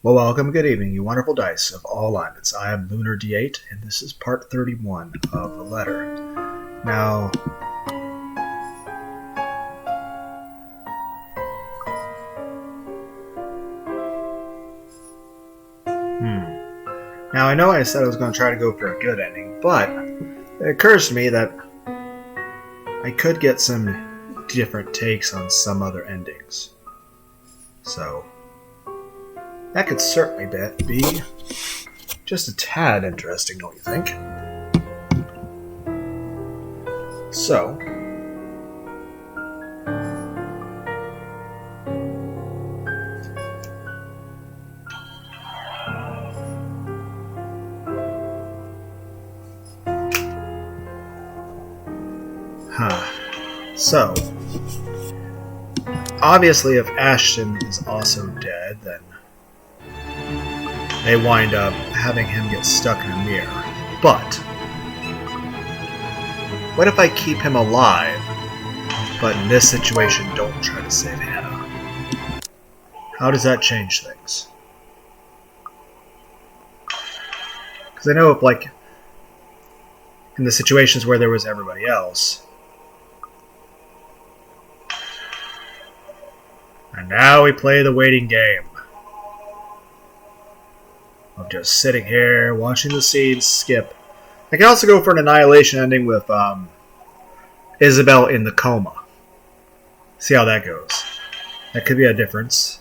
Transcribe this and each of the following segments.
Well, welcome, good evening, you wonderful dice of all alignments. I am Lunar D8, and this is part 31 of the letter. Now, Now I know I said I was going to try to go for a good ending, but it occurs to me that I could get some different takes on some other endings. So, that could certainly be just a tad interesting, don't you think? So, So, obviously if Ashton is also dead, then they wind up having him get stuck in a mirror. But, what if I keep him alive, but in this situation don't try to save Hannah? How does that change things? Because I know if, like, in the situations where there was everybody else, and now we play the waiting game of just sitting here, watching the scenes skip. I can also go for an Annihilation ending with Isabel in the coma. See how that goes. That could be a difference.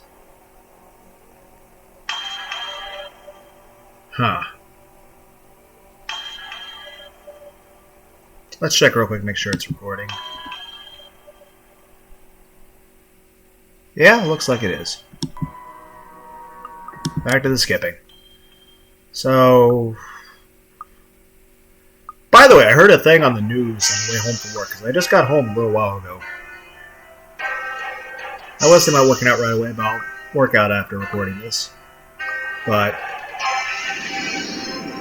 Let's check real quick, make sure it's recording. Yeah, looks like it is. Back to the skipping. So, by the way, I heard a thing on the news on the way home from work, because I just got home a little while ago. I was thinking about working out right away, about workout after recording this. But,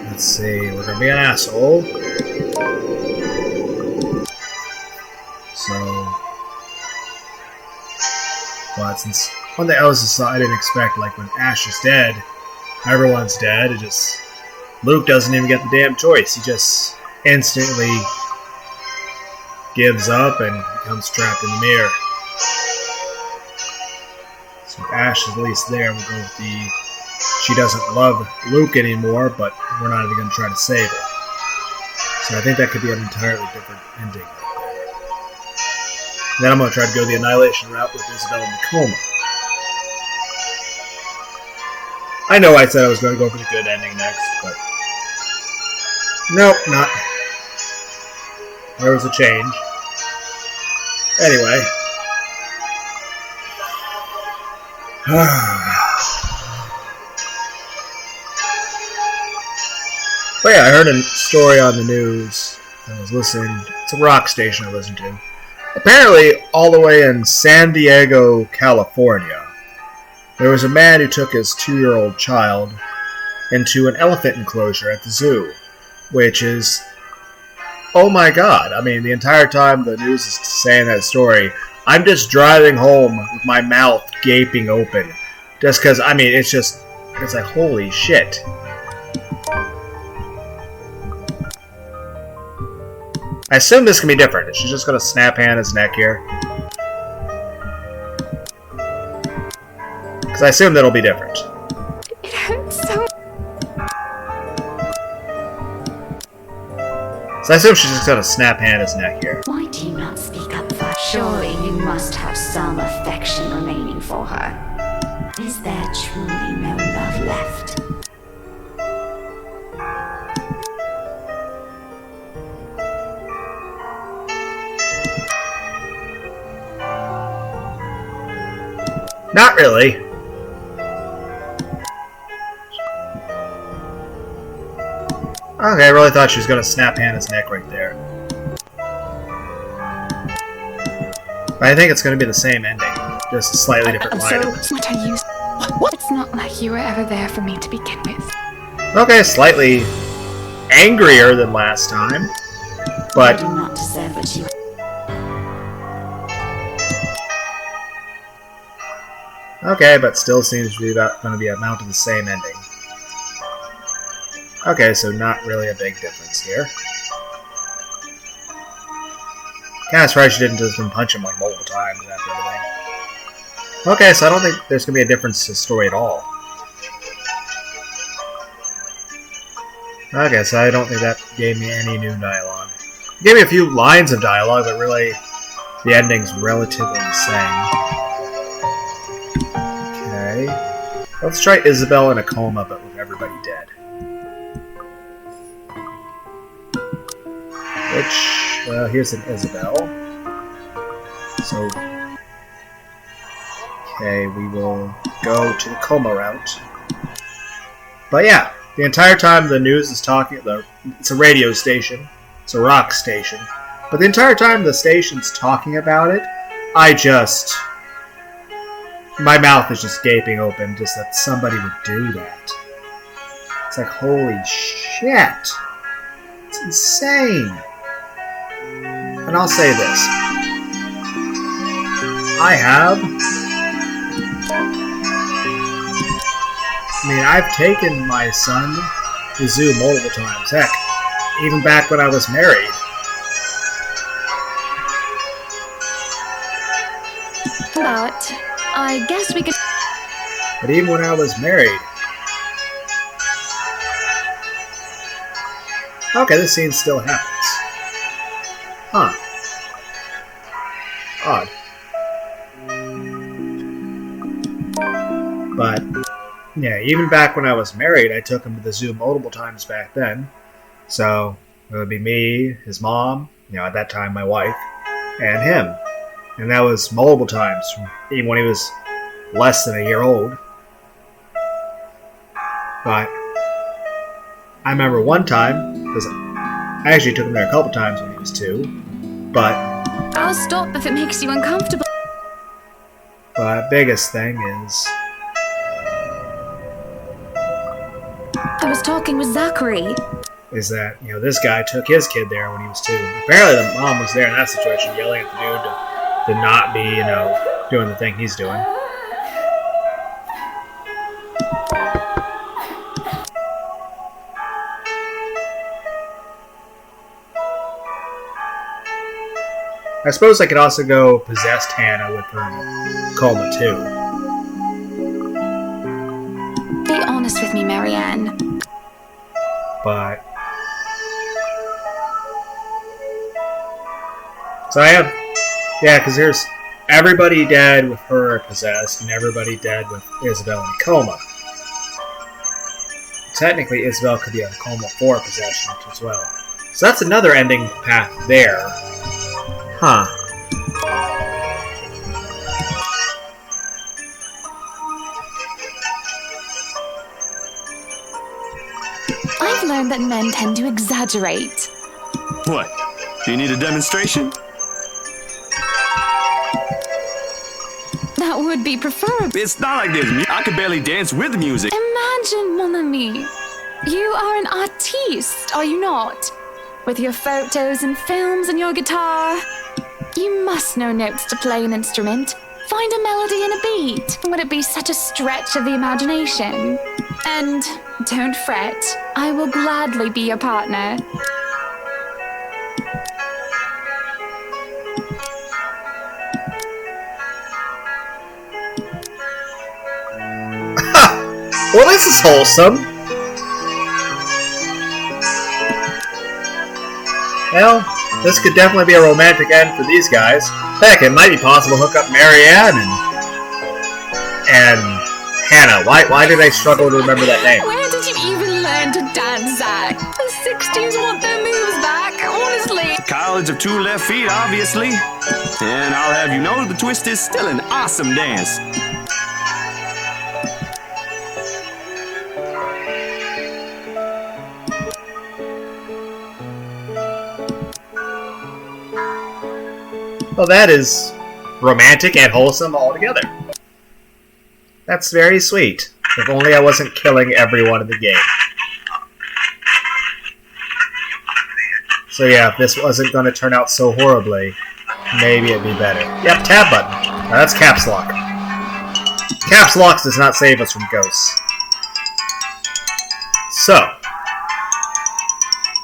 let's see, we're going to be an asshole. So, but since one thing I didn't expect, like when Ash is dead, everyone's dead. It just Luke doesn't even get the damn choice. He just instantly gives up and becomes trapped in the mirror. So if Ash is at least there, we'll go with the she doesn't love Luke anymore, but we're not even going to try to save her. So I think that could be an entirely different ending. Then I'm going to try to go the Annihilation route with Isabel in the coma. I know I said I was going to go for the good ending next, but nope, not. There was a change. Anyway. But yeah, I heard a story on the news. I was listening. It's a rock station I listen to. Apparently, all the way in San Diego, California, there was a man who took his 2-year-old child into an elephant enclosure at the zoo, which is, oh my god. I mean, the entire time the news is saying that story, I'm just driving home with my mouth gaping open. Just because, I mean, it's like, holy shit. I assume this can be different. She's just going to snap Hannah's neck here. Because I assume that'll be different. It hurts so. So I assume she's just going to snap Hannah's neck here. Why do you not speak up for her? Surely you must have some affection remaining for her. Is there truly no love left? Not really. Okay, I really thought she was going to snap Hannah's neck right there. But I think it's going to be the same ending, just a slightly different line. So, what are you? What? It's not like you were ever there for me to begin with. Okay, slightly angrier than last time, but I do not deserve what you. Okay, but still seems to be going to be amount to the same ending. Okay, so not really a big difference here. Kinda surprised she didn't just punch him like multiple times after everything. Okay, so I don't think there's going to be a difference to the story at all. Okay, so I don't think that gave me any new dialogue. It gave me a few lines of dialogue, but really, the ending's relatively the same. Okay. Let's try Isabel in a coma, but with everybody dead. Which, well, here's an Isabel. So, okay, we will go to the coma route. But yeah, the entire time the news is talking, it's a radio station, it's a rock station, but the entire time the station's talking about it, my mouth is just gaping open, just that somebody would do that. It's like, holy shit. It's insane. And I'll say this. I've taken my son to the zoo multiple times. Heck, even back when I was married. But I guess we could... But even when I was married. Okay, this scene still happens. Huh. Odd. But, yeah, even back when I was married, I took him to the zoo multiple times back then. So, it would be me, his mom, at that time my wife, and him. And that was multiple times, even when he was less than a year old. But, I remember one time, because I actually took him there a couple times when he was 2, but... I'll stop if it makes you uncomfortable. But biggest thing is... I was talking with Zachary. Is that, this guy took his kid there when he was 2. Apparently the mom was there in that situation, yelling at the dude to not be, doing the thing he's doing. I suppose I could also go possessed Hannah with her coma too. Be honest with me, Marianne. But... So I have... Yeah, because there's everybody dead with her possessed, and everybody dead with Isabel in a coma. Technically, Isabel could be in a coma for possession as well. So that's another ending path there. Huh. I've learned that men tend to exaggerate. What? Do you need a demonstration? That would be preferable. It's not like this. I could barely dance with the music. Imagine, mon ami. You are an artiste, are you not? With your photos and films and your guitar. You must know notes to play an instrument. Find a melody and a beat. Would it be such a stretch of the imagination? And don't fret, I will gladly be your partner. Well, this is wholesome. Well, this could definitely be a romantic end for these guys. Heck, it might be possible to hook up Marianne and Hannah. Why did I struggle to remember that name? Where did you even learn to dance, Zach? The 60s want their moves back, honestly. College of 2 left feet, obviously. And I'll have you know the twist is still an awesome dance. Well, that is romantic and wholesome altogether. That's very sweet. If only I wasn't killing everyone in the game. So yeah, if this wasn't going to turn out so horribly, maybe it'd be better. Yep, tab button. Now that's caps lock. Caps locks does not save us from ghosts. So,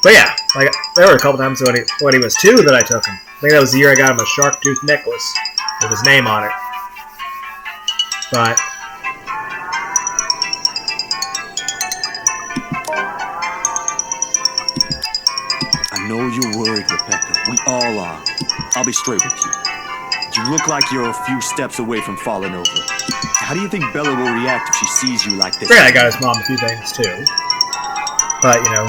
but yeah, like there were a couple times when he was 2 that I took him. I think that was the year I got him a shark tooth necklace with his name on it. But I know you're worried, Rebecca. We all are. I'll be straight with you. You look like you're a few steps away from falling over. How do you think Bella will react if she sees you like this? yeah, I got his mom a few things too. But you know,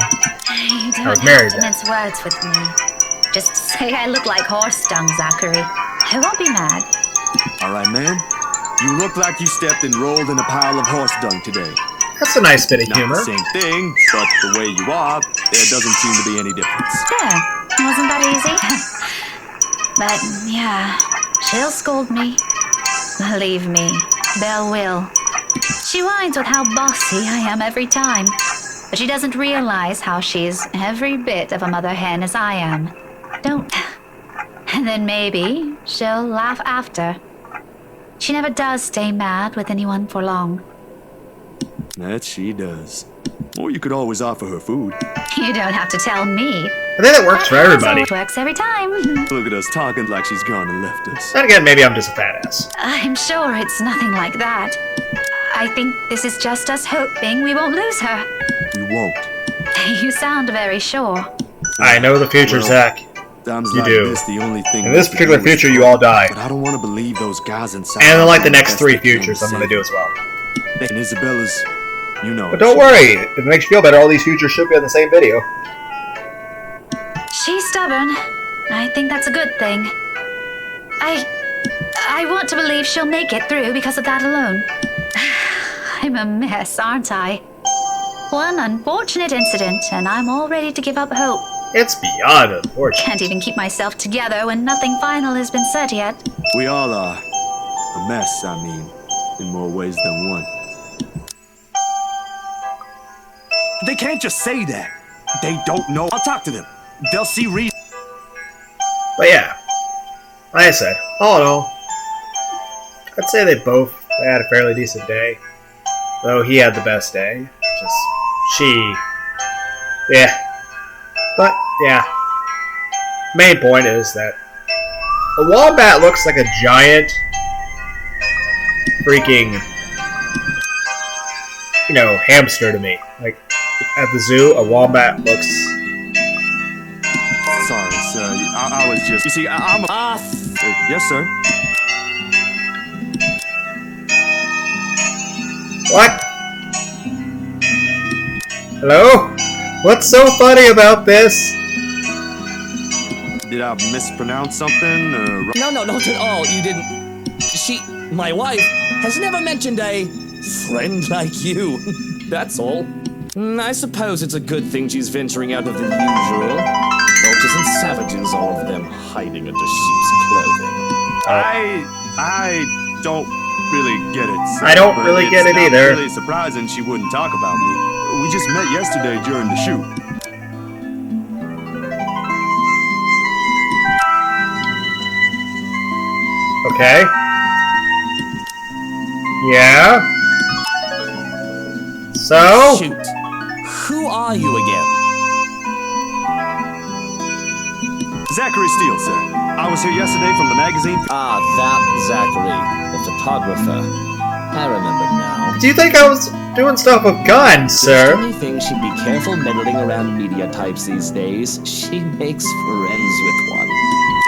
You I was don't married have to then. mince words with me. Just say I look like horse dung, Zachary. I won't be mad. All right, man. You look like you stepped and rolled in a pile of horse dung today. That's a nice bit of Not humor. the same thing, but the way you are, there doesn't seem to be any difference. Yeah, wasn't that easy? But yeah, she'll scold me. Believe me, Belle will. She whines with how bossy I am every time. But she doesn't realize how she's every bit of a mother hen as I am. Don't. And then maybe she'll laugh after. She never does stay mad with anyone for long. That she does. Or you could always offer her food. You don't have to tell me. I think that works for everybody. It works every time. Look at us talking like she's gone and left us. Then again, maybe I'm just a fat ass. I'm sure it's nothing like that. I think this is just us hoping we won't lose her. We won't. You sound very sure. I know the future, Well, Zach. Times You like do. this, the only thing In this we can particular do is future, you pray. all die. But I don't want to believe those guys inside. And then like the are next best 3 they can futures, I'm gonna save do as well. And Isabella's, you know. But don't worry, if it makes you feel better, all these futures should be on the same video. She's stubborn. I think that's a good thing. I want to believe she'll make it through because of that alone. I'm a mess, aren't I? One unfortunate incident, and I'm all ready to give up hope. It's beyond unfortunate. Can't even keep myself together when nothing final has been said yet. We all are. A mess, I mean, in more ways than one. They can't just say that. They don't know. I'll talk to them. They'll see reason. But yeah, like I said, all in all, I'd say they had a fairly decent day. Though he had the best day. Just, yeah. But, yeah. Main point is that a wombat looks like a giant freaking, you know, hamster to me. Like, at the zoo, a wombat looks... Sorry, sir. I was just. You see, I'm a. Yes, sir. What? Hello? What's so funny about this? Did I mispronounce something? No, not at all. You didn't. My wife, has never mentioned a friend like you. That's all. I suppose it's a good thing she's venturing out of the usual. Vultures and savages, all of them hiding under sheep's clothing. I don't really get it. Sir, I don't but really get it's it not either. Really surprising she wouldn't talk about me. We just met yesterday during the shoot. Okay. Yeah? So? Shoot. Who are you again? Zachary Steele, sir. I was here yesterday from the magazine. Ah, that Zachary, the photographer. I remember now. Do you think I was doing stuff with guns, The sir? only thing she'd be careful meddling around media types these days. She makes friends with one.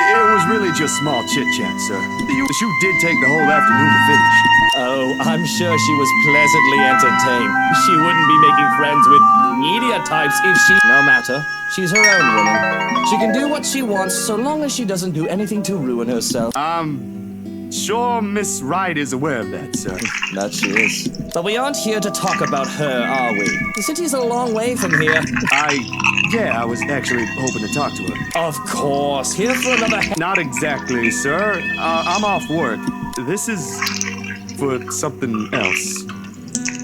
It was really just small chit-chat, sir. The shoot did take the whole afternoon to finish. Oh, I'm sure she was pleasantly entertained. She wouldn't be making friends with media types if she... No matter. She's her own woman. She can do what she wants so long as she doesn't do anything to ruin herself. I'm sure Miss Wright is aware of that, sir. That she is. But we aren't here to talk about her, are we? The city's a long way from here. I was actually hoping to talk to her. Of course. Here for another... Not exactly, sir. I'm off work. This is for something else.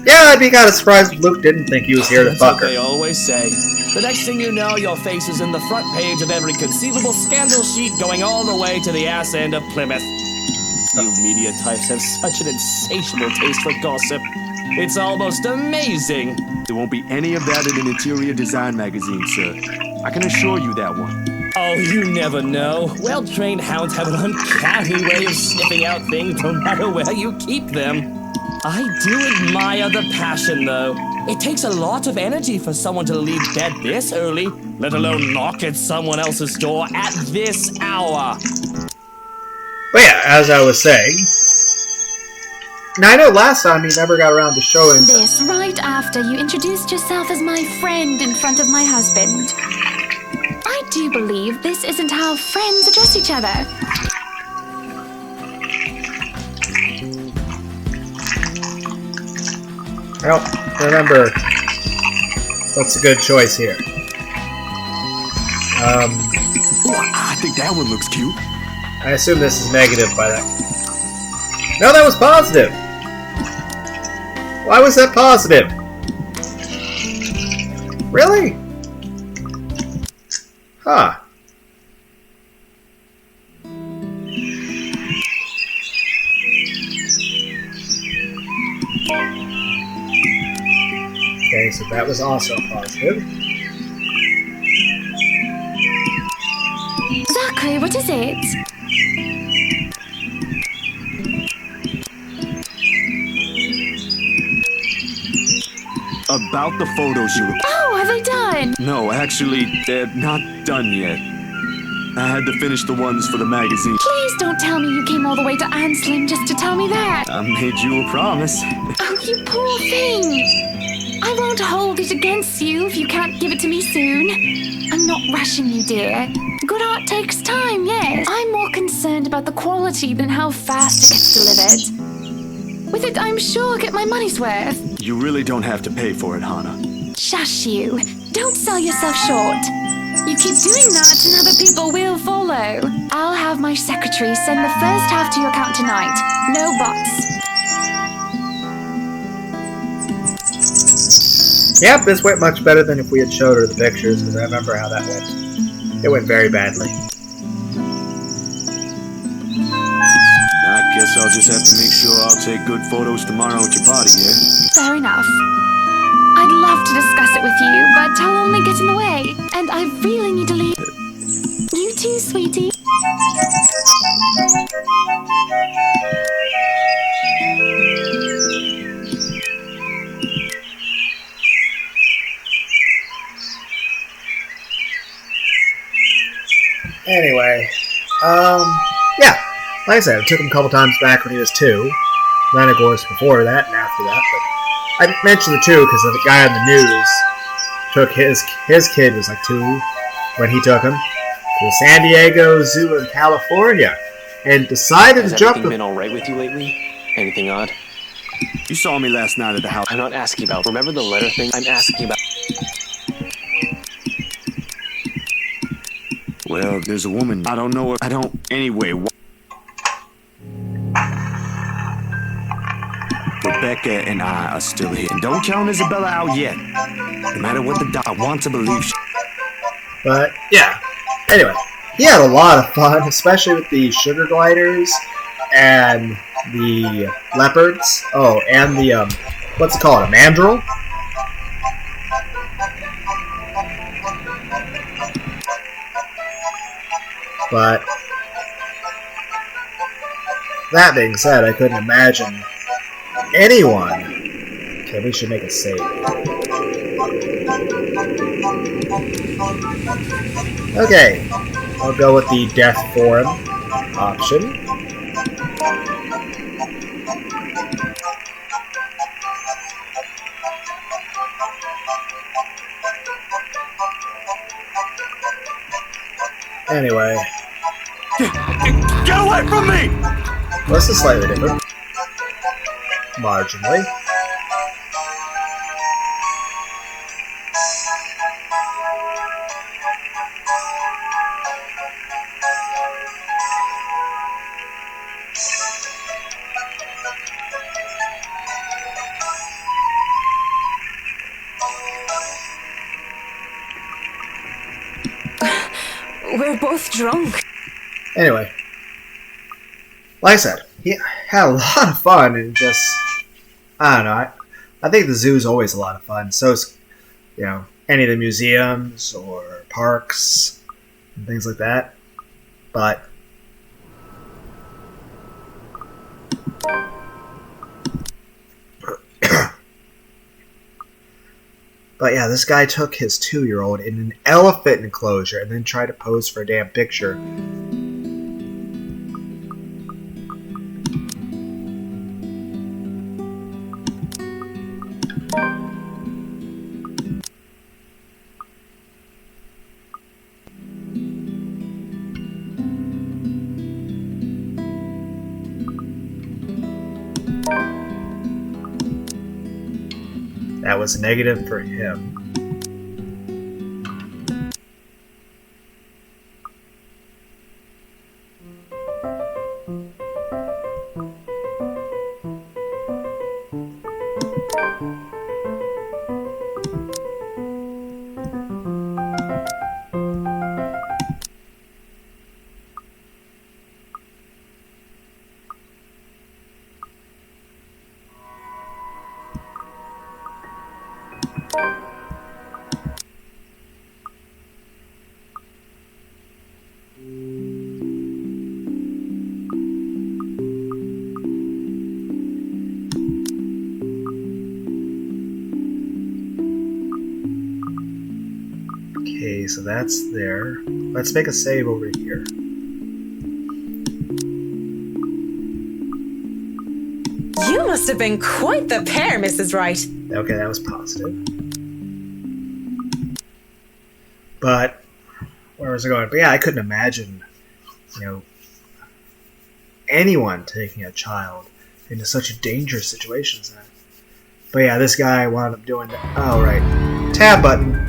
Yeah, I'd be kind of surprised if Luke didn't think he was here to That's fuck what they her. always say. The next thing you know, your face is in the front page of every conceivable scandal sheet going all the way to the ass end of Plymouth. You media types have such an insatiable taste for gossip. It's almost amazing. There won't be any of that in an interior design magazine, sir. I can assure you that one. Oh, you never know. Well-trained hounds have an uncanny way of sniffing out things no matter where you keep them. I do admire the passion, though. It takes a lot of energy for someone to leave bed this early, let alone knock at someone else's door at this hour. But yeah, as I was saying, now I know last time you never got around to showing This right after you introduced yourself as my friend in front of my husband. I do believe this isn't how friends address each other. Well, remember, what's a good choice here? Oh, I think that one looks cute. I assume this is negative by that. No, that was positive! Why was that positive? Really? Huh. Okay, so that was also positive. Zachary, what is it? About the photos you... Oh, are they done? No, actually, they're not done yet. I had to finish the ones for the magazine. Please don't tell me you came all the way to Anslim just to tell me that. I made you a promise. Oh, you poor thing. I won't hold it against you if you can't give it to me soon. I'm not rushing you, dear. Good art takes time, yes. I'm more concerned about the quality than how fast it gets delivered. With it, I'm sure I'll get my money's worth. You really don't have to pay for it, Hana. Shush you. Don't sell yourself short. You keep doing that and other people will follow. I'll have my secretary send the first half to your account tonight. No buts. Yep, this went much better than if we had showed her the pictures, because I remember how that went. It went very badly. I guess I'll just have to make sure I'll take good photos tomorrow at your party, yeah? Fair enough. I'd love to discuss it with you, but I'll only get in the way. And I really need to leave. You too, sweetie. Anyway, yeah. Like I said, it took him a couple times back when he was 2. Then, of course, before that and after that. But I mentioned the 2 because the guy on the news took his kid was like 2 when he took him to the San Diego Zoo in California and decided to jump. Has everything been all right with you lately? Anything odd? You saw me last night at the house. I'm not asking about. Remember the letter thing? I'm asking about. Well, there's a woman. I don't know if I don't. Anyway, Rebecca and I are still here. And don't count Isabella out yet. No matter what I want to believe. But yeah. Anyway, he had a lot of fun, especially with the sugar gliders and the leopards. Oh, and the what's it called? A mandrill? But that being said, I couldn't imagine anyone. Okay, we should make a save. Okay, I'll go with the death form option. Anyway. Get away from me! This is slightly different. Marginally. We're both drunk. Anyway. Like I said, he had a lot of fun and just, I don't know. I think the zoo's always a lot of fun. So is, any of the museums or parks and things like that. But yeah, this guy took his 2-year-old in an elephant enclosure and then tried to pose for a damn picture. That was negative for him. Okay, so that's there. Let's make a save over here. You must have been quite the pair, Mrs. Wright. Okay, that was positive. But where was I going? But yeah, I couldn't imagine, anyone taking a child into such a dangerous situation as that. But yeah, this guy wound up doing that. Oh, right. Tab button.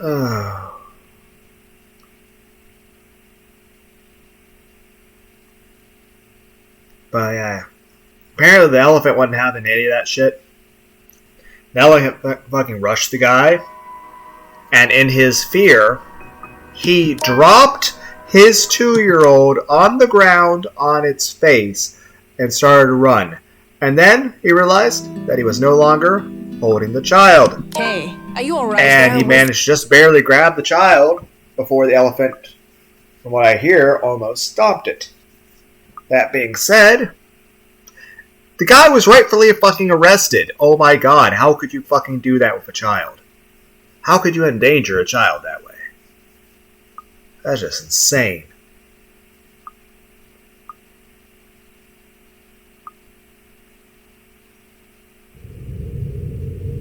Oh. But yeah, apparently the elephant wasn't having any of that shit. The elephant fucking rushed the guy, and in his fear, he dropped his 2-year-old on the ground on its face and started to run. And then he realized that he was no longer holding the child. Hey, are you alright? And he managed to just barely grab the child before the elephant, from what I hear, almost stopped it. That being said, the guy was rightfully fucking arrested. Oh my god, how could you fucking do that with a child? How could you endanger a child that way? That's just insane.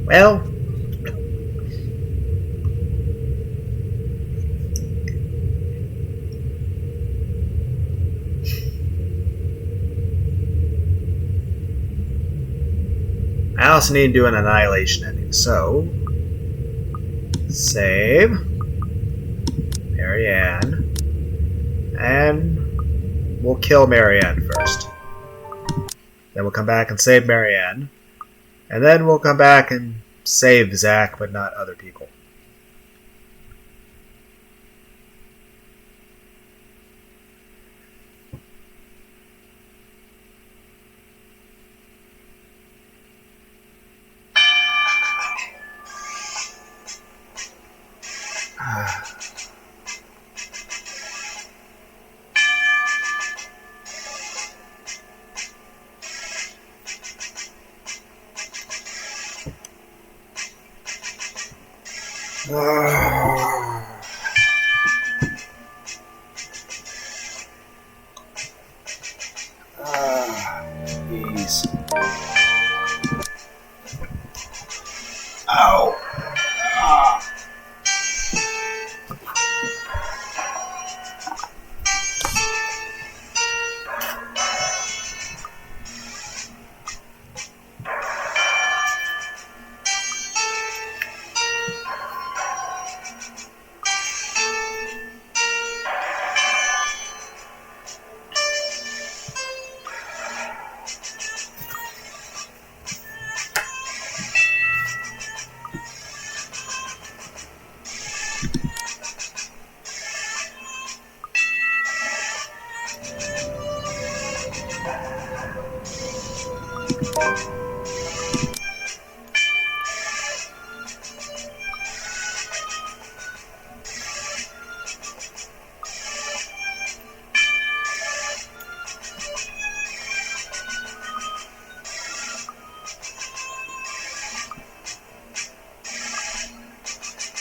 Well, I also need to do an annihilation ending, so save Marianne, and we'll kill Marianne first. Then we'll come back and save Marianne, and then we'll come back and save Zach, but not other people. Jeez. Ow.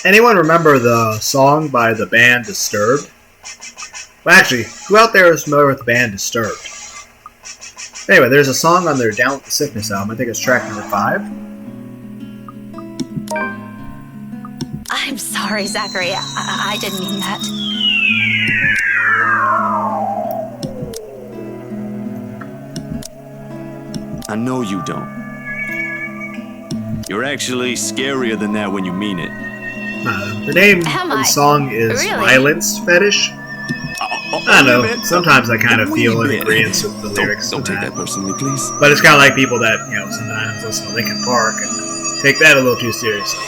Anyone remember the song by the band Disturbed? Well, actually, who out there is familiar with the band Disturbed? Anyway, there's a song on their Down with the Sickness album. I think it's track number 5. I'm sorry, Zachary. I didn't mean that. I know you don't. You're actually scarier than that when you mean it. The name Am of the I? song is Really? Violence Fetish. I don't know. Sometimes I kind of feel in agreement with the lyrics. Don't take that personally, please. But it's kind of like people that, sometimes listen to Linkin Park and take that a little too seriously.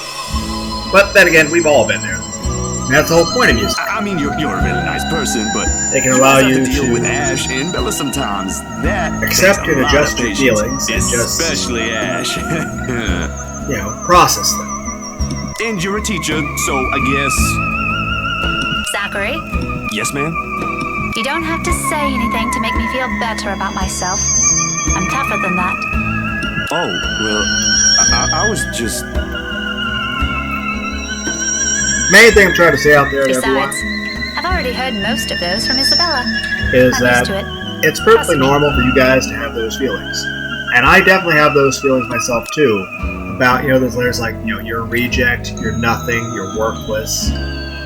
But then again, we've all been there. And that's the whole point of music. I mean, you're a really nice person, but They can allow have you to deal to with Ash and Bella sometimes. That accept takes a and lot adjust of your patience, feelings and just- especially Ash. Process them. And you're a teacher, so I guess. Zachary, Yes, ma'am. you don't have to say anything to make me feel better about myself. I'm tougher than that. Oh, well, I was just. Main thing I'm trying to say out there to everyone Besides, I've already heard most of those from Isabella. is I'm that used to it. it's perfectly Trust me. normal for you guys to have those feelings. And I definitely have those feelings myself too. About, those letters like, you're a reject, you're nothing, you're worthless.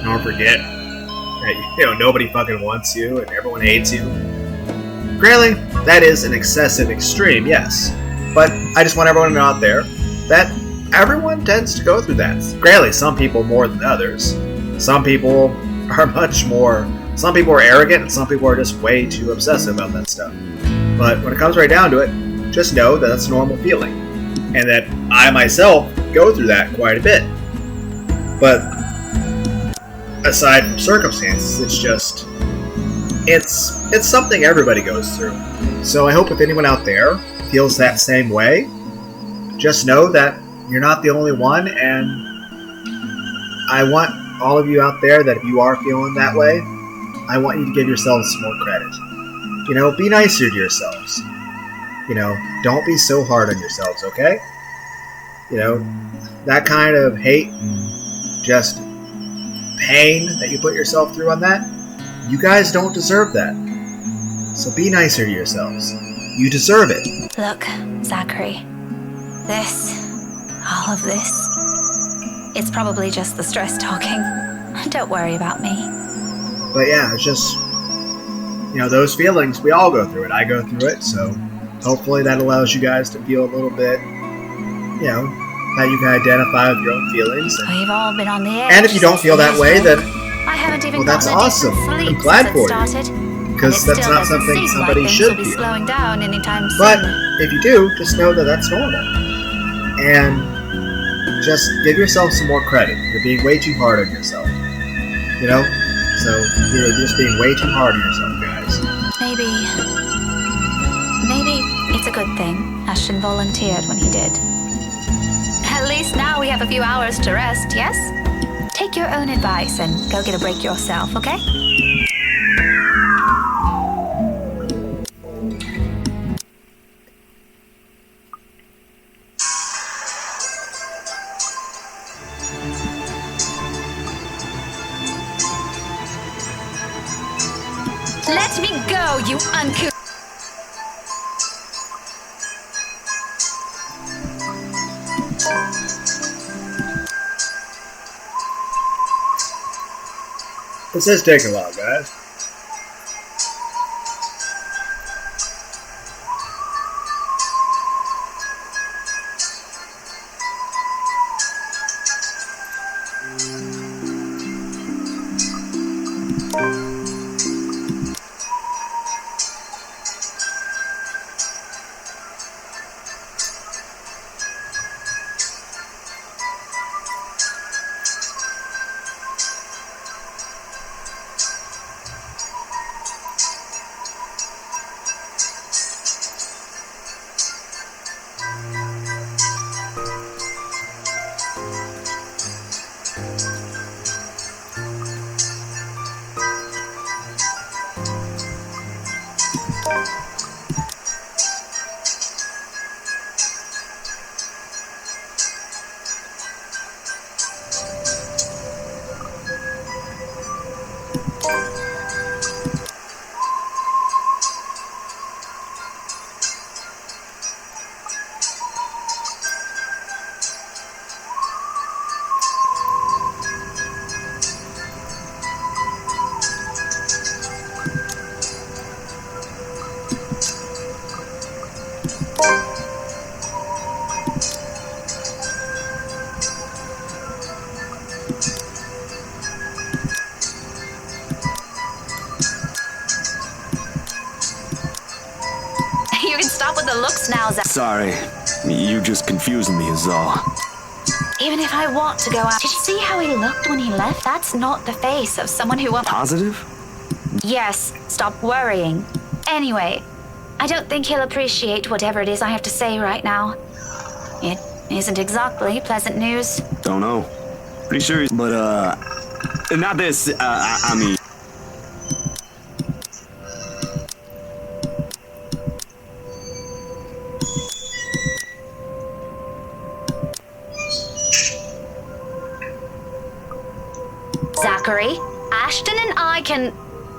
Don't forget that, nobody fucking wants you and everyone hates you. Granted, that is an excessive extreme, yes. But I just want everyone to know out there that everyone tends to go through that. Granted, some people more than others. Some people are some people are arrogant and some people are just way too obsessive about that stuff. But when it comes right down to it, just know that that's a normal feeling. And that I myself go through that quite a bit. But aside from circumstances, it's something everybody goes through. So I hope if anyone out there feels that same way, just know that you're not the only one, and I want all of you out there that if you are feeling that way, I want you to give yourselves some more credit. Be nicer to yourselves. Don't be so hard on yourselves, okay? That kind of hate and just pain that you put yourself through on that, you guys don't deserve that. So be nicer to yourselves. You deserve it. Look, Zachary. All of this, it's probably just the stress talking. Don't worry about me. But yeah, it's just, those feelings, we all go through it. I go through it, so hopefully that allows you guys to feel a little bit, that you can identify with your own feelings. We've all been on the edge. And if you don't feel that way, then I haven't even well, that's gotten a awesome. decent sleep I'm glad since it for you. started. Because And it that's still not doesn't something seem somebody like should things will be feel. slowing down anytime But soon. if you do, just know that that's normal. And just give yourself some more credit. You're being way too hard on yourself. So you're just being way too hard on yourself, guys. Maybe it's a good thing Ashton volunteered when he did. At least now we have a few hours to rest, yes? Take your own advice and go get a break yourself, okay? Let me go, you uncouth. This is taking a while, guys. You can stop with the looks now, Zach. Sorry, you just confusing me is all. Even if I want to go out. Did you see how he looked when he left? That's not the face of someone who wants. Positive? Yes, stop worrying. Anyway, I don't think he'll appreciate whatever it is I have to say right now. It isn't exactly pleasant news. Don't know. Pretty sure, but not this. I mean. Zachary, Ashton and I can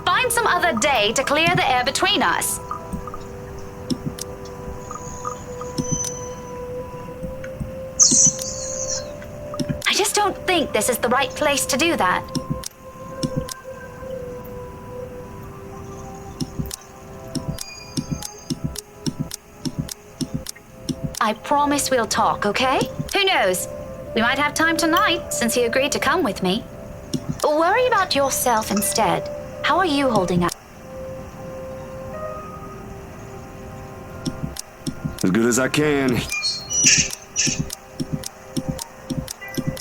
find some other day to clear the air between us. I just don't think this is the right place to do that. I promise we'll talk, okay? Who knows? We might have time tonight, since he agreed to come with me. Worry about yourself instead. How are you holding up? As good as I can.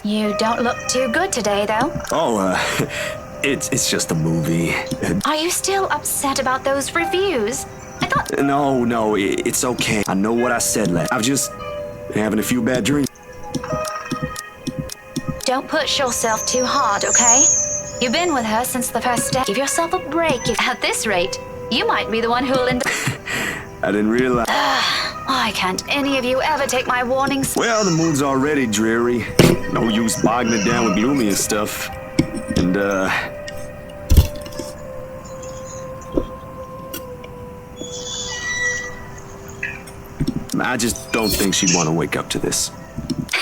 You don't look too good today, though. Oh, it's just a movie. Are you still upset about those reviews? I thought... No, it's okay. I know what I said last. I've just been having a few bad dreams. Don't push yourself too hard, okay? You've been with her since the first day. Give yourself a break. At this rate, you might be the one who'll end up... I didn't realize. Why can't any of you ever take my warnings? Well, the mood's already dreary. No use bogging it down with gloomy and stuff. And, I just don't think she'd want to wake up to this.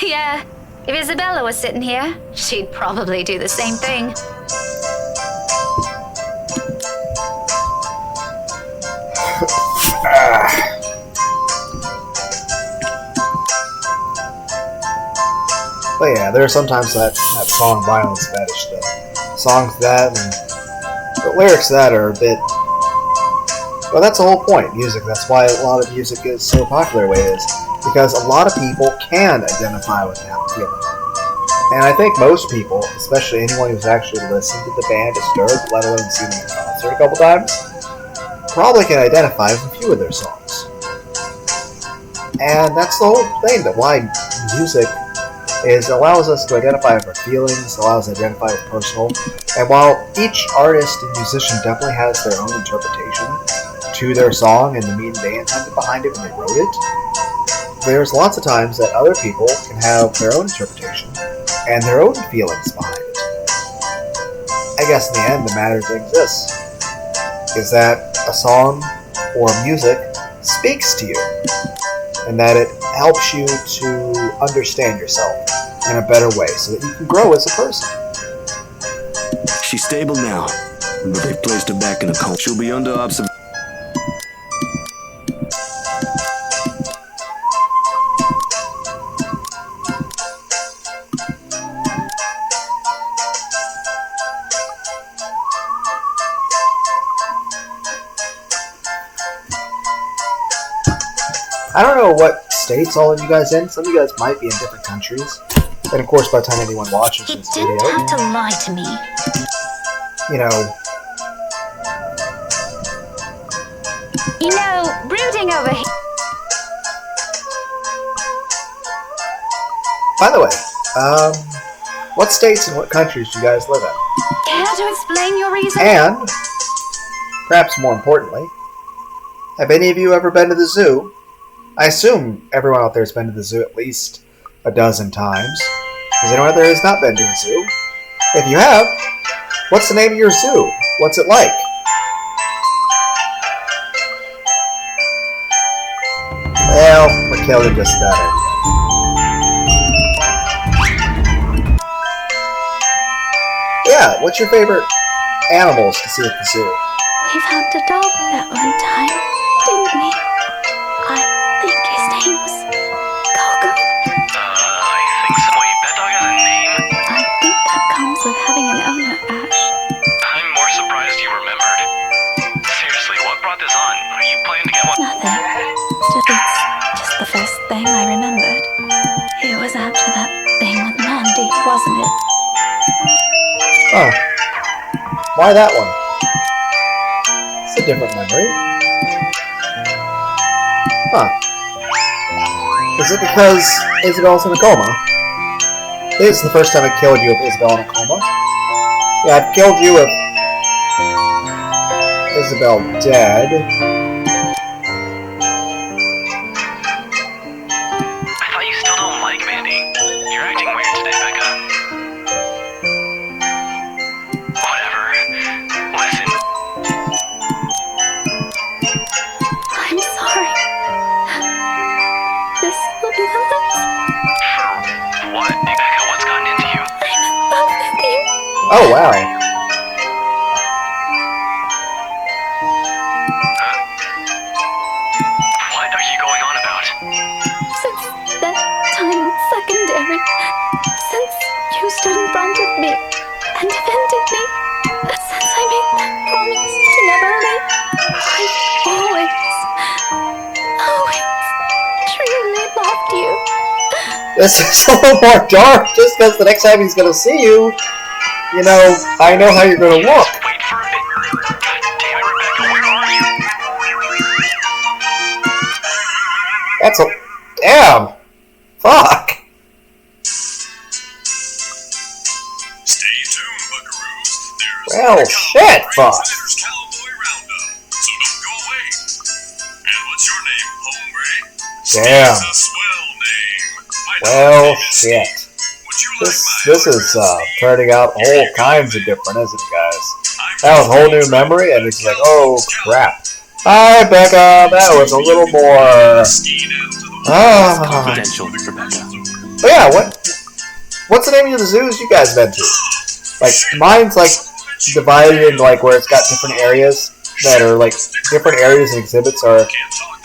Yeah, if Isabella was sitting here, she'd probably do the same thing. But yeah, there are sometimes that song violence fetish though. Songs that and the lyrics that are a bit. Well, that's the whole point. Music. That's why a lot of music is so popular the way it is, because a lot of people can identify with that feeling. And I think most people, especially anyone who's actually listened to the band Disturbed, let alone seen them in concert a couple times, probably can identify with a few of their songs. And that's the whole thing. That why music is allows us to identify with our feelings, allows us to identify with personal. And while each artist and musician definitely has their own interpretation to their song and the meaning they intended behind it when they wrote it, there's lots of times that other people can have their own interpretation and their own feelings behind it. I guess in the end, the matter of things is that a song or music speaks to you, and that it helps you to understand yourself in a better way so that you can grow as a person. She's stable now, but they've placed her back in a coma. She'll be under observation. I don't know what states all of you guys in. Some of you guys might be in different countries. And of course, by the time anyone watches You this didn't video, have to lie to me. you know, You know, brooding over here. by the way, what states and what countries do you guys live in? Care to explain your reason? And, perhaps more importantly, have any of you ever been to the zoo? I assume everyone out there has been to the zoo at least a dozen times. Has anyone out there has not been to the zoo? If you have, What's the name of your zoo? What's it like? Well, we're killing just about everybody. Yeah, what's your favorite animals to see at the zoo? We've had a dog that one time, didn't we? I think his name was Coco. I think so. Wait, that dog has a name? I think that comes with having an owner, Ash. I'm more surprised you remembered. Seriously, what brought this on? Are you planning to get one? Nothing. It's just the first thing I remembered. It was after that thing with Mandy, wasn't it? Huh. Why that one? It's a different memory. Huh. Is it because Isabel's in a coma? This is the first time I killed you with Isabel in a coma. Yeah, I've killed you with Isabel dead. I thought you still don't like Mandy. You're acting weird today, Becca. Whatever. Listen, I'm sorry. This will be the last. for what? Becca, what's gotten into you? I'm in love with you. Oh, wow. What are you going on about? Since that time in secondary, since you stood in front of me and defended me, since I made that promise to never leave, I've always truly loved you. This is a little more dark, just because the next time he's gonna see you, you know, I know how you're gonna look. Wait for a bit. God damn it, Rebecca, where are you? That's a... Damn! Fuck! Stay tuned, buckaroos. There's Well, shit, fuck. There's Cowboy Roundup, so don't go away. And what's your name, hombre? Damn. It's a swell name. My Well, dog's name is shit. Steve. Would you like This my is turning out all kinds of different, isn't it, guys? That was a whole new memory, and it's like, oh crap. Hi, Becca. That was a little more. Confidential, Rebecca. But yeah, what's the name of the zoos you guys been to? Like mine's like divided into like where it's got different areas that are like different areas and exhibits are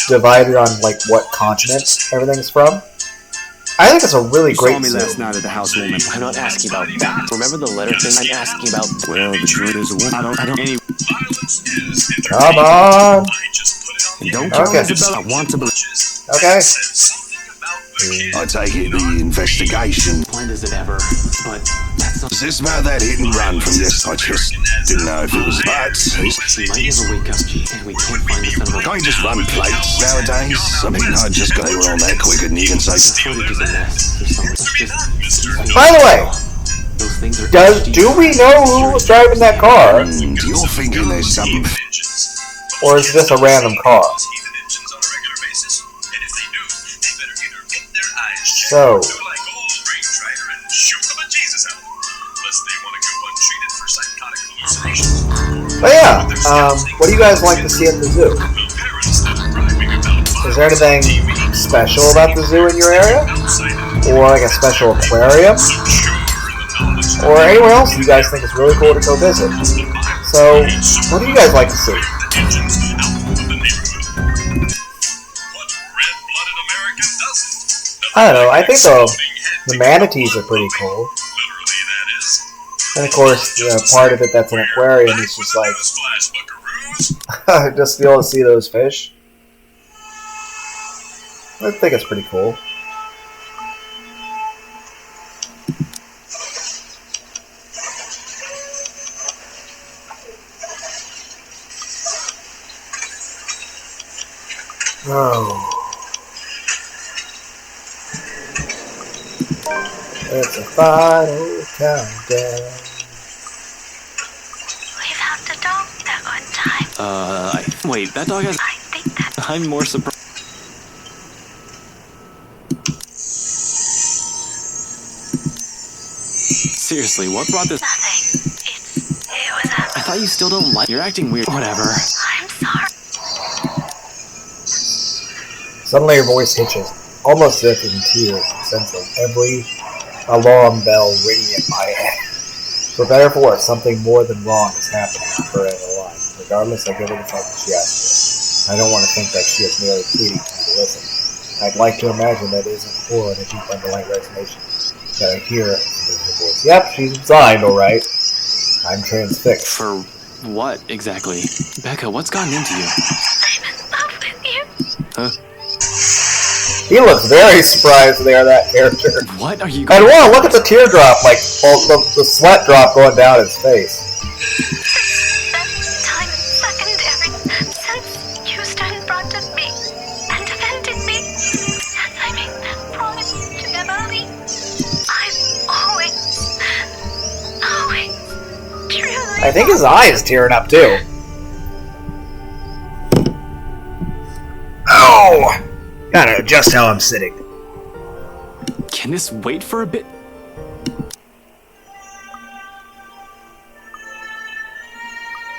divided on like what continent everything's from. I think it's a really You great saw me zoo. last night at the housewarming. I'm not asking about that. Remember the letter thing? I'm asking about. Well, the truth is, I don't. Anyway, Come on. and don't tell Okay. Isabel. I want to believe. Okay. I take it the investigation. When does it ever? But that's not. Is this about that hit and run from this? I just didn't know if it was that. We might never wake up, G, and we can't find the son of a. Can't you just run plates nowadays? I mean, I just got they were on that quicker than you can say. The footage is a mess. There's so much. Just. By the way, Those things are. do we know who was driving that car, You're thinking there's something. or is it just a random car? So, but yeah, what do you guys like to see at the zoo? Is there anything special about the zoo in your area? Or like a special aquarium? Or anywhere else you guys think is really cool to go visit? So, what do you guys like to see? I don't know, I think the manatees are pretty cool. And of course, part of it that's an aquarium is just like, just be able to see those fish. I think it's pretty cool. Oh. It's a final countdown. We've had a dog that one time. Wait, that dog has. I think that I'm more surprised. Seriously, what brought this? nothing. It thought you still don't like. You're acting weird. Whatever. I'm sorry. Suddenly her voice hitches, almost as if in tears, sensing every alarm bell ringing in my head. For better or for worse, something more than wrong is happening to her in her life. Regardless, I give her the fact that she asked for it. I don't want to think that she is merely pleading for me to listen. I'd like to imagine that it is a core and a deep underlying resignation that I hear in her voice. Yep, she's resigned, alright. I'm transfixed. For what, exactly? Becca, what's gotten into you? I'm in love with you. Huh? He looks very surprised they are that character. What are you And going wow, look at the teardrop, like, the sweat drop going down his face. That time and second, since you stood in front of me and defended me, as I made that promise to never leave, I've always truly. I think his eye is tearing up too. Oh! Gotta adjust how I'm sitting. Can this wait for a bit?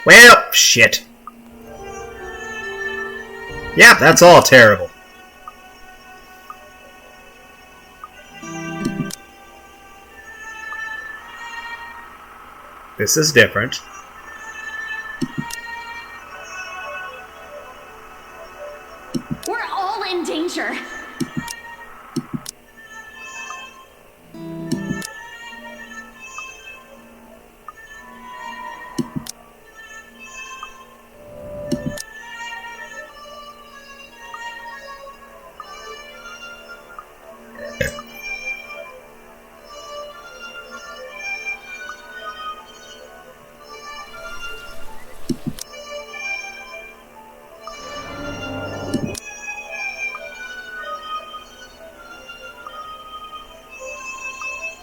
Well, shit. Yeah, that's all terrible. This is different. We're all in danger.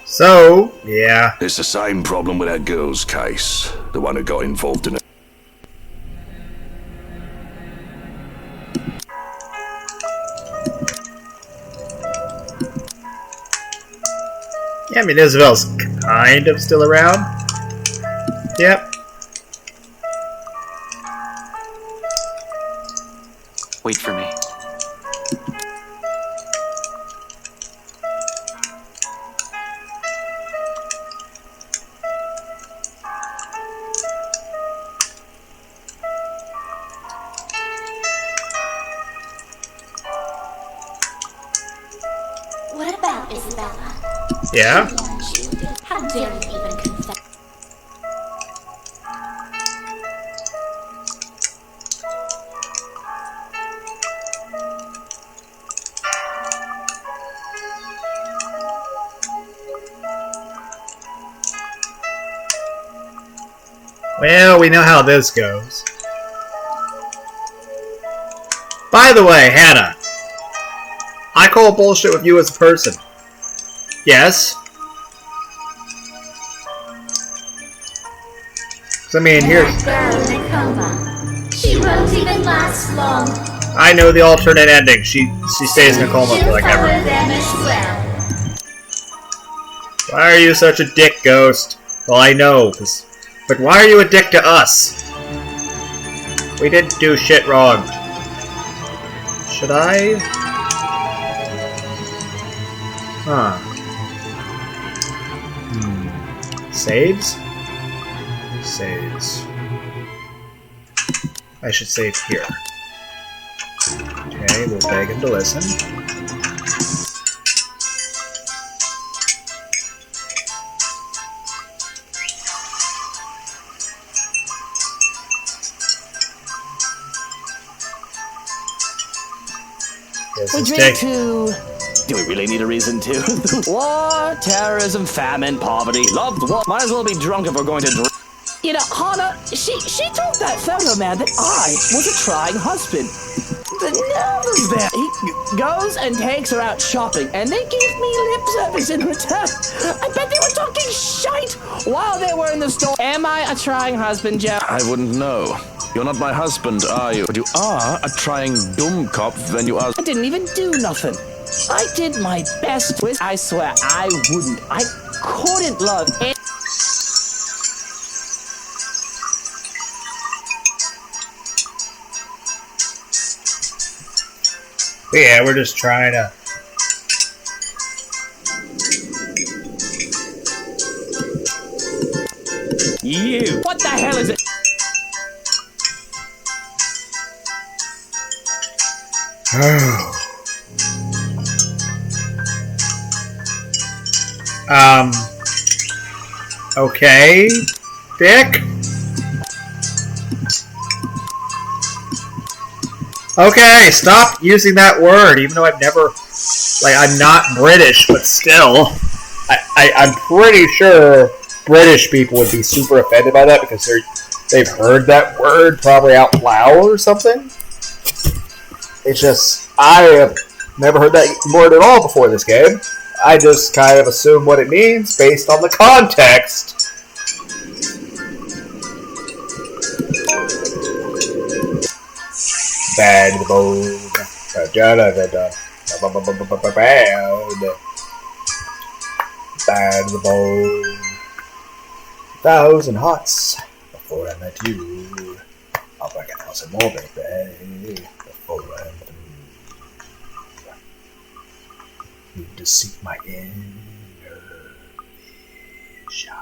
So, yeah. It's the same problem with that girl's case. The one who got involved in it. Yeah, I mean, Isabel's kind of still around. Yep. Wait for me. What about Isabella? Yeah? How dare you even confess? Well, we know how this goes. By the way, Hannah, I call bullshit with you as a person. Yes? 'Cause I mean, here... That girl in a coma. She won't even last long. I know the alternate ending. She stays in a coma for like She'll ever. follow them as well. Why are you such a dick, Ghost? Well, I know, but why are you a dick to us? We didn't do shit wrong. Should I? Huh. Saves? Saves. I should save here. Okay, we'll beg him to listen. We drink to... Do we really need a reason to? War, terrorism, famine, poverty, loved one. Might as well be drunk if we're going to drink. You know, Hana, she told that fellow man that I was a trying husband. The nerve of that. He goes and takes her out shopping, and they gave me lip service in return. I bet they were talking shite while they were in the store. Am I a trying husband, Joe? I wouldn't know. You're not my husband, are you? But you are a trying dumb cop when you are... I didn't even do nothing. I did my best. I swear, I wouldn't. I couldn't love it. But yeah, we're just trying to. You! What the hell is it? Okay, Dick? Okay, stop using that word, even though I've never... Like, I'm not British, but still. I'm pretty sure British people would be super offended by that because they've heard that word probably out loud or something. It's just, I have never heard that word at all before this game. I just kind of assume what it means based on the context. Bad bone. Bad bone. 1,000 hearts before I met you. I'll break 1,000 more, baby. Before I'm through. Need to seek my inner vision.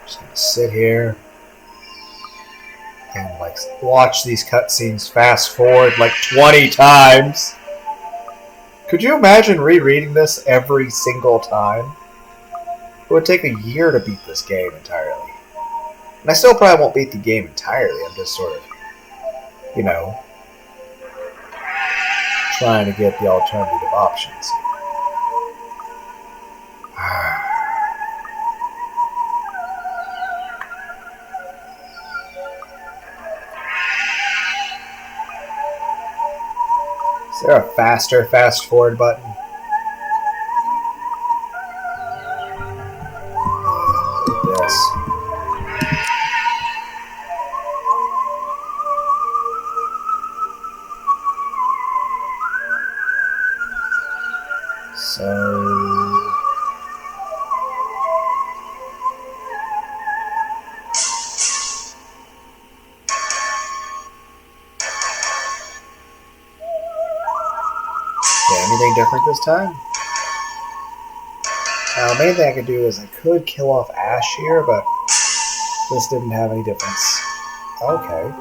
Just gonna sit here and like watch these cutscenes fast forward like 20 times. Could you imagine rereading this every single time? It would take a year to beat this game entirely. And I still probably won't beat the game entirely. I'm just sort of, you know, trying to get the alternative options. Is there a faster fast forward button? Yes. So... anything different this time? Main thing I could do is I could kill off Ash here, but this didn't have any difference. Okay.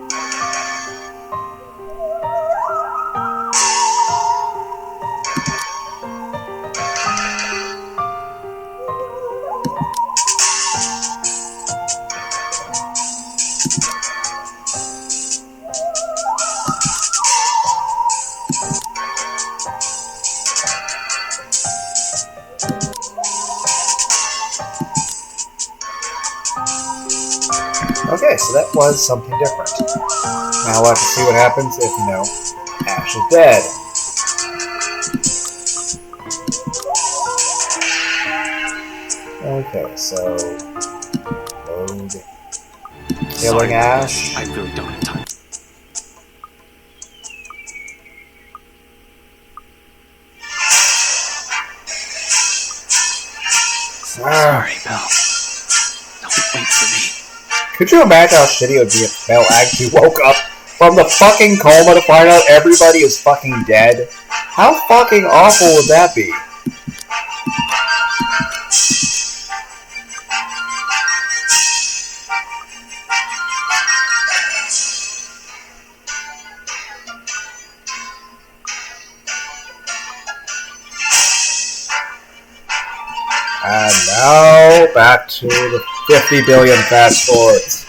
Okay, so that was something different. Now we'll have to see what happens if, you know, Ash is dead. Okay, so... load... killing Ash. I really don't have time. Sorry, Belle. Don't wait for me. Could you imagine how shitty it would be if Belle actually woke up from the fucking coma to find out everybody is fucking dead? How fucking awful would that be? And now, back to the 50 billion fast forwards.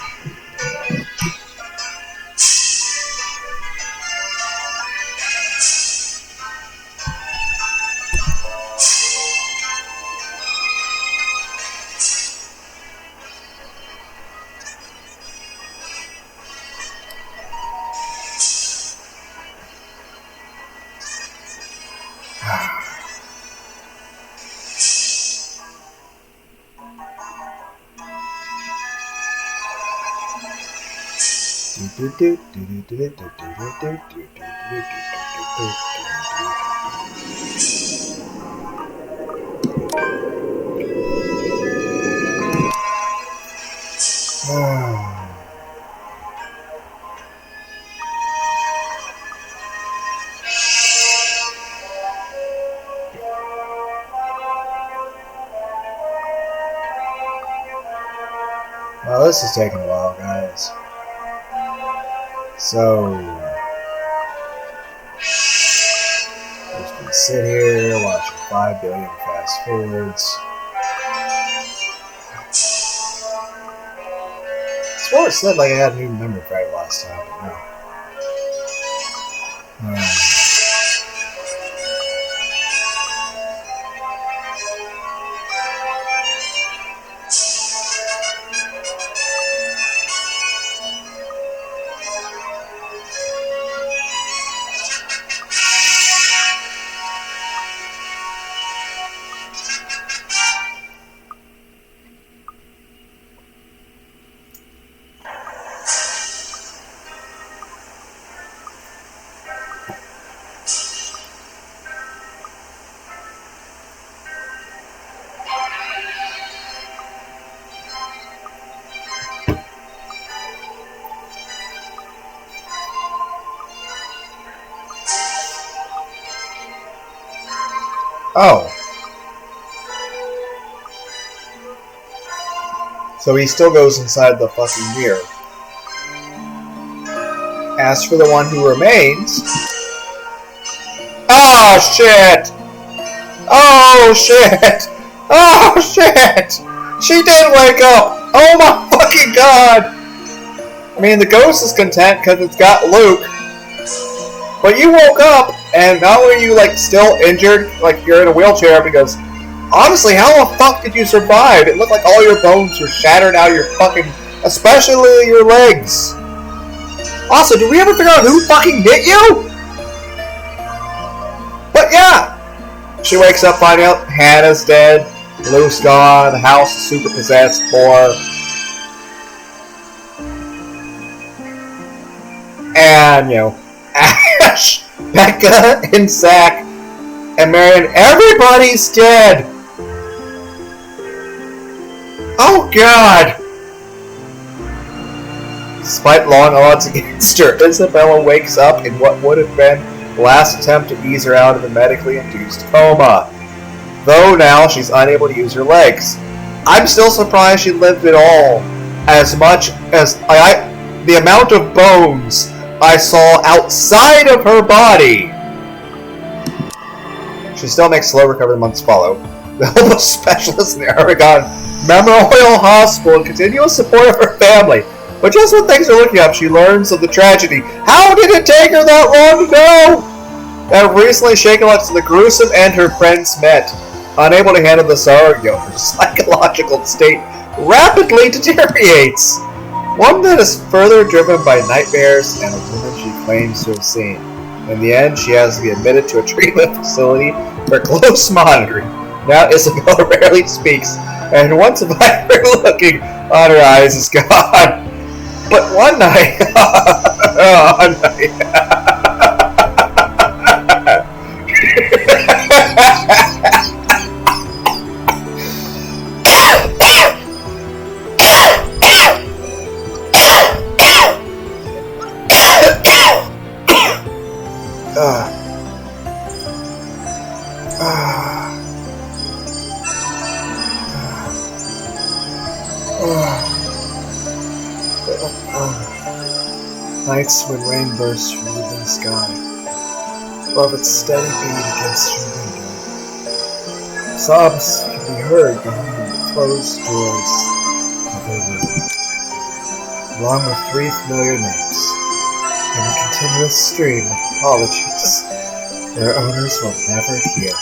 Well, this is taking a while, guys. So, just gonna sit here watching 5 billion fast forwards. As far as said, like I had a new memory right last time, but no. Oh. So he still goes inside the fucking mirror. As for the one who remains... Oh, shit! Oh, shit! Oh, shit! She did wake up! Oh my fucking god! I mean, the ghost is content because it's got Luke. But you woke up, and not only are you, like, still injured, like you're in a wheelchair, because honestly, how the fuck did you survive? It looked like all your bones were shattered out of your fucking... especially your legs. Also, did we ever figure out who fucking hit you? But yeah! She wakes up, finding out Hannah's dead, Luke's gone, the house is super possessed, more. And, you know, Ash, Becca, and Zach, and Marion, everybody's dead! Oh god! Despite long odds against her, Isabella wakes up in what would have been the last attempt to ease her out of the medically induced coma. Though now she's unable to use her legs. I'm still surprised she lived at all, as much as the amount of bones I saw outside of her body. She still makes slow recovery the months follow. The help of specialists in the Aragon Memorial Hospital and continuous support of her family. But just when things are looking up, she learns of the tragedy. How did it take her that long to know? That recently shaken up to the gruesome end her friends met. Unable to handle the sorrow, her psychological state rapidly deteriorates. One that is further driven by nightmares and a woman she claims to have seen. In the end, she has to be admitted to a treatment facility for close monitoring. Now Isabella rarely speaks, and once a vibrant looking on her eyes is gone. But one night, nights when rain bursts from the evening sky, above its steady beat against her window. Sobs can be heard behind the closed doors of her room, along with 3 familiar names, and a continuous stream of apologies their owners will never hear.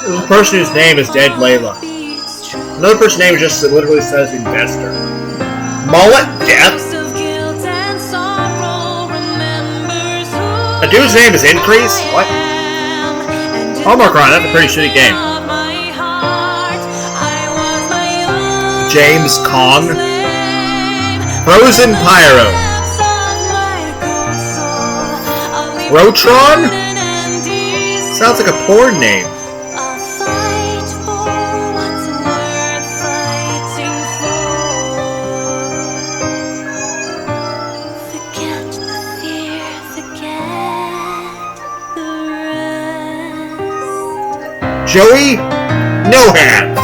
There's a person whose name is Dead Layla. Another person's name just literally says investor. Mullet Death? A dude's name is Increase? What? Homercron, that's a pretty shitty game. James Kong? Frozen Pyro. Rotron? Sounds like a porn name. Joey? No Hands.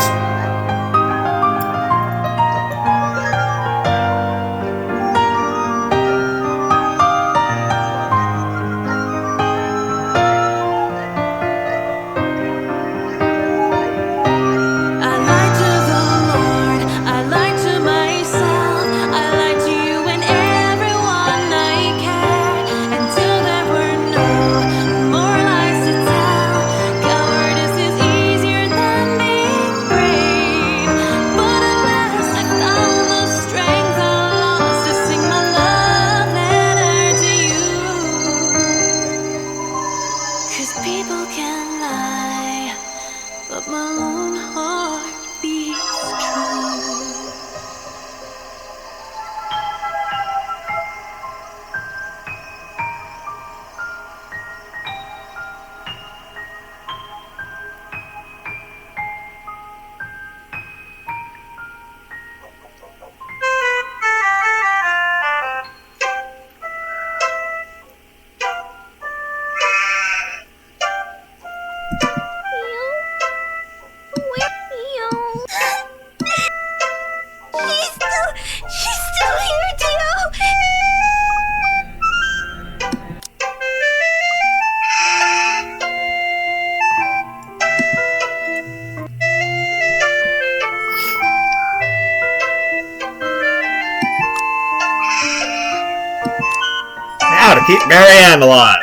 Now to keep Marianne alive.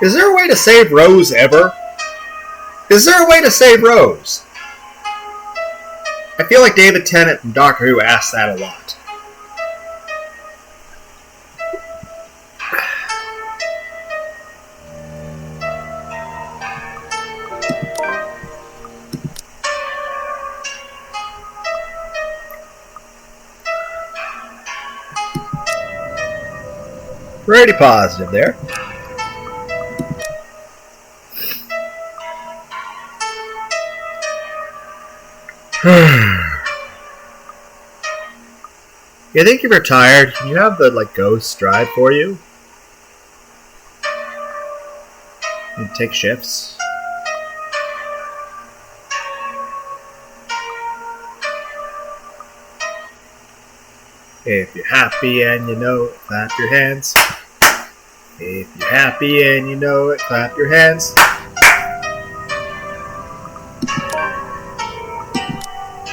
Is there a way to save Rose ever? Is there a way to save Rose? I feel like David Tennant from Doctor Who asked that a lot. Pretty positive there. You think you're retired? Can you have the ghosts drive for you? You take shifts. If you're happy and you know it, clap your hands. If you're happy and you know it, clap your hands.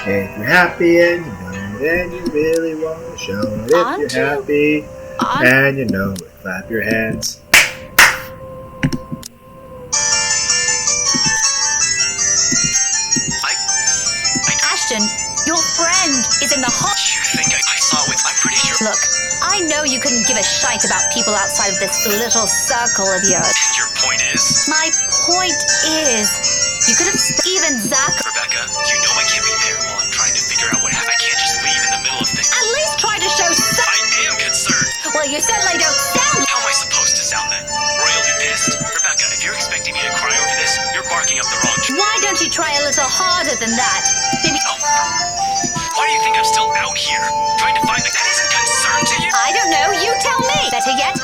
If you're happy and you know it and you really want to show it, if you're happy and you know it, clap your hands. Ashton, your friend is in the hot. You think I saw it? I'm pretty sure. Look, I know you couldn't give a shite about people outside of this little circle of yours. Your point is? My point is, you could have even Zach. Rebecca, you know I can't be there while I'm trying to figure out what happened. I can't just leave in the middle of things. At least try to show some. I am concerned. Well, you certainly don't sound. How am I supposed to sound then? Royally pissed? Rebecca, if you're expecting me to cry over this, you're barking up the wrong tree. Why don't you try a little harder than that? Maybe. Oh. Why do you think I'm out here, trying to find the... That isn't concern to you? I don't know, you tell me. Better yet,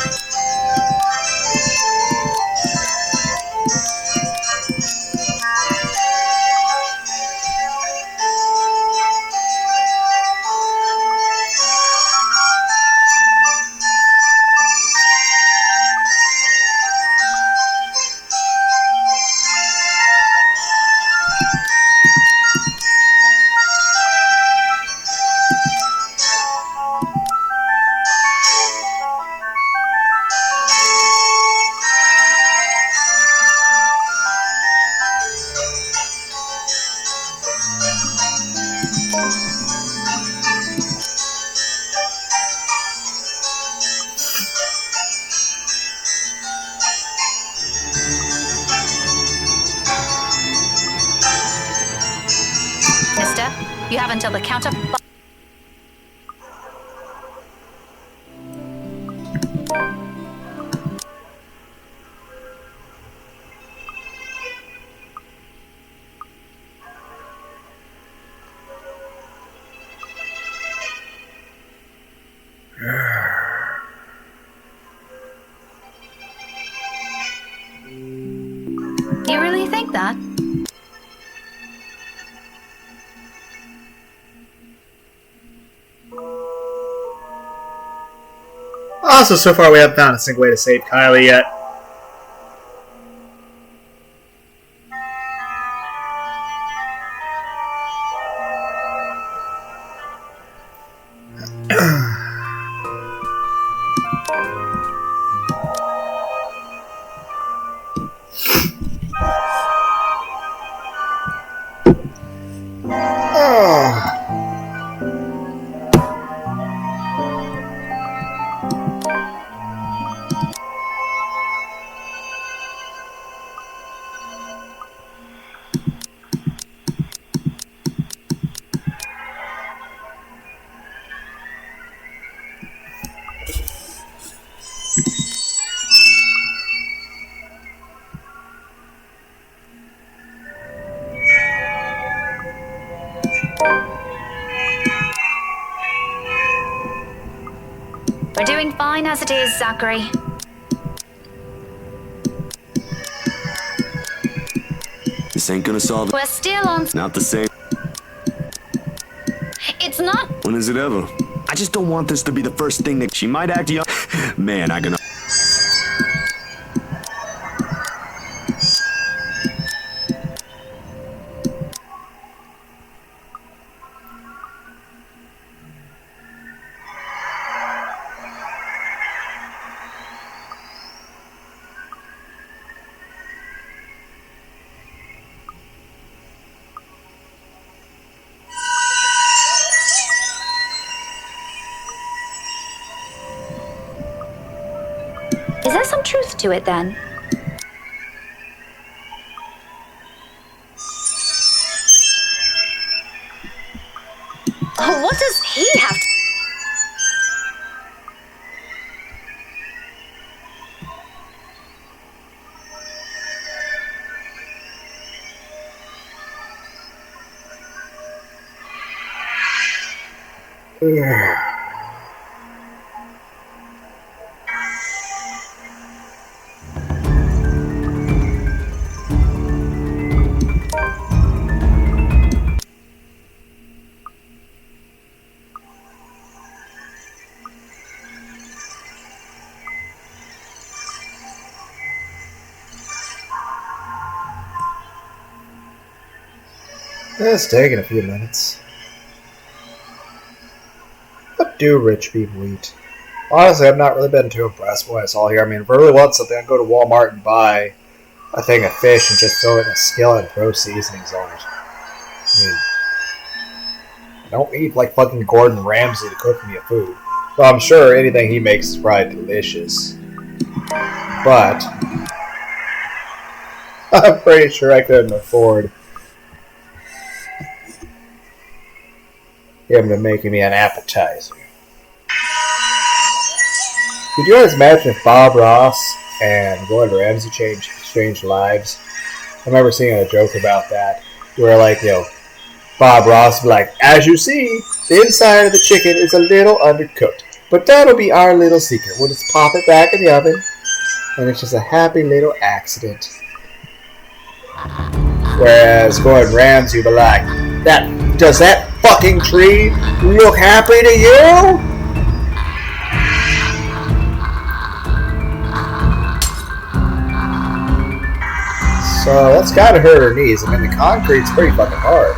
mister, you have until the count of... You really think that? Also, so far we haven't found a single way to save Kylie yet. We're doing fine as it is, Zachary. This ain't gonna solve it. We're still on... Not the same. It's not... When is it ever? I just don't want this to be the first thing that she might act young. Man, I can... Is there some truth to it, then? Oh, what does he have to... It's taking a few minutes. What do rich people eat? Honestly, I've not really been too impressed with what I saw here. I mean, if I really want something, I'd go to Walmart and buy a thing of fish and just throw it in a skillet and throw seasonings on it. I mean, I don't need like fucking Gordon Ramsay to cook me a food. Well, I'm sure anything he makes is probably delicious. But I'm pretty sure I couldn't afford him to making me an appetizer. Could you guys imagine if Bob Ross and Gordon Ramsay exchanged lives? I remember seeing a joke about that, where like, you know, Bob Ross will be like, as you see, the inside of the chicken is a little undercooked. But that'll be our little secret. We'll just pop it back in the oven, and it's just a happy little accident. Whereas Gordon Ramsay will be like, does that fucking tree look happy to you? So that's gotta hurt her knees. I mean, the concrete's pretty fucking hard.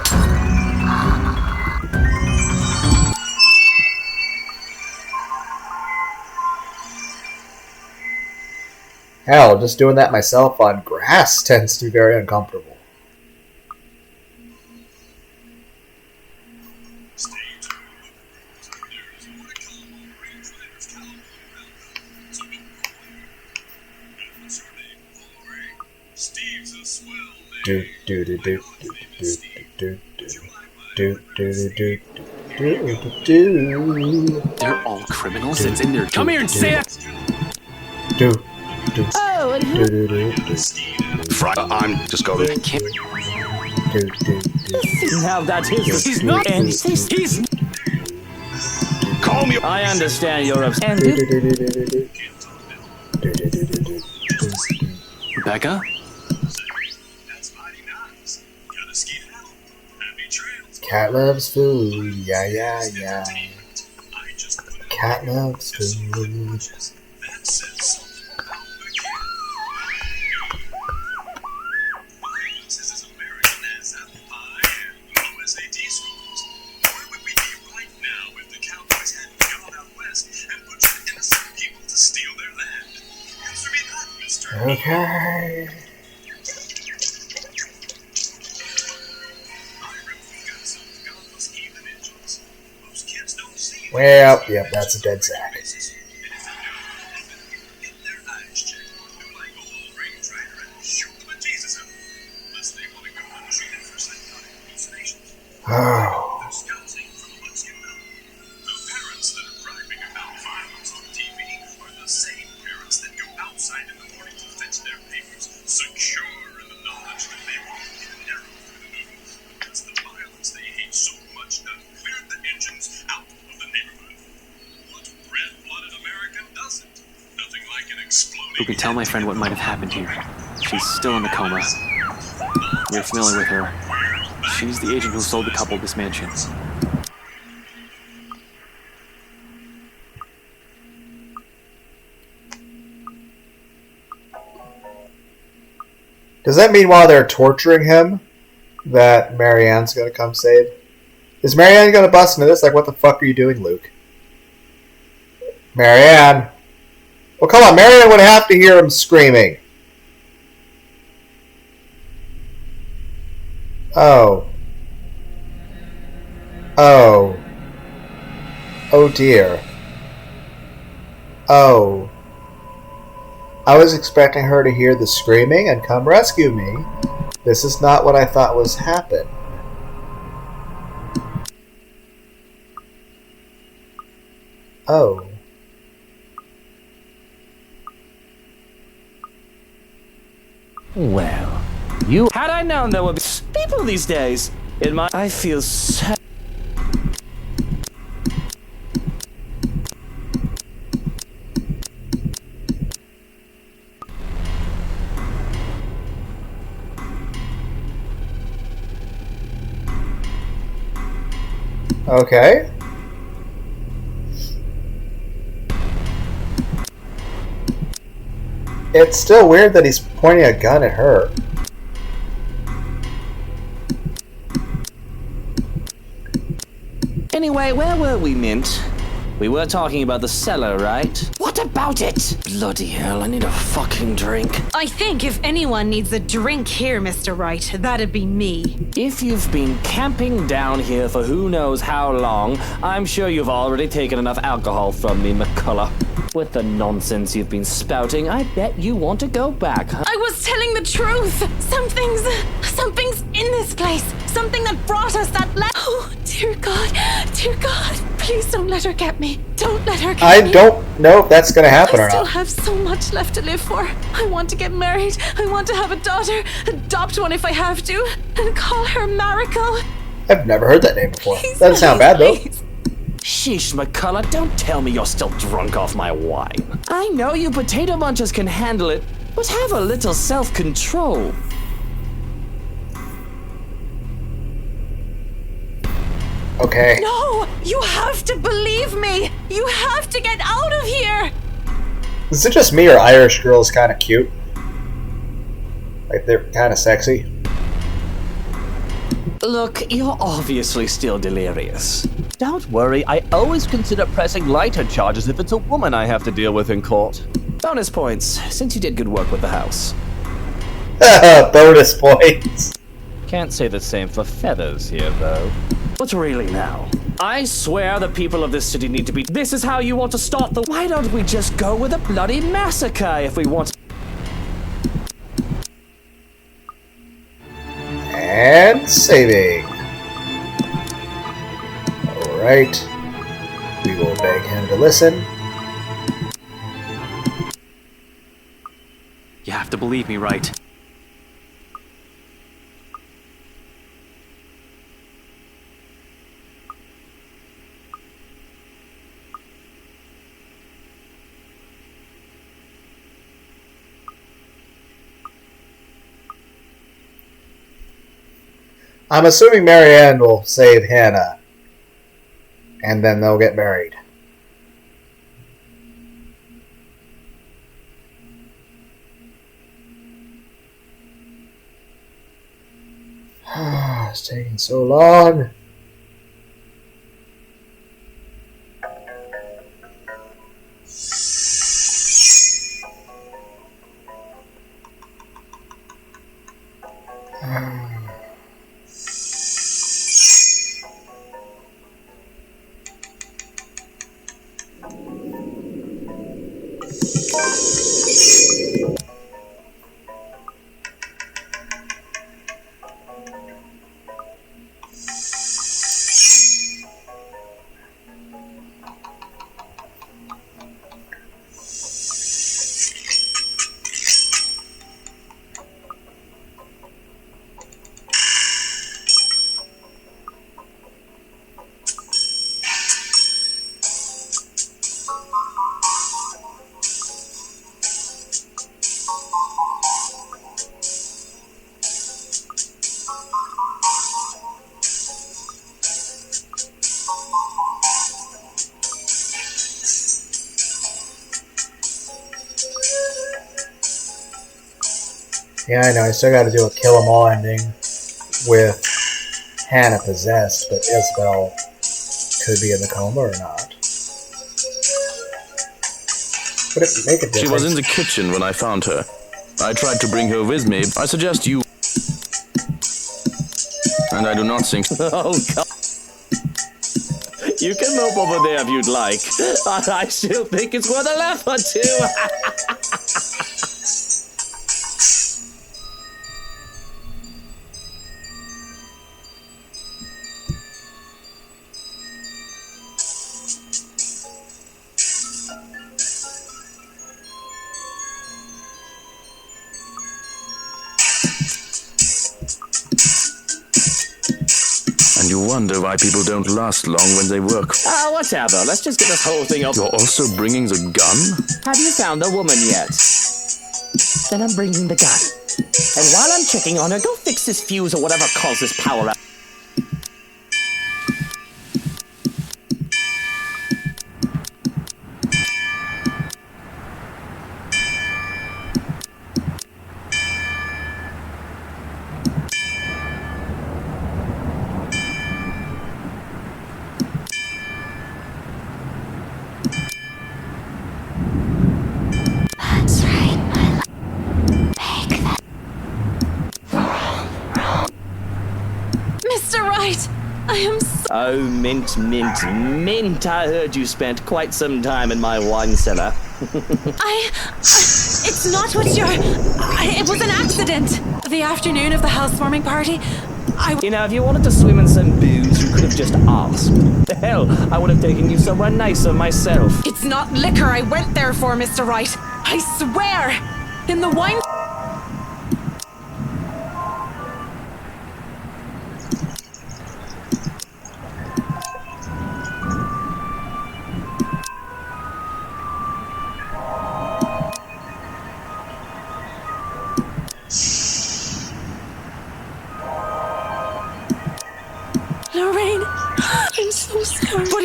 Hell, just doing that myself on grass tends to be very uncomfortable. Do do do do do do do do do do do. They're all criminals. It's in there. Come here and say it. Do do. Oh, and do do do do. I'm just going to. Do do do. Now that is. He's not. And he's. Call me. I understand you're upset. Do do do do do do do. Do do do do do. Becca? Cat loves food, yeah, yeah, yeah. Cat loves food. Okay. Well, yep, that's a dead sack. Oh. Who can tell my friend what might have happened here? She's still in the coma. We're familiar with her. She's the agent who sold the couple this mansion. Does that mean while they're torturing him that Marianne's gonna come save? Is Marianne gonna bust into this? Like, what the fuck are you doing, Luke? Marianne! Well, come on, Marianne would have to hear him screaming. Oh. Oh. Oh dear. Oh. I was expecting her to hear the screaming and come rescue me. This is not what I thought was happen. Oh. Well, you. Had I known there would be people these days, I feel so. Okay. It's still weird that he's pointing a gun at her. Anyway, where were we, Mint? We were talking about the cellar, right? What about it? Bloody hell, I need a fucking drink. I think if anyone needs a drink here, Mr. Wright, that'd be me. If you've been camping down here for who knows how long, I'm sure you've already taken enough alcohol from me, McCullough. With the nonsense you've been spouting, I bet you want to go back, huh? I was telling the truth. Something's in this place. Something that brought us that Oh, dear God, please don't let her get me. Don't let her get me. I don't know if that's gonna happen or I still not. have so much left to live for. I want to get married. I want to have a daughter. Adopt one if I have to. And call her Miracle. I've never heard that name before. He's Doesn't sound bad, though. nice. Sheesh, McCullough, don't tell me you're still drunk off my wine. I know you potato munchers can handle it, but have a little self-control. Okay. No, you have to believe me. You have to get out of here. Is it just me or Irish girls kind of cute? Like, they're kind of sexy? Look, you're obviously still delirious. Don't worry, I always consider pressing lighter charges if it's a woman I have to deal with in court. Bonus points, since you did good work with the house. Bonus points. Can't say the same for feathers here, though. But really now, I swear the people of this city need to be. This is how you want to start the. Why don't we just go with a bloody massacre if we want? And saving. Alright. We will beg him to listen. You have to believe me, right? I'm assuming Marianne will save Hannah. And then they'll get married. It's taking so long. Yeah, I know. I still got to do a kill 'em all ending with Hannah possessed, but Isabel could be in the coma or not. Would it make a difference? She was in the kitchen when I found her. I tried to bring her with me. I suggest you. And I do not think. Oh, God. You can mope over there if you'd like. I still think it's worth a laugh or two. And you wonder why people don't last long when they work. Whatever. Let's just get this whole thing over. You're also bringing the gun? Have you found the woman yet? Then I'm bringing the gun. And while I'm checking on her, go fix this fuse or whatever caused this power out. Oh, mint, mint, mint. I heard you spent quite some time in my wine cellar. It's not what you're... it was an accident. The afternoon of the housewarming party, You know, if you wanted to swim in some booze, you could have just asked. Hell, I would have taken you somewhere nicer myself. It's not liquor I went there for, Mr. Wright. I swear! In the wine...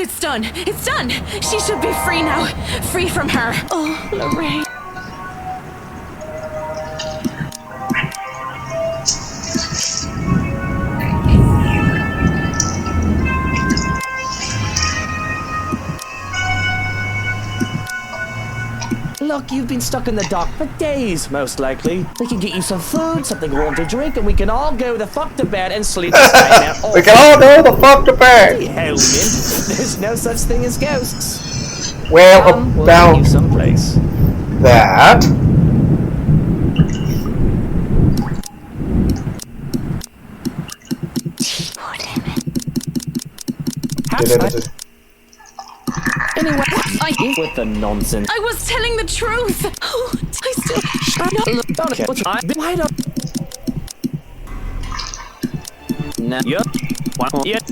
It's done. It's done. She should be free now. Free from her. Oh, Lorraine. Look, you've been stuck in the dock for days, most likely. We can get you some food, something warm to drink, and we can all go the fuck to bed and sleep this night out. We can all go the fuck to bed. Hell, Mint. There's no such thing as ghosts. Well, We'll about take you someplace. that. Anyway, with the nonsense. I was telling the truth. Oh, I still. Why don't? No. Yep. Yep.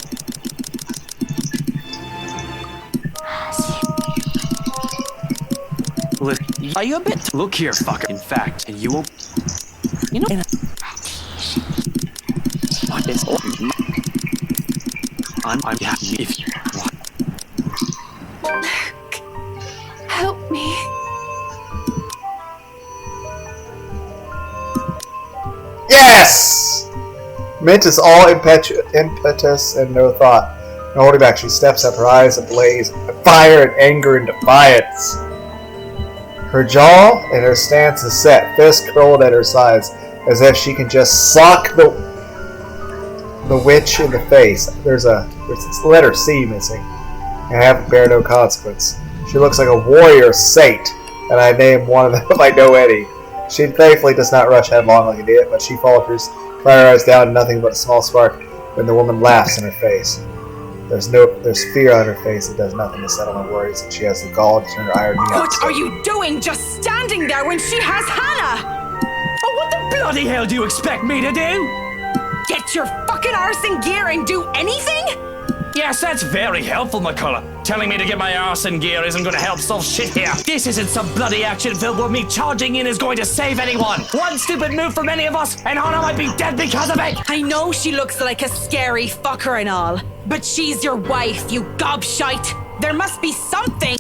Look, Are you a bit? look here, fucker. In fact, and you won't. You know. What is? I'm happy if you. Help me. Yes! Mint is all impetus and no thought. No holding back, she steps up, her eyes ablaze, fire and anger and defiance. Her jaw and her stance is set, fists curled at her sides, as if she can just sock the witch in the face. There's letter C missing, and have bear no consequence. She looks like a warrior saint, and I name one of them if I know any. She thankfully does not rush headlong like an idiot, but she falters, fire her eyes down to nothing but a small spark when the woman laughs in her face. There's fear on her face that does nothing to settle her worries, and she has the gall to turn her iron knee What are you doing just standing there when she has Hannah? Oh, what the bloody hell do you expect me to do? Get your fucking arse in gear and do anything? Yes, that's very helpful, McCullough. Telling me to get my arse in gear isn't going to help solve shit here. This isn't some bloody action film where me charging in is going to save anyone. One stupid move from any of us, and Hannah might be dead because of it. I know she looks like a scary fucker and all, but she's your wife, you gobshite. There must be something.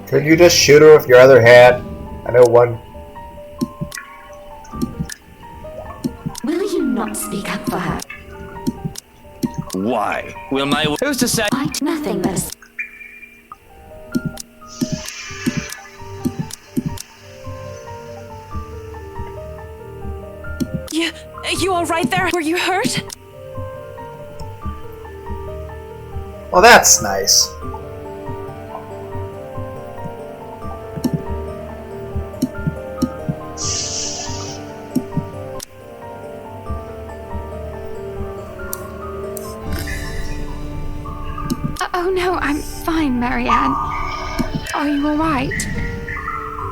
Could you just shoot her with your other hand? I know one. Will you not speak up for her? Why? Will my... Who's to say... Nothing but You all right there? Were you hurt? Well, that's nice. Oh no, I'm fine, Marianne. Are you alright?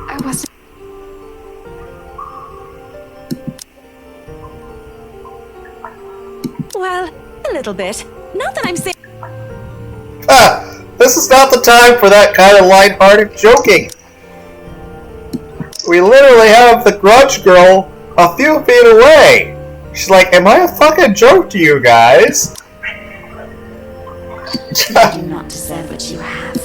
I wasn't. Well, a little bit. Not that I'm saying. Ah, this is not the time for that kind of lighthearted joking. We literally have the Grudge Girl a few feet away. She's like, am I a fucking joke to you guys? You do not deserve what you have.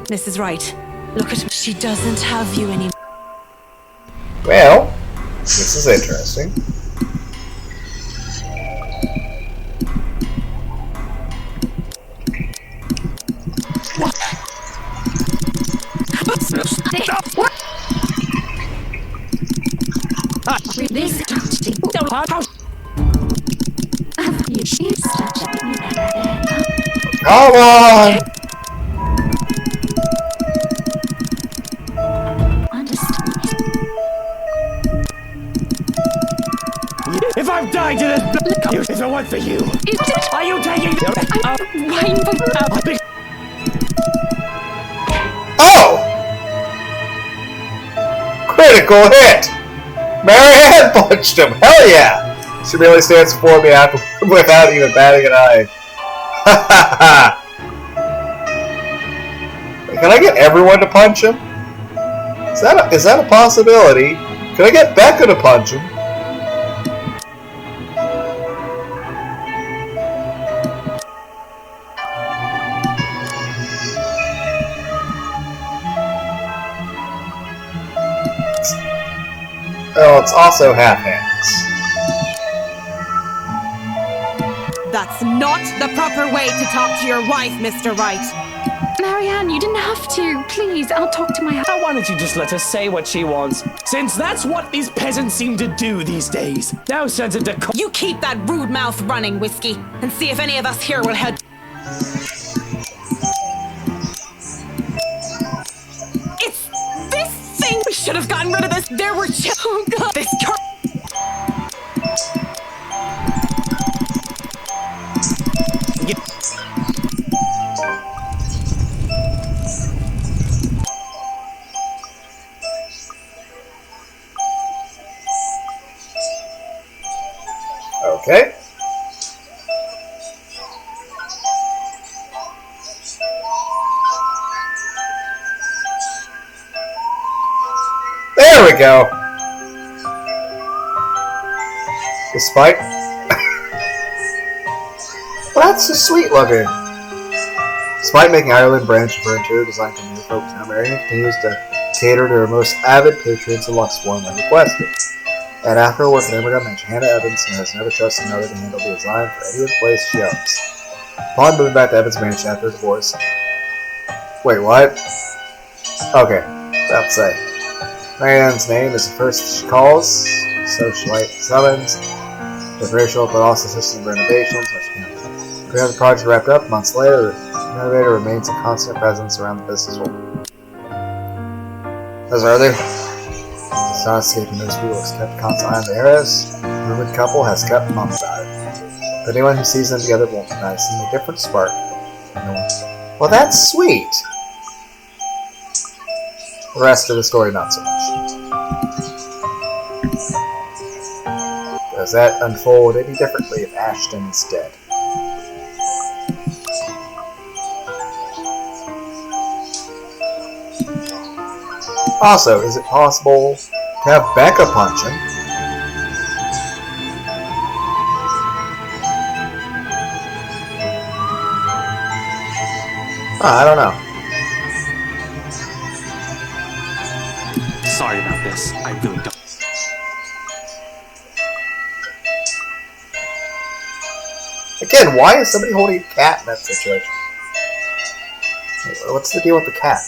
Mrs. Wright, look at me. She doesn't have you anymore. Well, this is interesting. This Come on! If I've died to this, if it weren't for you, are you taking? Oh! Critical hit! Marianne punched him! Hell yeah! She really stands before me without even batting an eye. Ha ha ha! Can I get everyone to punch him? Is that a possibility? Can I get Becca to punch him? Oh, it's also half hands. That's not the proper way to talk to your wife, Mr. Wright. Marianne, you didn't have to. Please, I'll talk to my husband. Why don't you just let her say what she wants? Since that's what these peasants seem to do these days. No sense of decorum. You keep that rude mouth running, Whiskey, and see if any of us here will help. It's this thing! We should have gotten rid of this. There were oh god, this Okay. There we go. The spike. Well, that's just sweet looking. Despite making Ireland branch of her interior design company focus on Marianne continues to cater to her most avid patrons and Luxborn when requested. And after her work at Immigrant Mansion, Hannah Evanson has never trusted another to handle the design for any of the plays she owns. Upon moving back to Evans Mansion after her divorce. Wait, what? Okay, about to say. Marianne's name is the first she calls, socialite summons, decorational but also system renovations, which can. We have the project wrapped up months later. The renovator remains a constant presence around the businesswoman. As are there. It's not escaping those people has kept a constant eye on the heiress. The rumored couple has kept mum about it. But anyone who sees them together won't deny seeing a different spark. Well, that's sweet. The rest of the story, not so much. Does that unfold any differently if Ashton is dead? Also, is it possible to have Becca punch him? I don't know. Sorry about this. I really don't. Again, why is somebody holding a cat in that situation? What's the deal with the cat?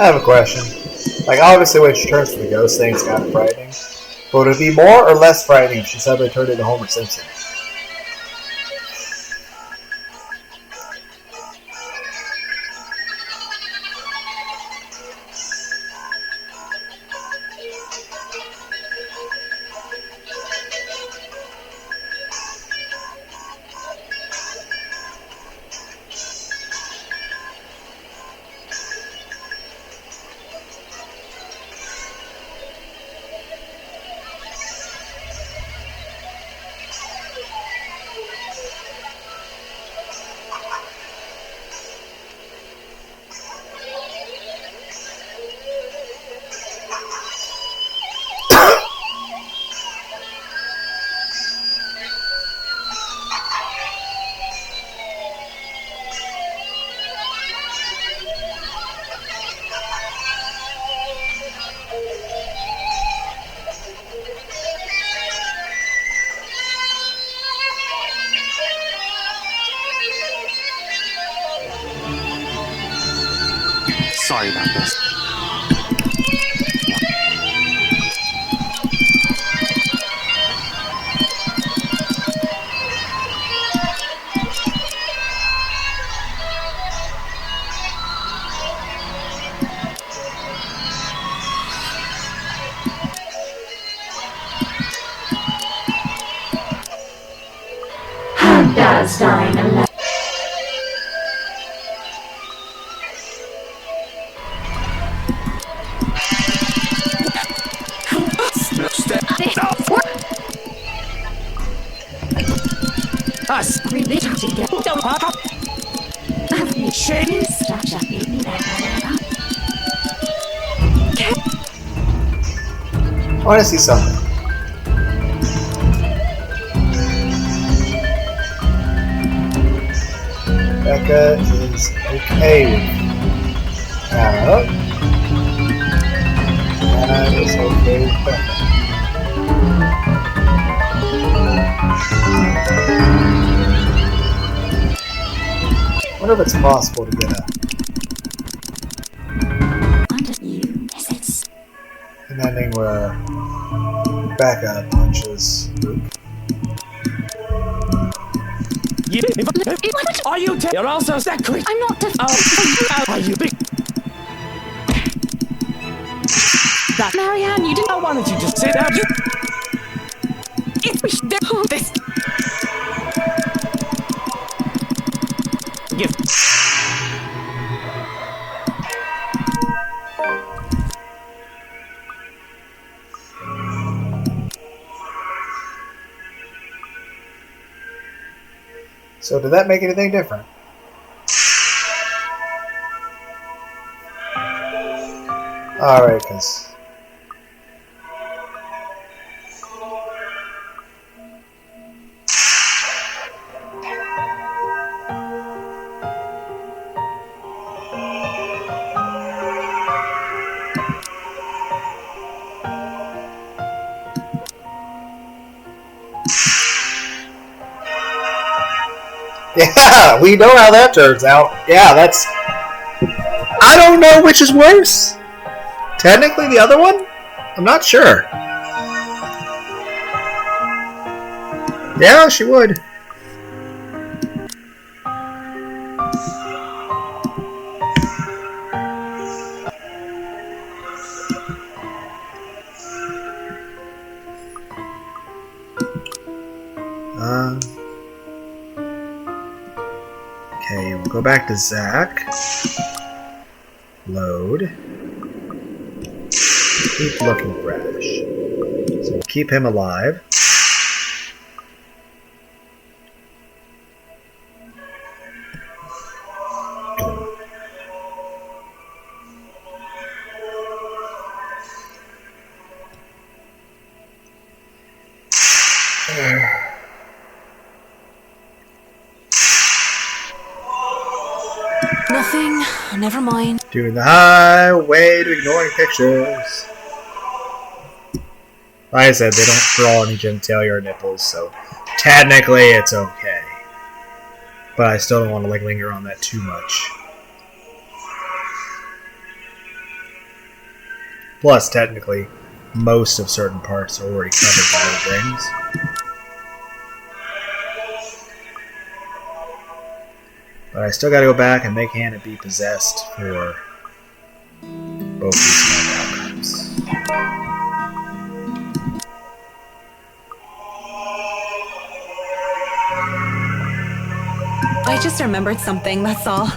I have a question. Like, obviously when she turns to the ghost thing, it's kind of frightening. But would it be more or less frightening if she suddenly turned into Homer Simpson? Sorry about this. I want to see something. Becca is okay with Anna. Anna is okay with Becca. I wonder if it's possible to get an ending where Becca punches Luke. Are you You're also secretary. I'm not Are you big? That Marianne, you didn't. Why don't you just sit down? It's this. Give. So did that make anything different? Alright, because... Yeah, we know how that turns out. Yeah, that's... I don't know which is worse. Technically the other one? I'm not sure. Yeah, she would. Okay, we'll go back to Zach. Load. Keep looking for Ash. So we'll keep him alive. Nothing. Never mind. Doing the highway to ignoring pictures. Like I said, they don't draw any genitalia or nipples, so technically it's okay. But I still don't want to like linger on that too much. Plus, technically, most of certain parts are already covered by other things. But I still gotta go back and make Hannah be possessed for both these outcomes. I just remembered something, that's all.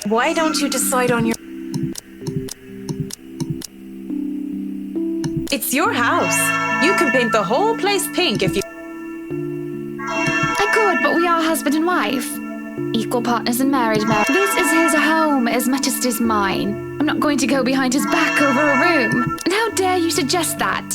Why don't you decide on your... It's your house. You can paint the whole place pink if you... I could, but we are husband and wife. Equal partners in marriage. This is his home as much as it is mine. I'm not going to go behind his back over a room. And how dare you suggest that?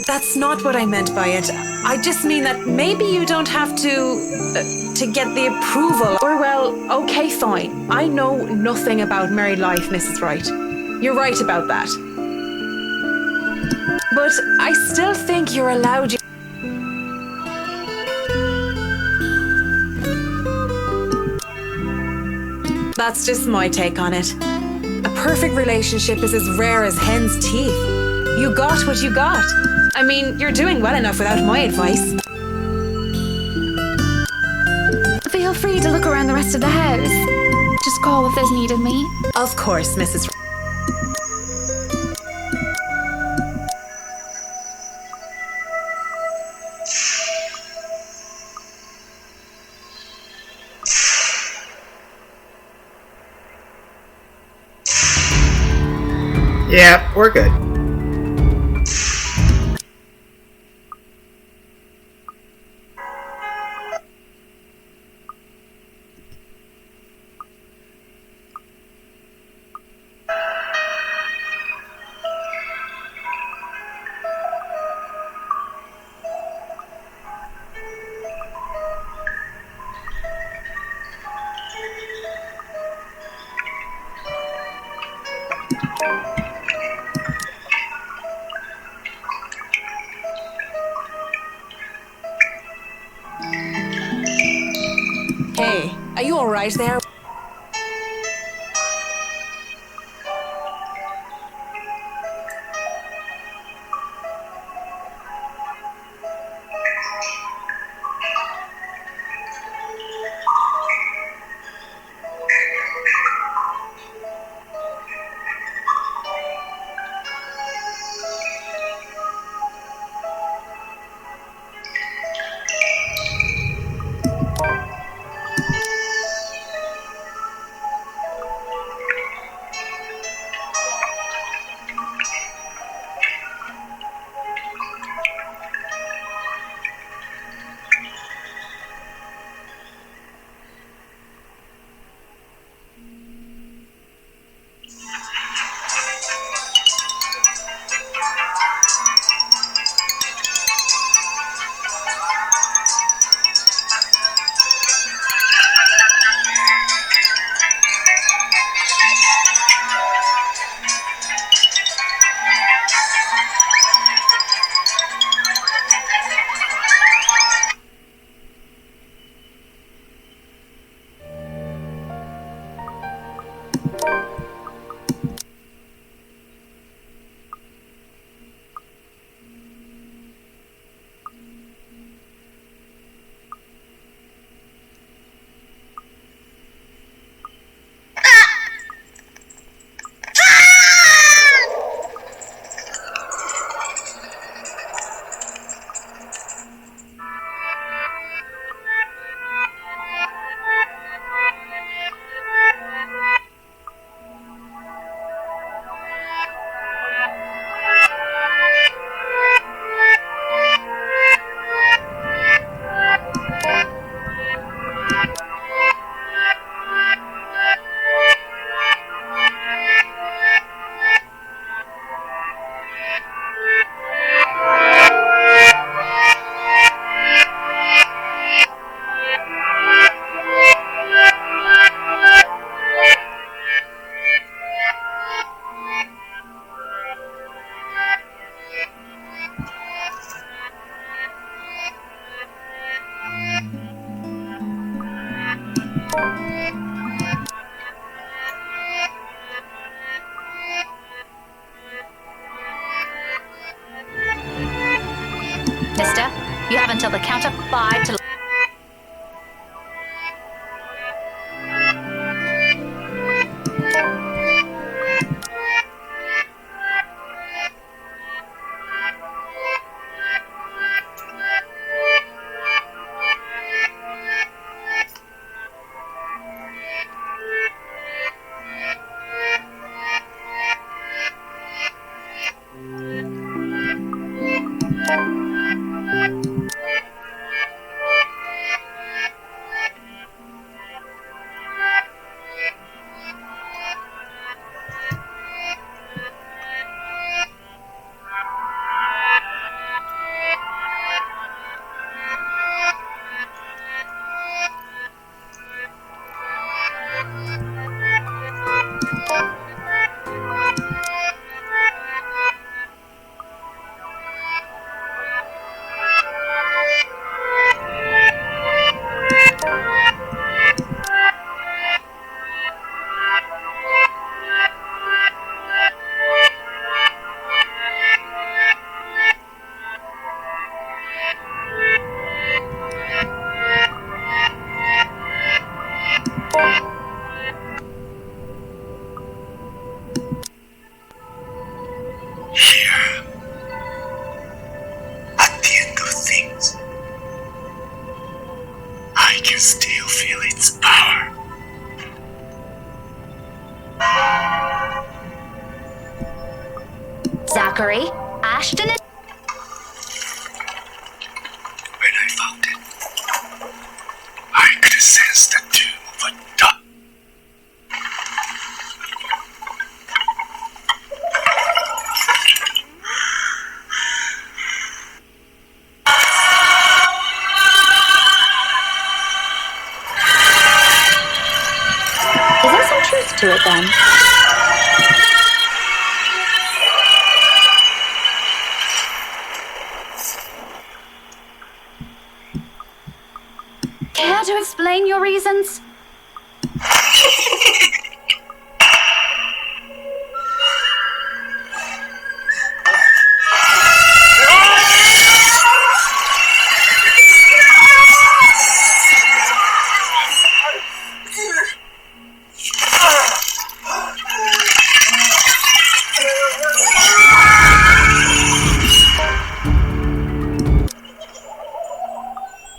That's not what I meant by it. I just mean that maybe you don't have to get the approval. Or, well, okay, fine. I know nothing about married life, Mrs. Wright. You're right about that. But I still think you're allowed... That's just my take on it. A perfect relationship is as rare as hen's teeth. You got what you got. I mean, you're doing well enough without my advice. Feel free to look around the rest of the house. Just call if there's need of me. Of course, Mrs. Yeah, we're good. Hey, are you alright there? Mister, you have until the count of 5 to... can still feel its power. Zachary, Ashton is... When I found it, I could sense the doom of a dog. Is there some truth to it then? Care to explain your reasons?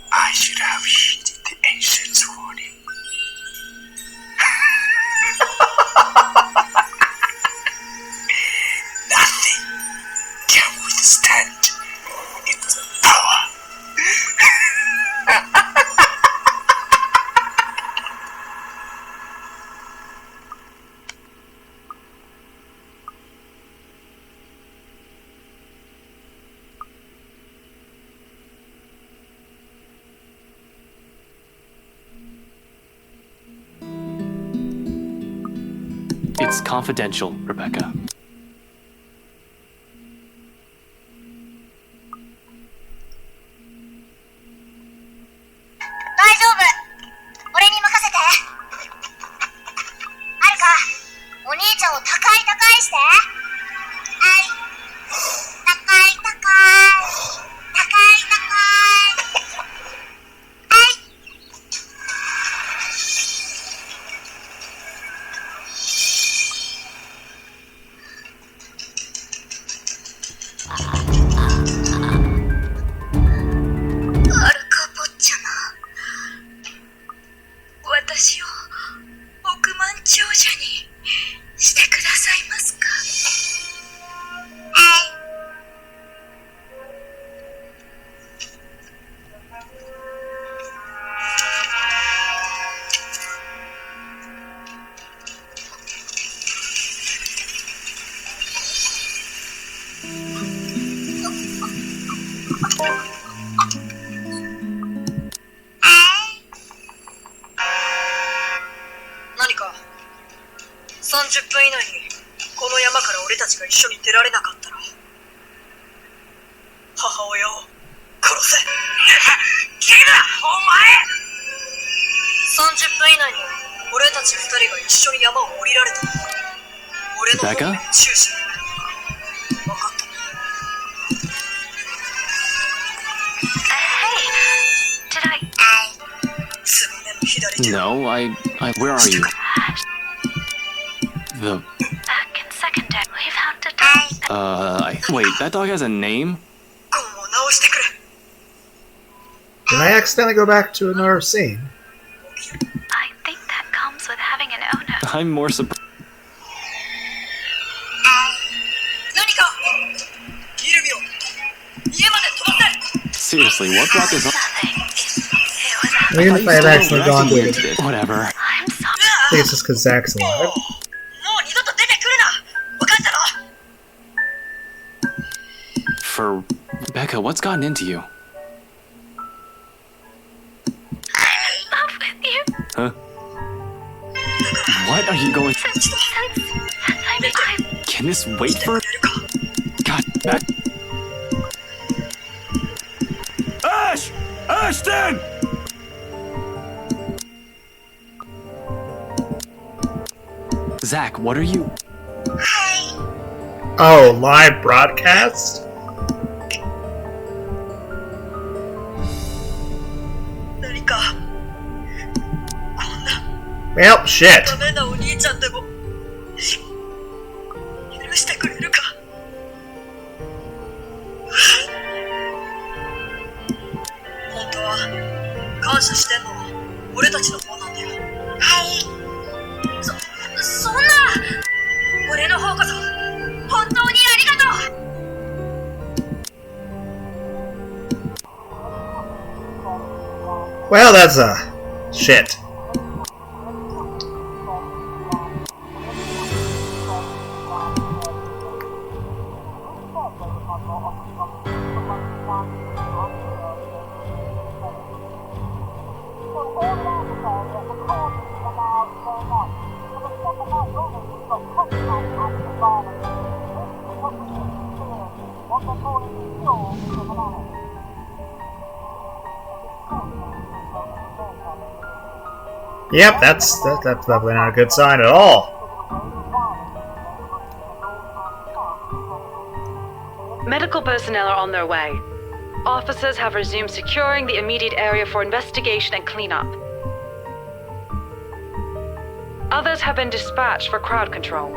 I should have heeded the ancient's warning. Nothing can withstand its power. It's confidential, Rebecca. 大丈夫。俺に任せて。はるか、お兄ちゃんを高いして。はい。高い。はい。はるか坊ちゃま。私を億万長者にしてくださいますか？はい。何か30分以内にこの山から俺たちが一緒に出られなかったら母親を殺せ。君だ、お30分以内に俺たち2人が一緒に山を降りられたら俺の方面に注視。分かった。つばめの左手。 No, where are you? The... Back in secondary, we've had to wait, that dog has a name? ゴムを直してくれ。 Did I accidentally go back to another scene? I think that comes with having an owner. I'm more surprised. 何かイルミを家まで飛ばせ。 Seriously, what brought this on? Even if I had actually gone to it. Whatever. I think it's just because Zach's alive. もう二度と出てくるな。分かったろ。 For... Becca, what's gotten into you? Love with you. Huh? What are you going... Since I'm Can this wait for... God, that... Ash! Ashton! Zach, what are you... Oh, live broadcast? 何か Well, shit. ダメなお兄ちゃんでも許してくれるか。本当は感謝してんの。俺たちの方なんだよ。はい。そんな。俺の方こそ本当にありがとう。Well, that's shit. Yep, that's definitely not a good sign at all. Medical personnel are on their way. Officers have resumed securing the immediate area for investigation and cleanup. Others have been dispatched for crowd control.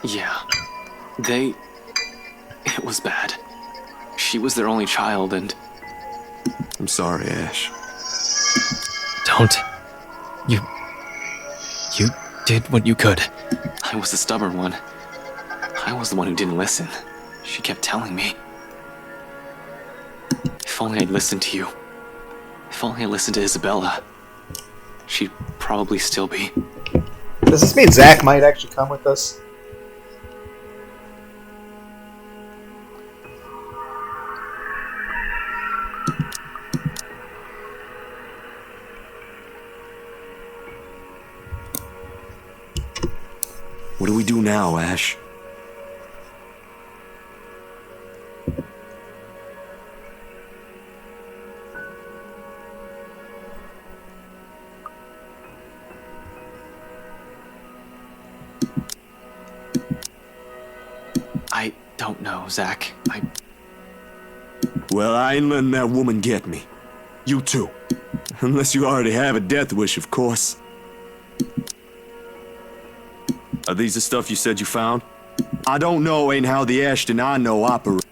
Yeah. It was bad. She was their only child, and... I'm sorry, Ash. Don't. You did what you could. I was the stubborn one. I was the one who didn't listen. She kept telling me. If only I'd listened to you. If only I listened to Isabella. She'd probably still be. Does this mean Zach might actually come with us? What do we do now, Ash? I don't know, Zach. Well, I ain't letting that woman get me. You too. Unless you already have a death wish, of course. Are these the stuff you said you found? I don't know ain't how the Ashton I know operate.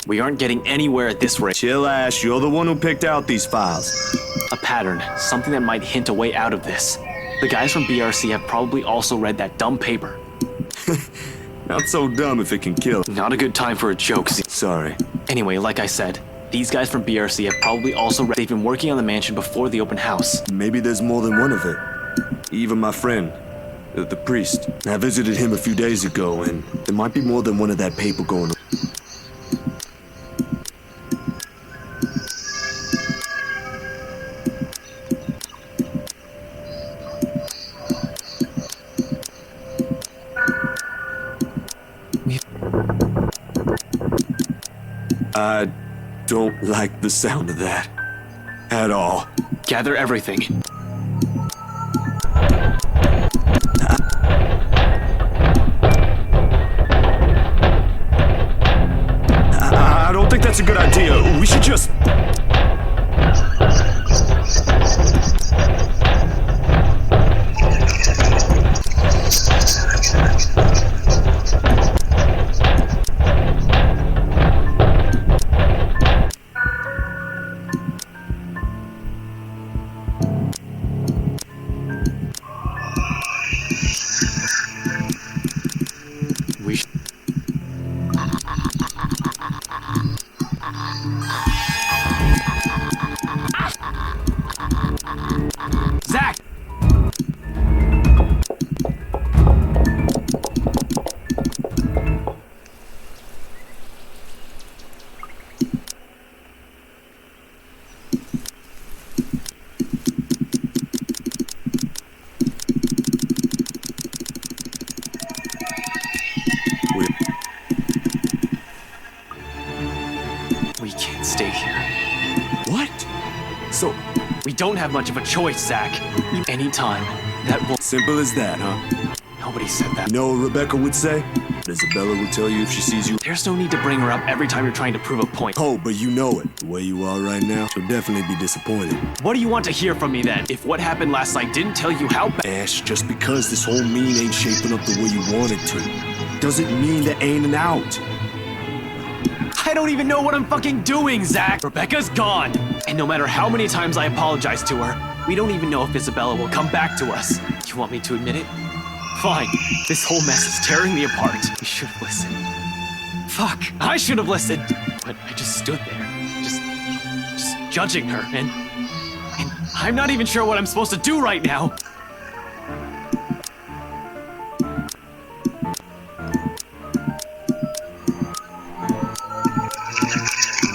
We aren't getting anywhere at this rate. Chill, Ash. You're the one who picked out these files. A pattern. Something that might hint a way out of this. The guys from BRC have probably also read that dumb paper. Not so dumb if it can kill. Not a good time for a joke. Sorry. Anyway, like I said, these guys from BRC have probably also read. They've been working on the mansion before the open house. Maybe there's more than one of it. Even my friend, the priest. I visited him a few days ago, and there might be more than one of that paper going on. I don't like the sound of that. At all. Gather everything. I don't think that's a good idea. We should just... We can't stay here. What? So, we don't have much of a choice, Zach. Anytime, that will. Simple as that, huh? Nobody said that. You know what Rebecca would say? Isabella would tell you if she sees you. There's no need to bring her up every time you're trying to prove a point. Oh, but you know it. The way you are right now, she'll definitely be disappointed. What do you want to hear from me then? If what happened last night didn't tell you how bad. Ash, just because this whole mean ain't shaping up the way you want it to, doesn't mean there ain't an out. I don't even know what I'm fucking doing, Zach! Rebecca's gone! And no matter how many times I apologize to her, we don't even know if Isabella will come back to us. You want me to admit it? Fine. This whole mess is tearing me apart. We should have listened. Fuck, I should have listened! But I just stood there, just judging her, and I'm not even sure what I'm supposed to do right now.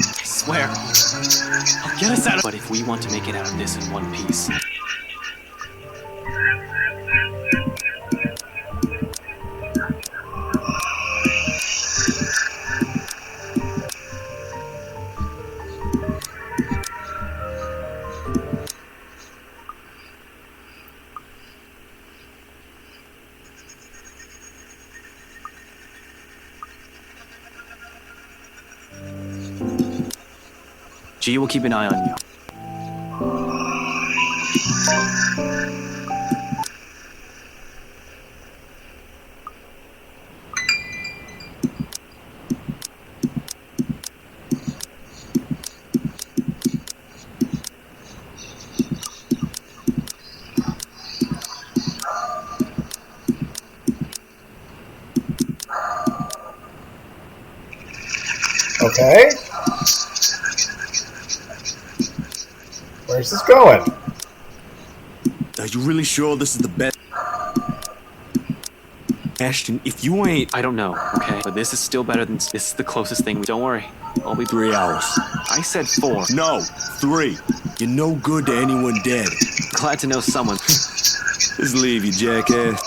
I swear, I'll get us out of. But if we want to make it out of this in one piece. G will keep an eye on you. Okay. Where's this going? Are you really sure this is the best? Ashton, if you ain't... I don't know, okay? But this is still better than... This is the closest thing. Don't worry. I'll be... 3 hours. I said 4. No, 3. You're no good to anyone dead. Glad to know someone. Just leave, you jackass.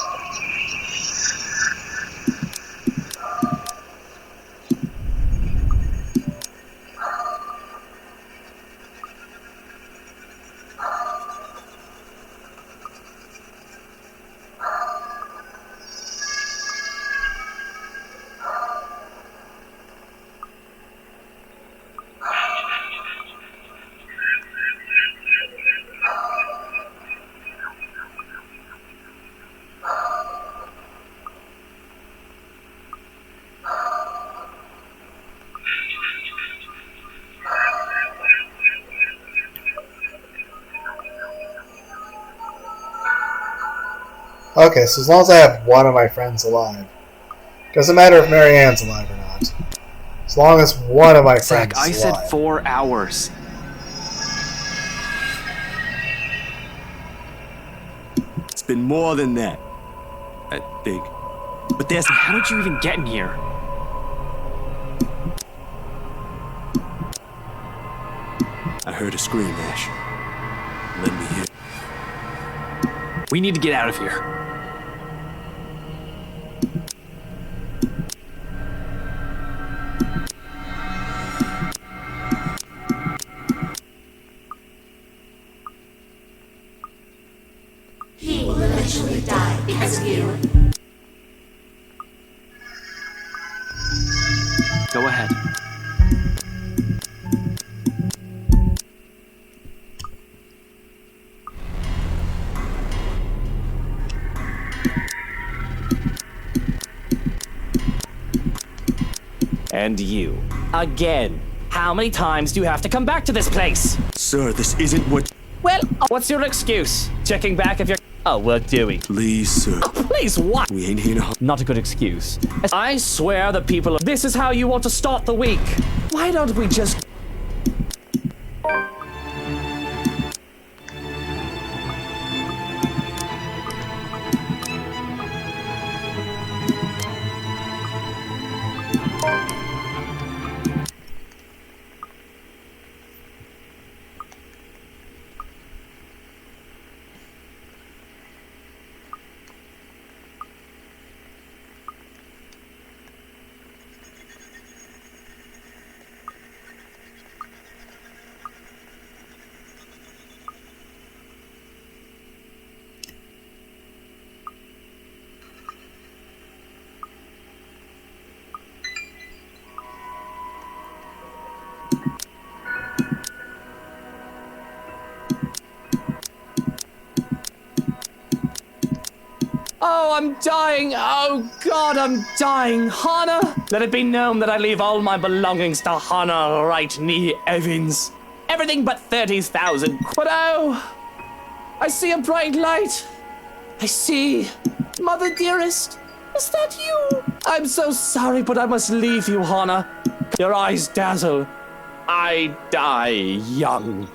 Okay, so as long as I have one of my friends alive. Doesn't matter if Marianne's alive or not. As long as one of my friends Zach, I is alive. said 4 hours. It's been more than that, I think. But there's... How did you even get in here? I heard a scream, Ash. Let me hear. We need to get out of here. He will eventually die because of you. Go ahead. And you. Again. How many times do you have to come back to this place? Sir, this isn't what... Well, what's your excuse? Checking back if you're... Oh, we're doing. Please, sir. Please, what? We ain't here to... Not a good excuse. I swear the people... This is how you want to start the week. Why don't we just... Oh, I'm dying. Oh, God, I'm dying. Hana, let it be known that I leave all my belongings to Hana Right Knee Evans. Everything but 30,000. But oh, I see a bright light. I see. Mother dearest, is that you? I'm so sorry, but I must leave you, Hana. Your eyes dazzle. I die young.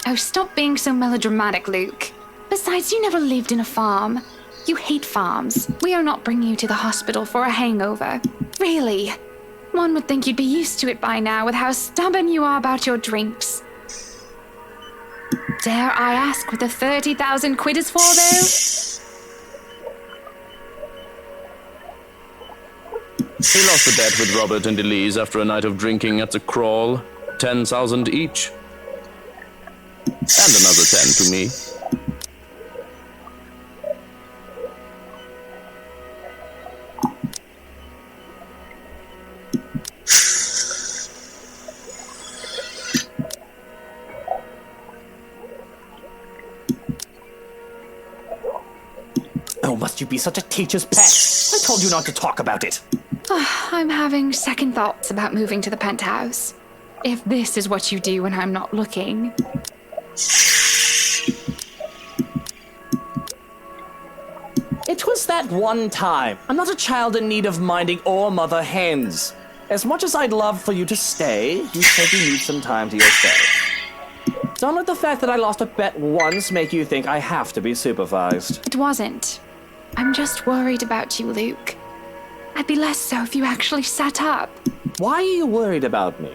Oh, stop being so melodramatic, Luke. Besides, you never lived in a farm. You hate farms. We are not bringing you to the hospital for a hangover. Really. One would think you'd be used to it by now with how stubborn you are about your drinks. Dare I ask what the 30,000 quid is for, though? He lost a bet with Robert and Elise after a night of drinking at the Crawl. 10,000 each. And another 10 to me. Oh, must you be such a teacher's pet? I told you not to talk about it. I'm having second thoughts about moving to the penthouse. If this is what you do when I'm not looking. It was that one time. I'm not a child in need of minding or mother hens. As much as I'd love for you to stay, you said you need some time to yourself. Don't let the fact that I lost a bet once make you think I have to be supervised. It wasn't. I'm just worried about you, Luke. I'd be less so if you actually sat up. Why are you worried about me?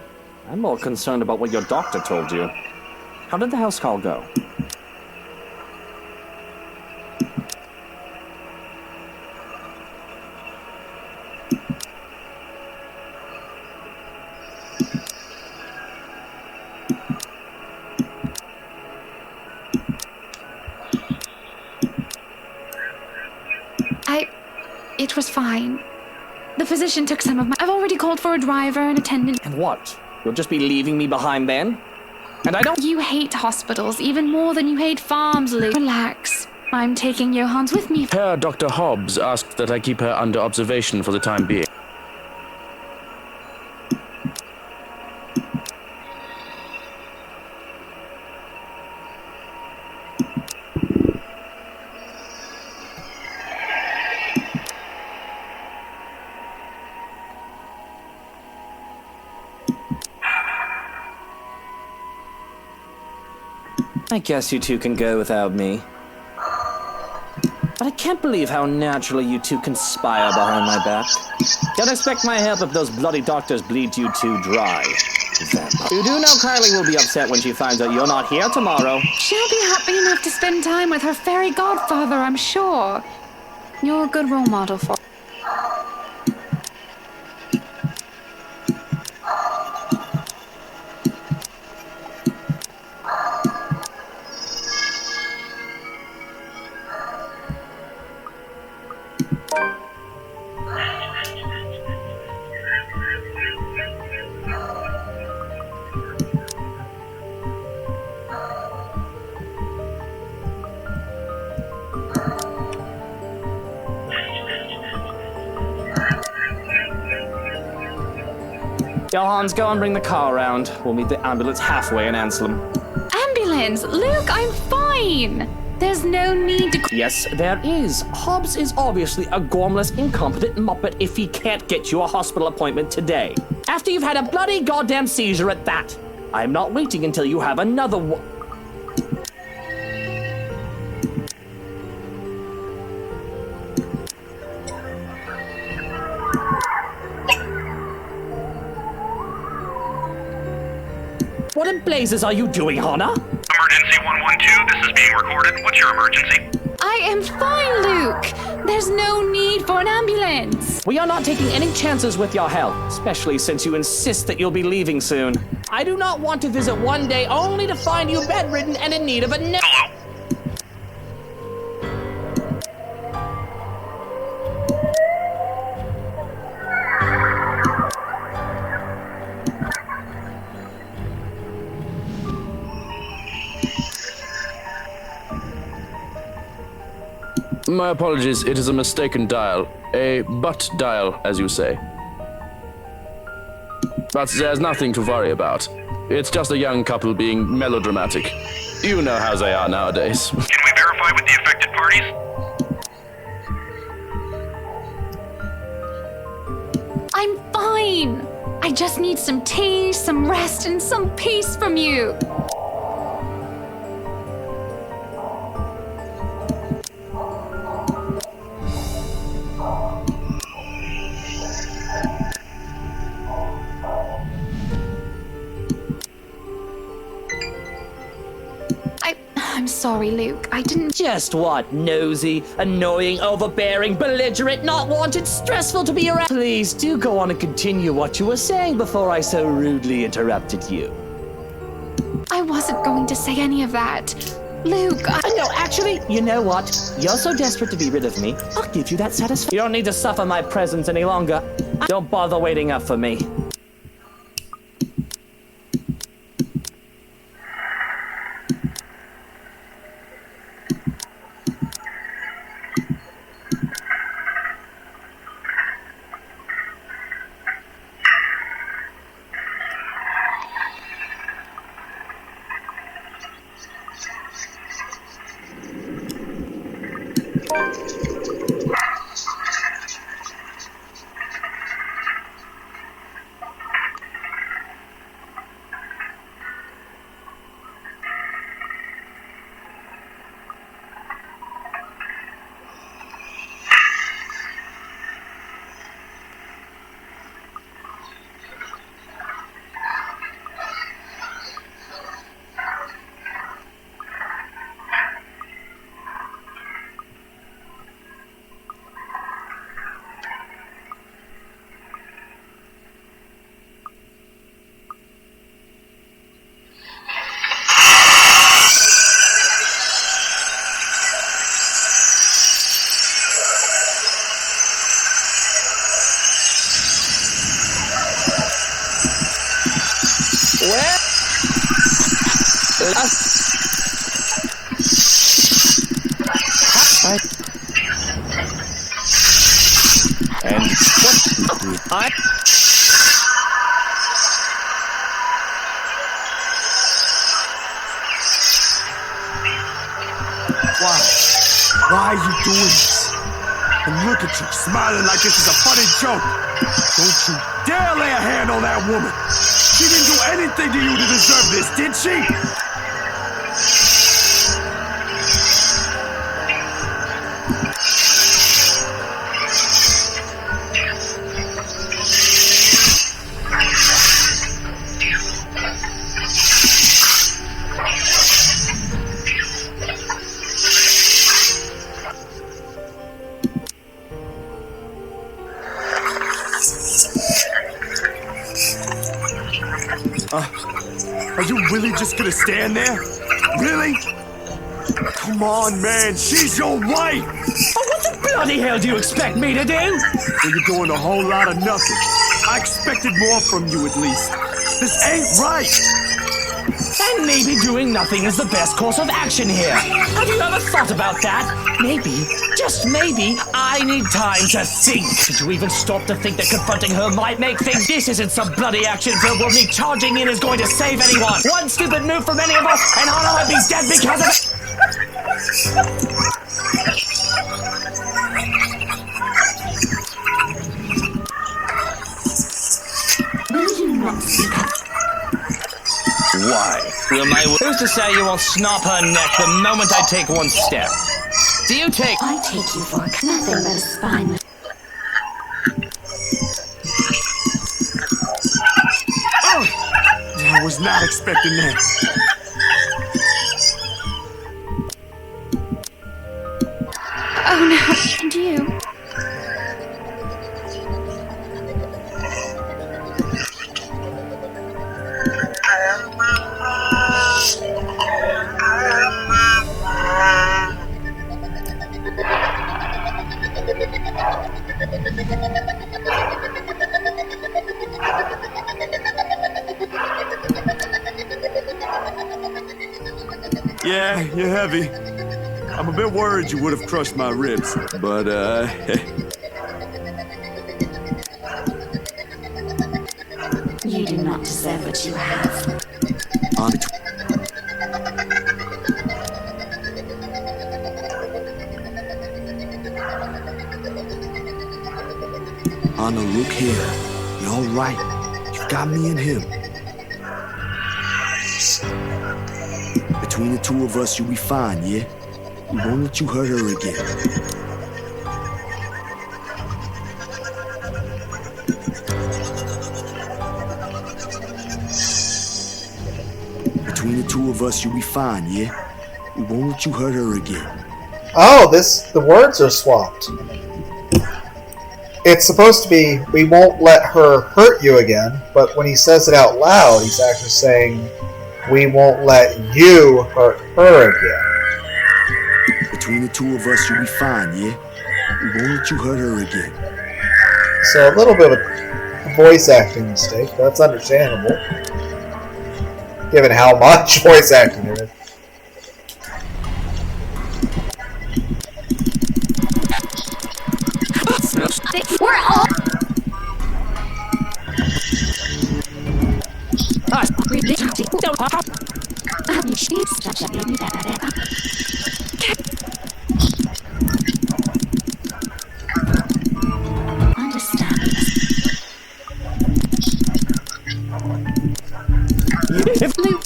I'm more concerned about what your doctor told you. How did the house call go? It was fine. The physician took some of my... I've already called for a driver and attendant. And what? You'll just be leaving me behind then? And I don't... You hate hospitals even more than you hate farms, Luke. Relax. I'm taking Johans with me. Herr Dr. Hobbs asked that I keep her under observation for the time being. I guess you two can go without me. But I can't believe how naturally you two conspire behind my back. Don't expect my help if those bloody doctors bleed you two dry. You do know Kylie will be upset when she finds out you're not here tomorrow. She'll be happy enough to spend time with her fairy godfather, I'm sure. You're a good role model for... Johans, go and bring the car around. We'll meet the ambulance halfway in Anselm. Ambulance! Luke, I'm fine! There's no need to... Yes, there is. Hobbs is obviously a gormless, incompetent muppet if he can't get you a hospital appointment today. After you've had a bloody goddamn seizure at that. I'm not waiting until you have another one. What in blazes are you doing, Hana? Emergency 112, this is being recorded. What's your emergency? I am fine, Luke. There's no need for an ambulance. We are not taking any chances with your health, especially since you insist that you'll be leaving soon. I do not want to visit one day only to find you bedridden and in need of a... Hello? My apologies, it is a mistaken dial. A butt dial, as you say. But there's nothing to worry about. It's just a young couple being melodramatic. You know how they are nowadays. Can we verify with the affected parties? I'm fine. I just need some tea, some rest, and some peace from you. I'm sorry, Luke. I didn't. Just what? Nosy, annoying, overbearing, belligerent, not wanted, stressful to be around. Please do go on and continue what you were saying before I so rudely interrupted you. I wasn't going to say any of that. Luke, No, actually, you know what? You're so desperate to be rid of me, I'll give you that satisfaction. You don't need to suffer my presence any longer. Don't bother waiting up for me. Why are you doing this? And look at you, smiling like this is a funny joke. Don't you dare lay a hand on that woman. She didn't do anything to you to deserve this, did she? Are you really just gonna stand there? Really? Come on, man, she's your wife! Oh, what the bloody hell do you expect me to do? Well, you're doing a whole lot of nothing. I expected more from you, at least. This ain't right! And maybe doing nothing is the best course of action here. Have you ever thought about that? Maybe, just maybe, I need time to think. Did you even stop to think that confronting her might make things? This isn't some bloody action film where me charging in is going to save anyone. One stupid move from any of us, and Hana might be dead because of it. Will you not speak up? Why? Will my who's to say you won't snap her neck the moment I take one step? Do you take? I take you for nothing but a spineless. I was not expecting that. Oh no, and you? Yeah, you're heavy. I'm bit worried you would have crushed my ribs, but You do not deserve what you have. Anna, look here. You're all right. You've got me and him. Between the two of us, you'll be fine, yeah? We won't let you hurt her again. Between the two of us, you'll be fine, yeah? We won't let you hurt her again. Oh, the words are swapped. It's supposed to be, we won't let her hurt you again, but when he says it out loud, he's actually saying, we won't let you hurt her again. Between the two of us, you'll be fine, yeah? We won't let you hurt her again. So a little bit of a voice acting mistake, but that's understandable, given how much voice acting there is. We're all.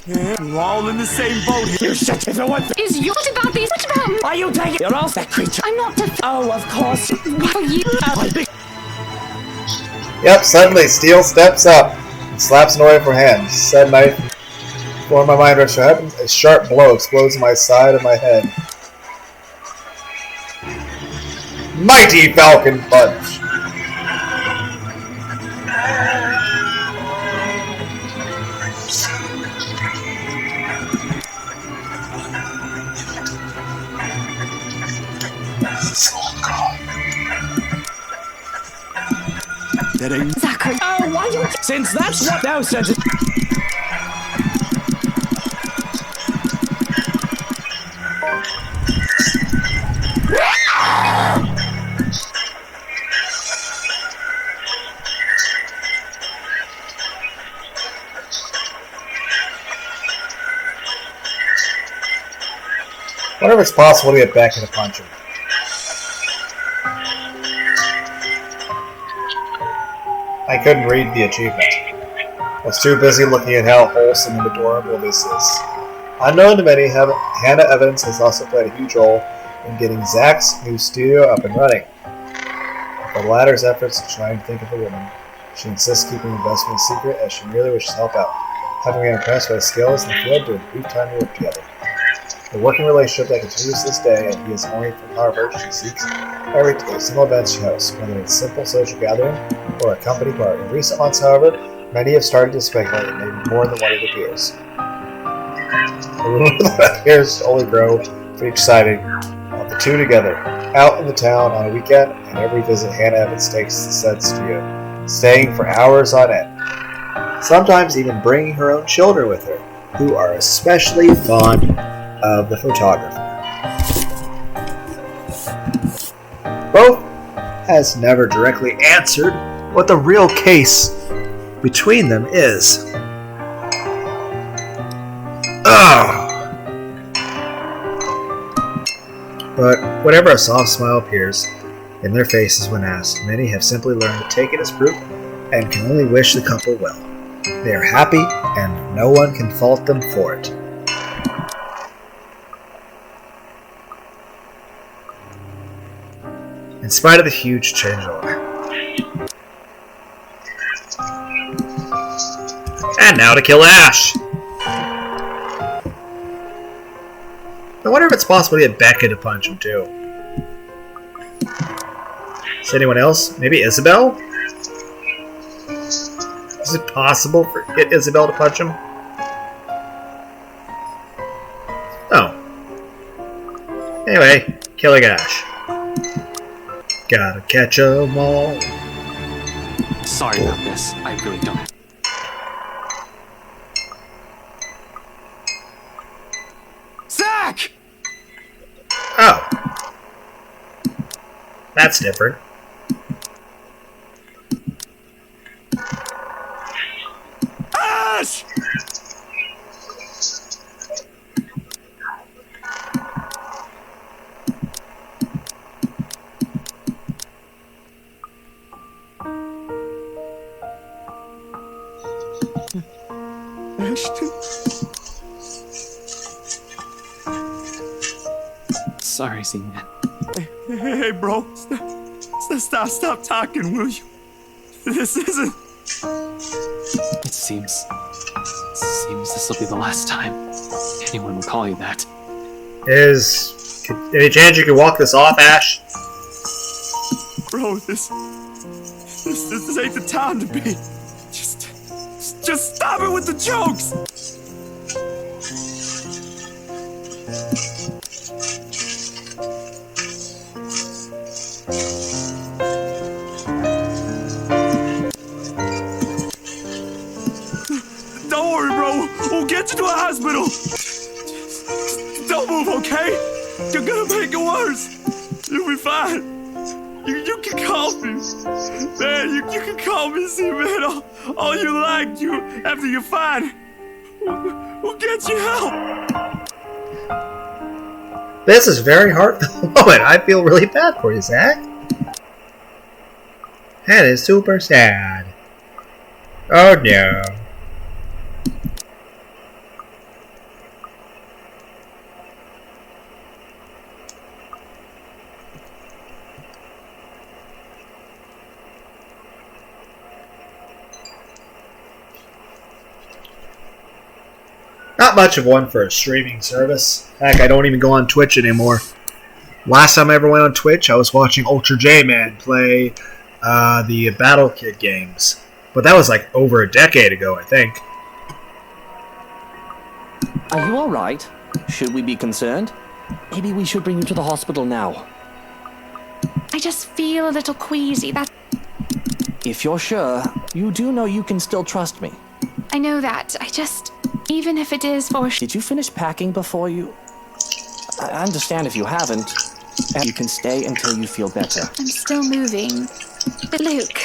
We're all in the same boat here. You shut if it was. Is yours about these? What about me? Are you taking? You're off that creature. I'm not the. Oh, of course. What are you? Yep, suddenly Steel steps up and slaps an away from hand. Said knife. Before my mind rushes ahead, a sharp blow explodes in my side of my head. Mighty Falcon Punch! That ain't Zachary. Oh, why you? Since that's what now says it. Wonder if it's possible to get back into punching. I couldn't read the achievement. I was too busy looking at how wholesome and adorable this is. Unknown to many, Hannah Evans has also played a huge role in getting Zach's new studio up and running. For the latter's efforts to try and think of a woman, she insists keeping the investment secret as she merely wishes to help out, having been impressed by his skills in the field during the brief time we worked together. The working relationship that continues to this day, and he is only from Harvard, she seeks every single event she hosts, whether it's a simple social gathering or a company party. In recent months, however, many have started to speculate it may be more than what it appears. The rumor that appears to only grow for each sighting of the two together, out in the town on a weekend, and every visit Hannah Evans takes the said studio, staying for hours on end, sometimes even bringing her own children with her, who are especially fond of the photographer. Both has never directly answered what the real case between them is. But whenever a soft smile appears in their faces when asked, many have simply learned to take it as proof and can only wish the couple well. They are happy and no one can fault them for it. In spite of the huge changeover. And now to kill Ash! I wonder if it's possible to get Becca to punch him too. Is anyone else? Maybe Isabel? Is it possible for get Isabel to punch him? Oh. Anyway, killing Ash. Gotta catch 'em all. Sorry about this. I really don't. Zach! Oh. That's different. Ash! Sorry, Z-Man. Hey, bro. Stop talking, will you? This isn't... It seems this will be the last time anyone will call you that. Any chance you can walk this off, Ash? Bro, this ain't the time to be. Just stop it with the jokes! Don't worry, bro. We'll get you to a hospital. Don't move, okay? You're gonna make it worse. You'll be fine. You can call me. Man, you can call me Z-Man all you like. After you're fine. We'll get you help. This is very heartfelt moment. I feel really bad for you, Zach. That is super sad. Oh no. Not much of one for a streaming service. Heck, I don't even go on Twitch anymore. Last time I ever went on Twitch, I was watching Ultra J-Man play the Battle Kid games. But that was like over a decade ago, I think. Are you alright? Should we be concerned? Maybe we should bring you to the hospital now. I just feel a little queasy. If you're sure, you do know you can still trust me. I know that. Even if it is for... Did you finish packing before you... I understand if you haven't. You can stay until you feel better. I'm still moving. But Luke,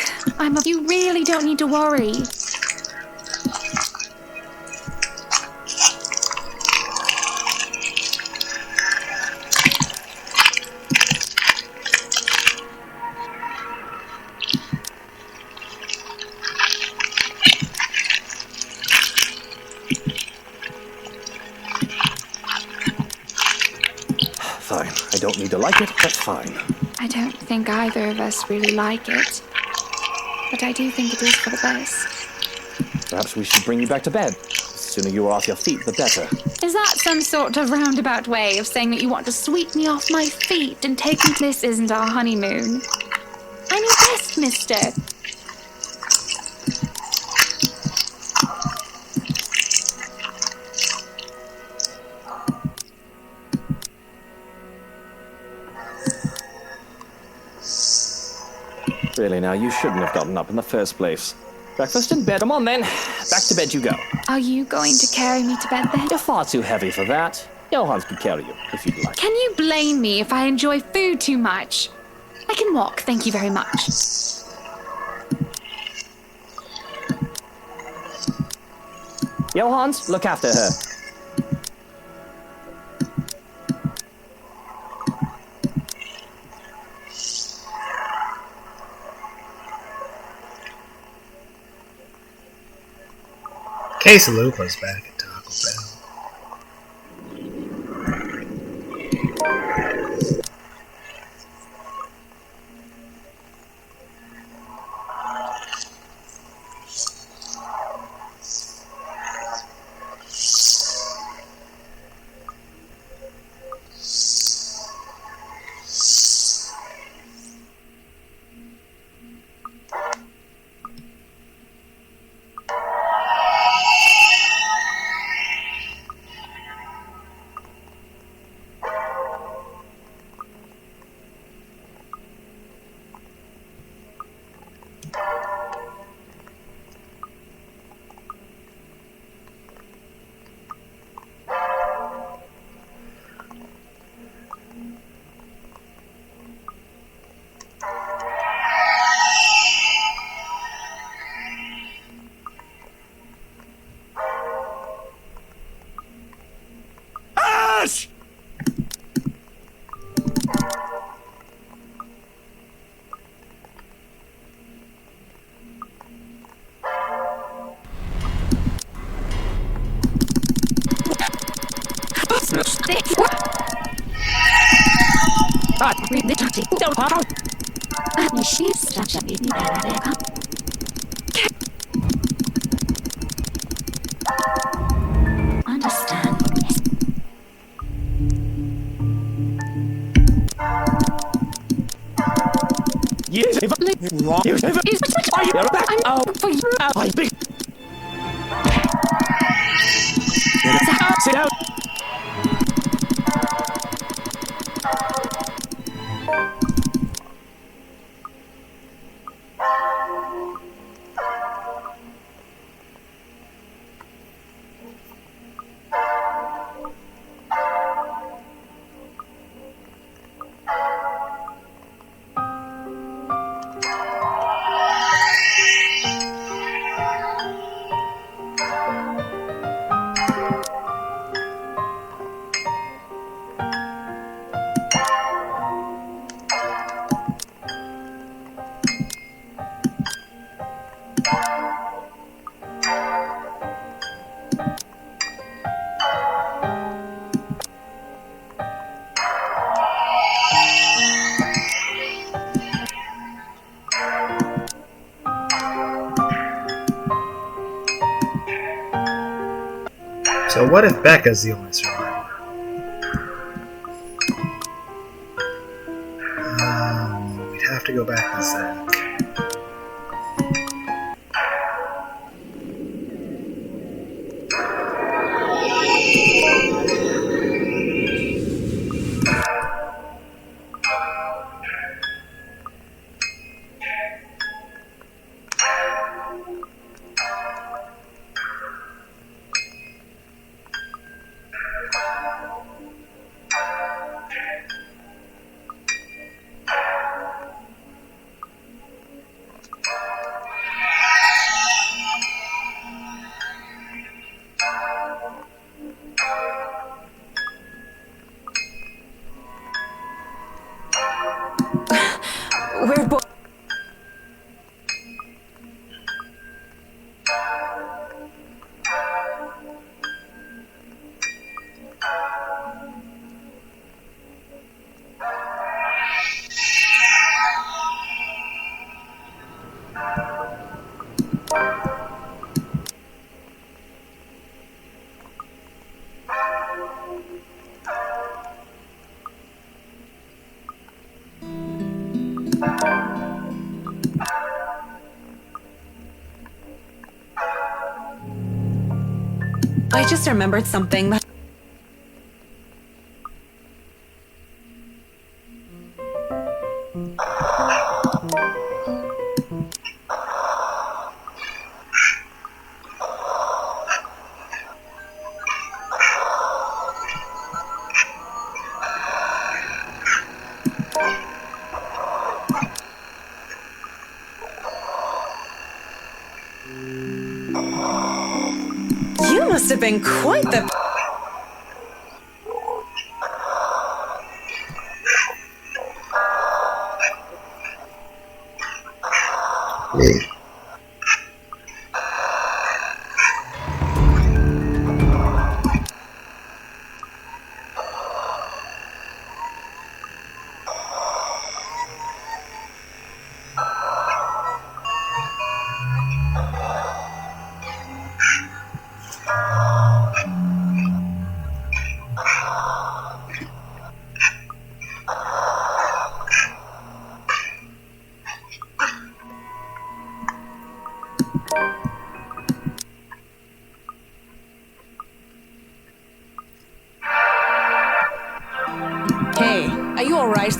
you really don't need to worry. Fine. I don't need to like it, but fine. I don't think either of us really like it. But I do think it is for the best. Perhaps we should bring you back to bed. The sooner you are off your feet, the better. Is that some sort of roundabout way of saying that you want to sweep me off my feet and take me... This isn't our honeymoon. I'm your best, mister. Really now, you shouldn't have gotten up in the first place. Breakfast in bed, come on then. Back to bed you go. Are you going to carry me to bed then? You're far too heavy for that. Johans can carry you, if you'd like. Can you blame me if I enjoy food too much? I can walk, thank you very much. Johans, look after her. Quesalupa's back at Taco Bell. Understand. Sit down. So what if Becca's the only survivor? We'd have to go back to Zach. We're both. I just remembered something that. You must have been quite the. Hey, are you alright?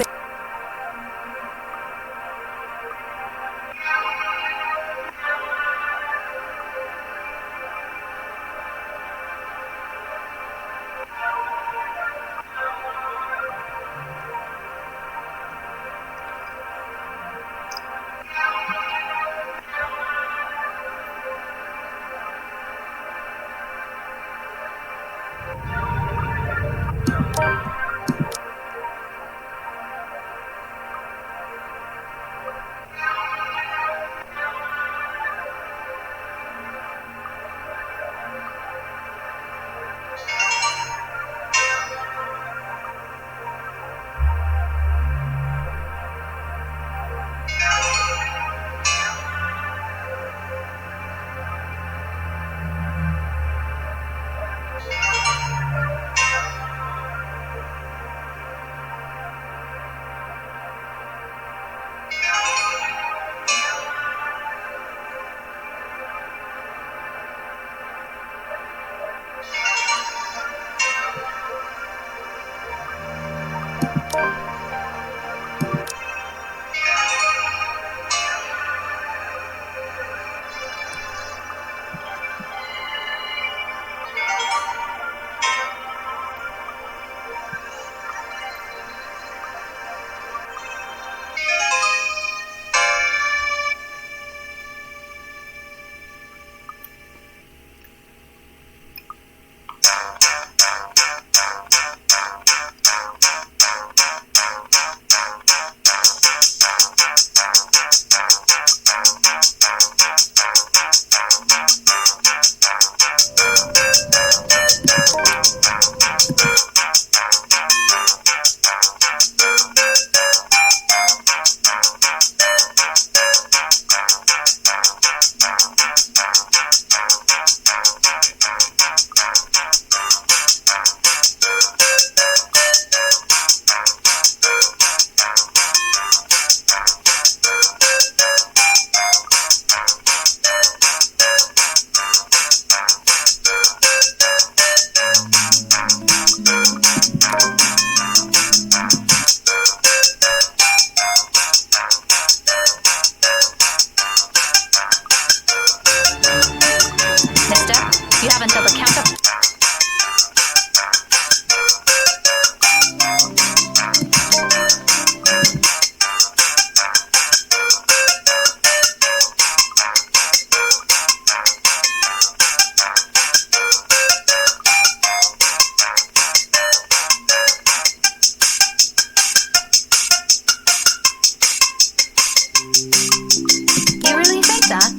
You really think that?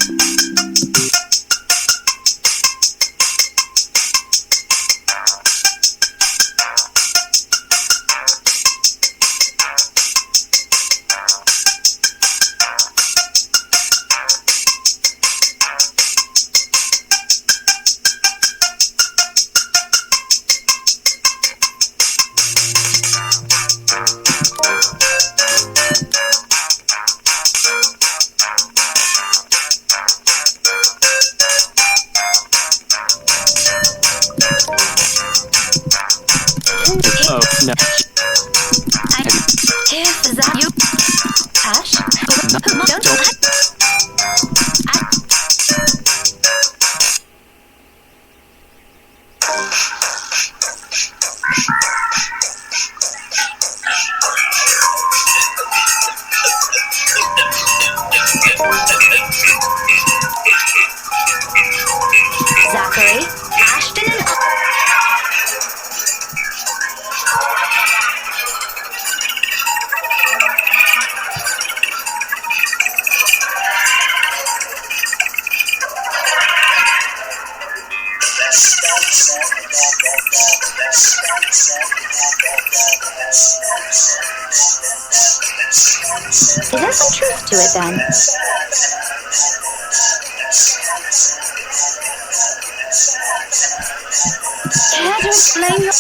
Oh, no. Is that you? Ash? Zachary, Ashton, and is there some truth to it then? Care to explain your...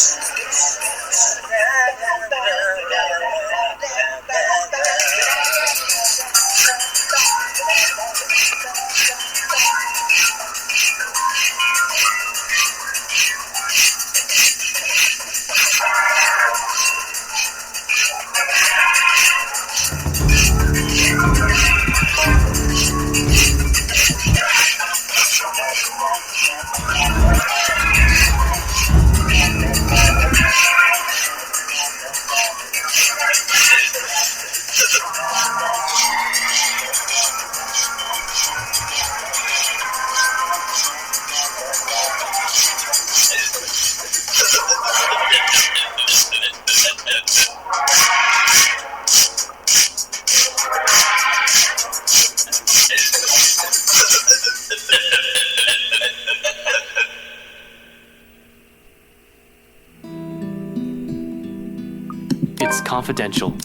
It's confidential.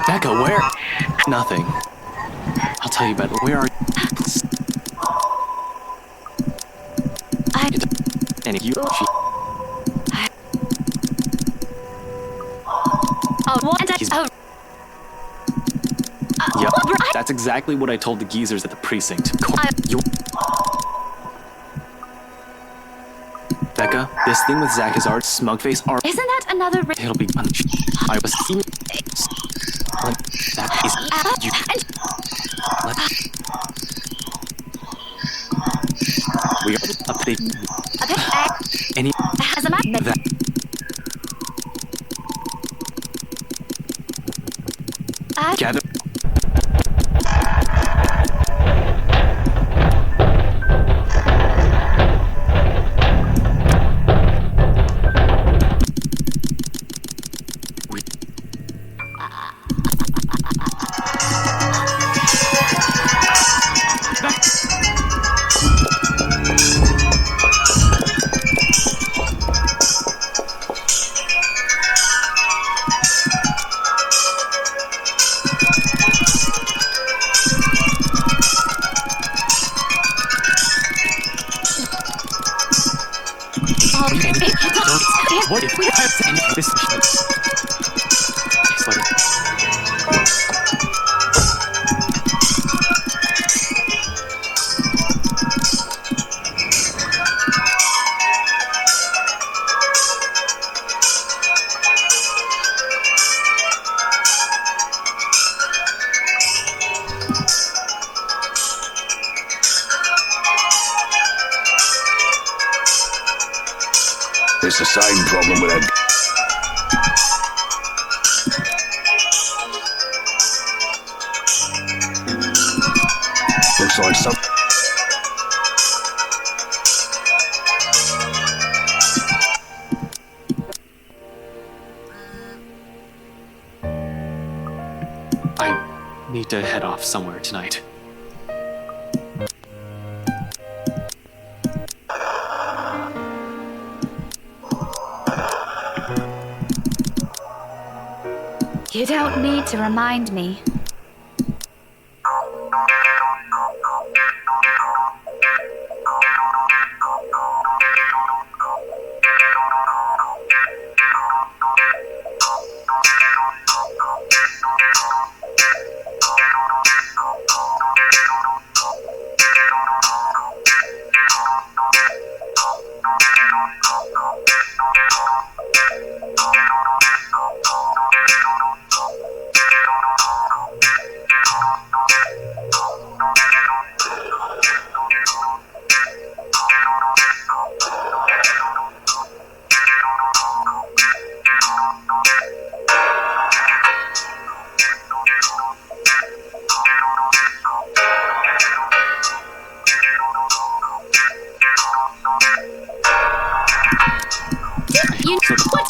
Becca, where? Nothing. I'll tell you about it. Where are you? And you. Yep, that's exactly what I told the geezers at the precinct. Becca, this thing with Zach is our smug-face art. Isn't that another... It'll be... I was... That is... You... We are a big... Any... Has a map... That... Gather... What if we have to end this mission? Just let it. It's the same problem with that. Looks like some. I need to head off somewhere tonight. You don't need to remind me.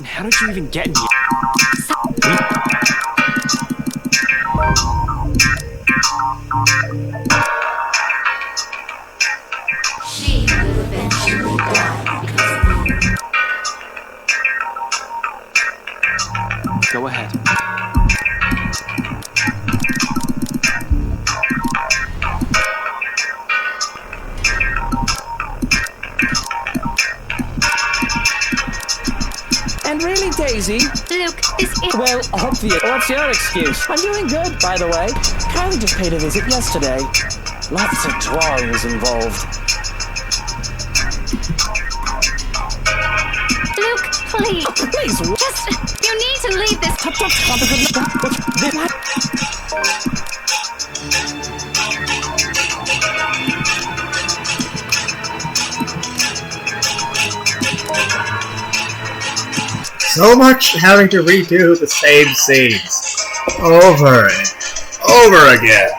How did you even get in here? She will eventually die because of you. Go ahead. And really, Daisy? Luke, this is... Well, obvious. What's your excuse? I'm doing good, by the way. Kylie just paid a visit yesterday. Lots of drawings involved. Luke, please. Please, Just... You need to leave this... So much having to redo the same scenes over and over again.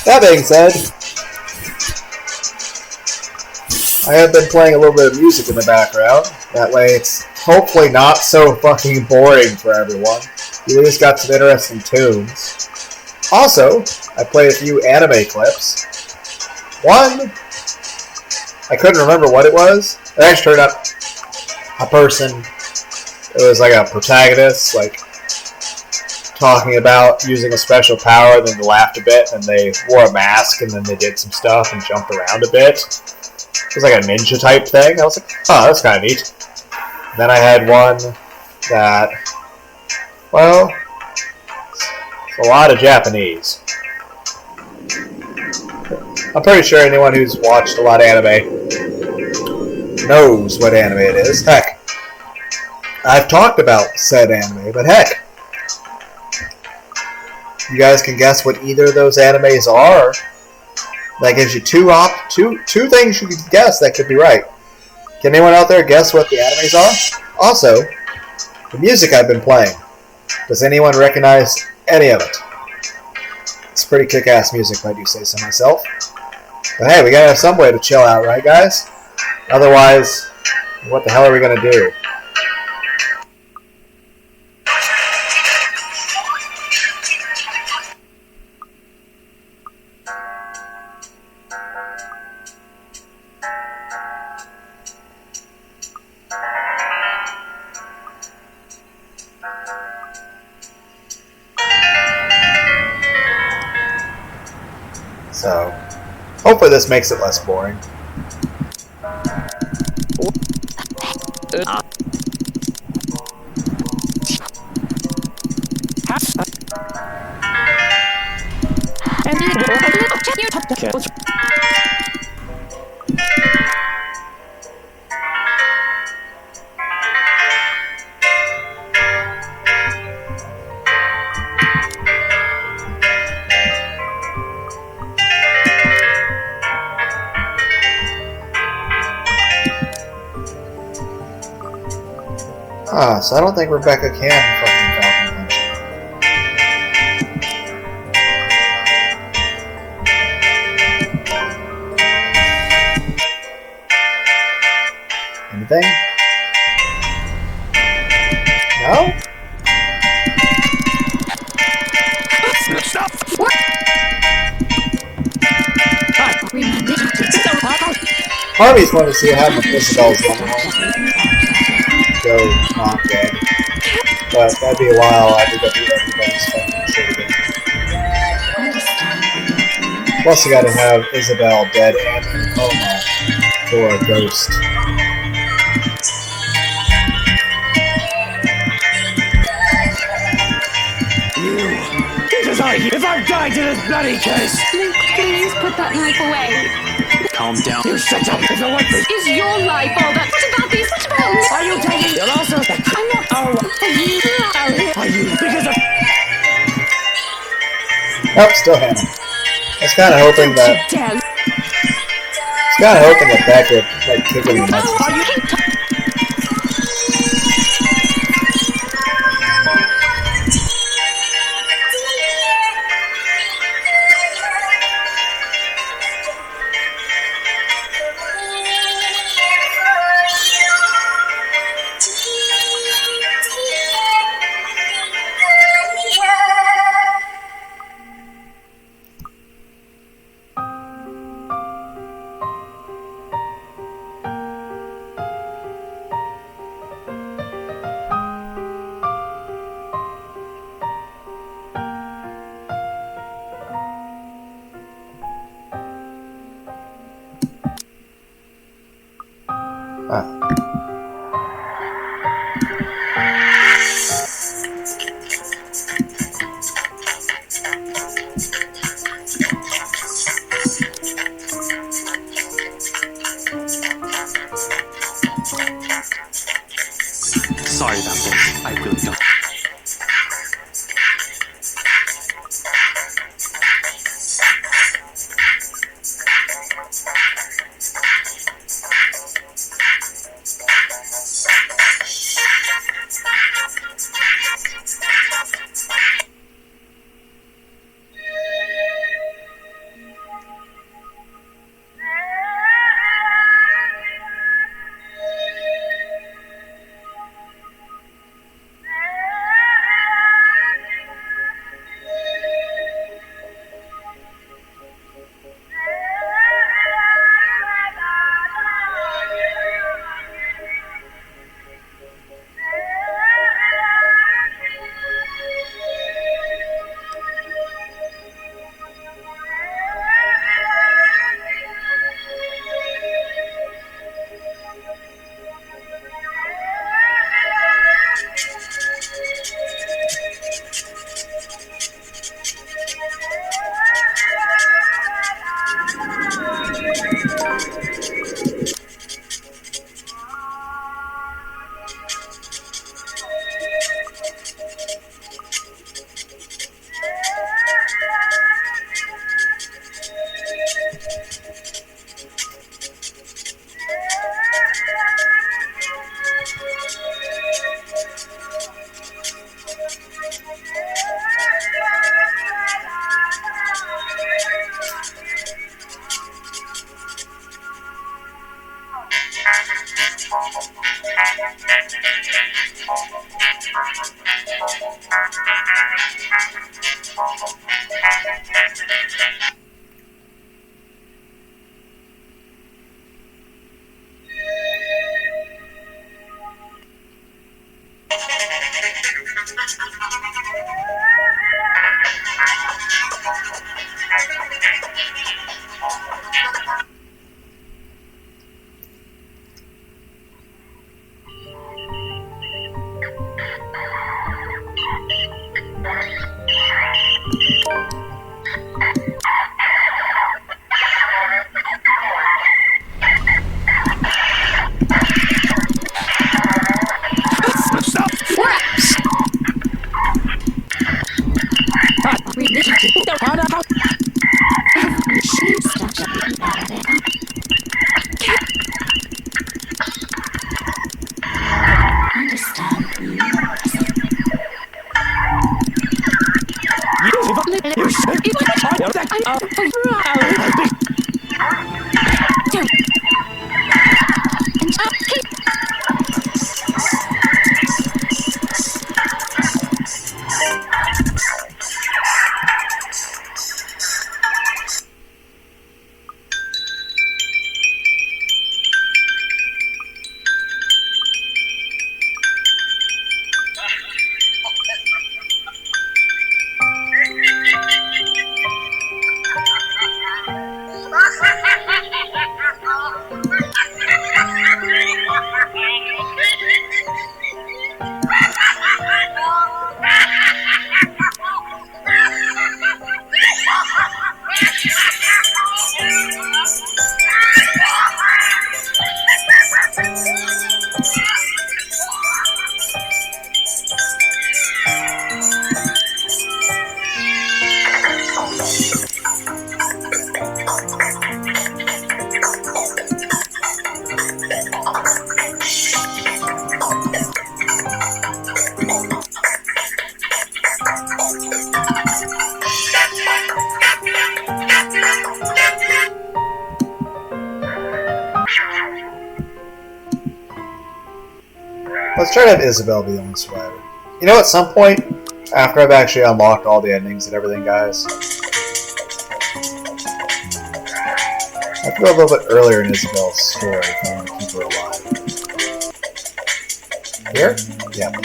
That being said, I have been playing a little bit of music in the background. That way it's hopefully not so fucking boring for everyone. You at least got some interesting tunes. Also, I played a few anime clips. One, I couldn't remember what it was. It actually turned out a person. It was like a protagonist, like talking about using a special power, and then they laughed a bit, and they wore a mask, and then they did some stuff and jumped around a bit. It was like a ninja type thing. I was like, oh, that's kind of neat. Then I had one that, well, it's a lot of Japanese. I'm pretty sure anyone who's watched a lot of anime knows what anime it is. Heck, I've talked about said anime, but heck, you guys can guess what either of those animes are. That gives you two things you can guess that could be right. Can anyone out there guess what the animes are? Also, the music I've been playing. Does anyone recognize any of it? It's pretty kick-ass music, if I do say so myself. But hey, we gotta have some way to chill out, right, guys? Otherwise, what the hell are we gonna do? So, Hopefully this makes it less boring. So I don't think Rebecca can fucking Falcon Punch. Anything? No? Stop! Part of me's wanting to see how much Isabel's go not dead. But that'd be a while. I have to go through everybody's fucking shit again. Plus, you gotta have Isabel dead and in coma for a ghost. If I'm dying to this bloody case! Luke, please put that knife away. Calm down. You shut up! If I want this! Is your life all that? What about these? What about me? Are you taking? You're also. I'm not. Oh, are you? Because of. Nope, still Hannah. I was kind of hoping that. That could like kick it in the nuts. Sorry about this. I really don't. Let's try to have Isabel be the only survivor. You know, at some point, after I've actually unlocked all the endings and everything, guys, I have to go a little bit earlier in Isabel's story if I want to keep her alive. Here? Yeah. I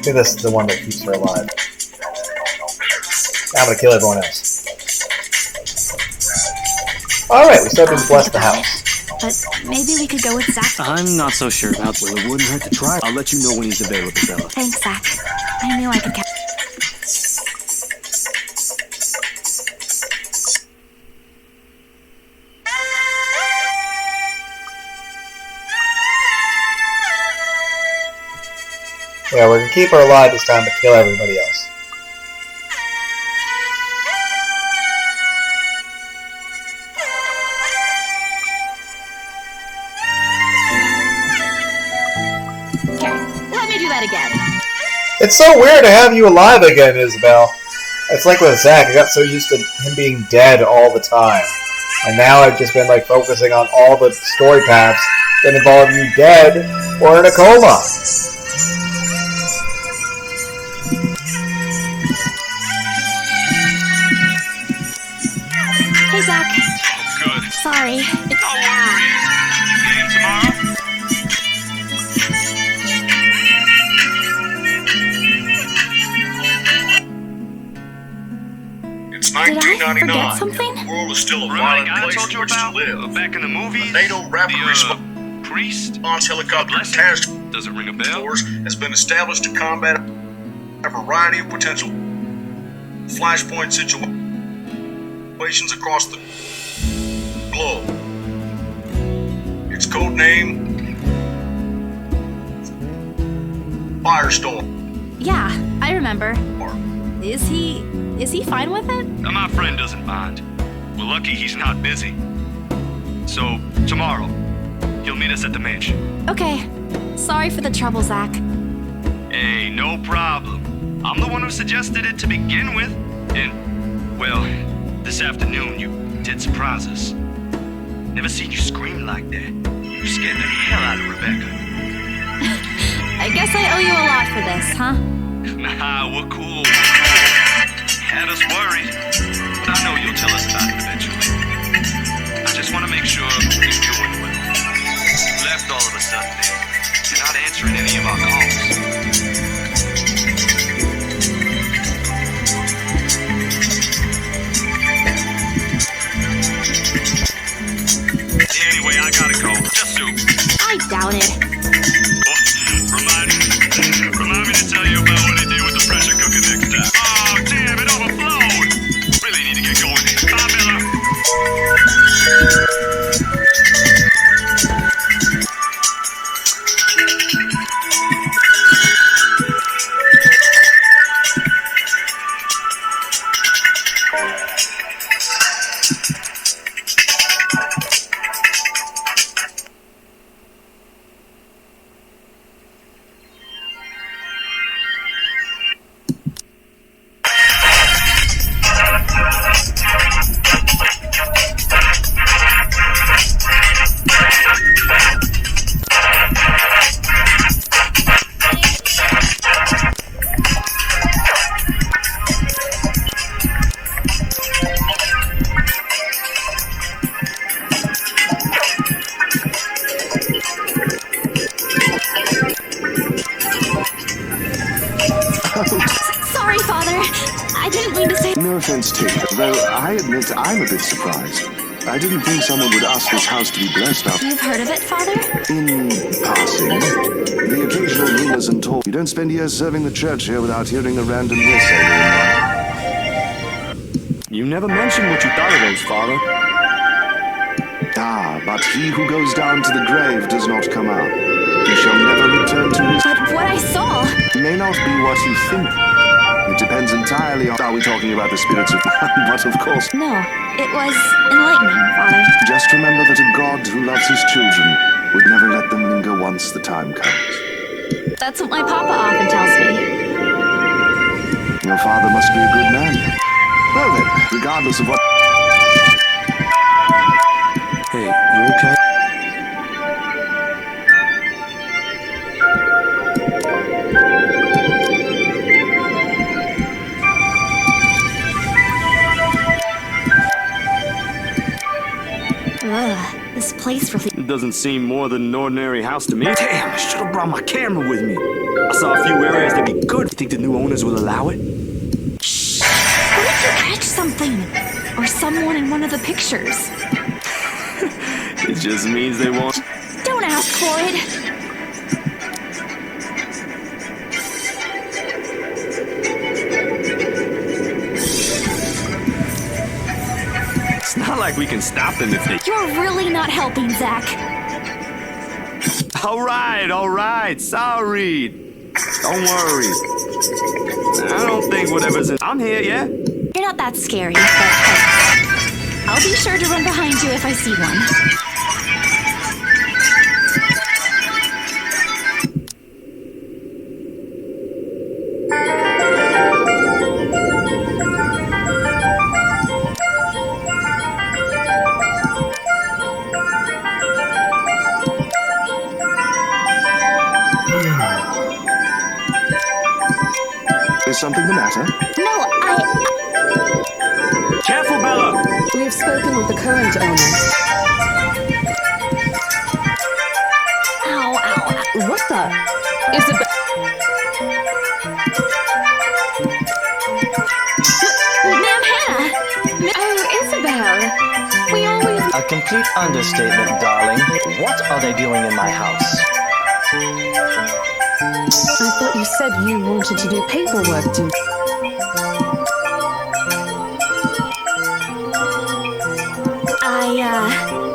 think this is the one that keeps her alive. Now I'm gonna kill everyone else. Alright, we still have to bless the house. But maybe we could go with Zach. I'm not so sure about well, it wouldn't hurt to try. I'll let you know when he's available, Bella. Thanks, Zach. I knew I could count. Yeah, we're gonna keep her alive this time, but kill everybody else. It's so weird to have you alive again, Isabel. It's like with Zach, I got so used to him being dead all the time. And now I've just been like focusing on all the story paths that involve you dead or in a coma. Hey, Zach. Good. Sorry. Don't worry. You game tomorrow? It's Did I 1999. forget something? The world is still a violent place in which to live. Back in the movies, a NATO rapid response helicopter task does it ring a bell? Has been established to combat a variety of potential flashpoint situations across the globe. Its code name Firestorm. Yeah, I remember. Is he fine with it? My friend doesn't mind. We're lucky he's not busy. So, tomorrow, he'll meet us at the mansion. Okay. Sorry for the trouble, Zach. Hey, no problem. I'm the one who suggested it to begin with. And, well, this afternoon you did surprise us. Never seen you scream like that. You scared the hell out of Rebecca. I guess I owe you a lot for this, huh? Nah, we're cool. Had us worried. But I know you'll tell us about it eventually. I just want to make sure you're doing well. You left all of a sudden there. You're not answering any of our calls. Anyway, I gotta go. Just soup. I doubt it. Oh, remind me to tell you about what he did with the pressure cooker next next time. Oh, damn, it overflowed. Really need to get going. Bye, Bella. Sorry, Father. I didn't mean to say. No offense taken, though I admit I'm a bit surprised. I didn't think someone would ask this house to be blessed up. You've heard of it, Father? In passing, the occasional rumors and talk. You don't spend years serving the church here without hearing a random hearsay. You never mentioned what you thought of those, Father. Ah, but he who goes down to the grave does not come up. He shall never return to his... But what I saw... may not be what you think. It depends entirely on... Are we talking about the spirits of... But of course... No, it was enlightening, Father. Just remember that a God who loves his children would never let them linger once the time comes. That's what my papa often tells me. Your father must be a good man. Well then, regardless of what... Hey, you okay? Ugh, this place really... It doesn't seem more than an ordinary house to me. Damn, I should have brought my camera with me. I saw a few areas that'd be good. You think the new owners will allow it? Shh! What if you catch something? Or someone in one of the pictures? It just means they won't. Don't ask for it. It's not like we can stop them if they... You're really not helping, Zach. All right. Sorry. Don't worry. I don't think whatever's in... I'm here, yeah? You're not that scary, but hey, I'll be sure to run behind you if I see one. Is something the matter? No, Careful, Bella! We have spoken with the current owner. Ow. What the? Isabel. Ma'am Hannah! Oh, Isabel! We always... A complete understatement, darling. What are they doing in my house? I thought you said you wanted to do paperwork,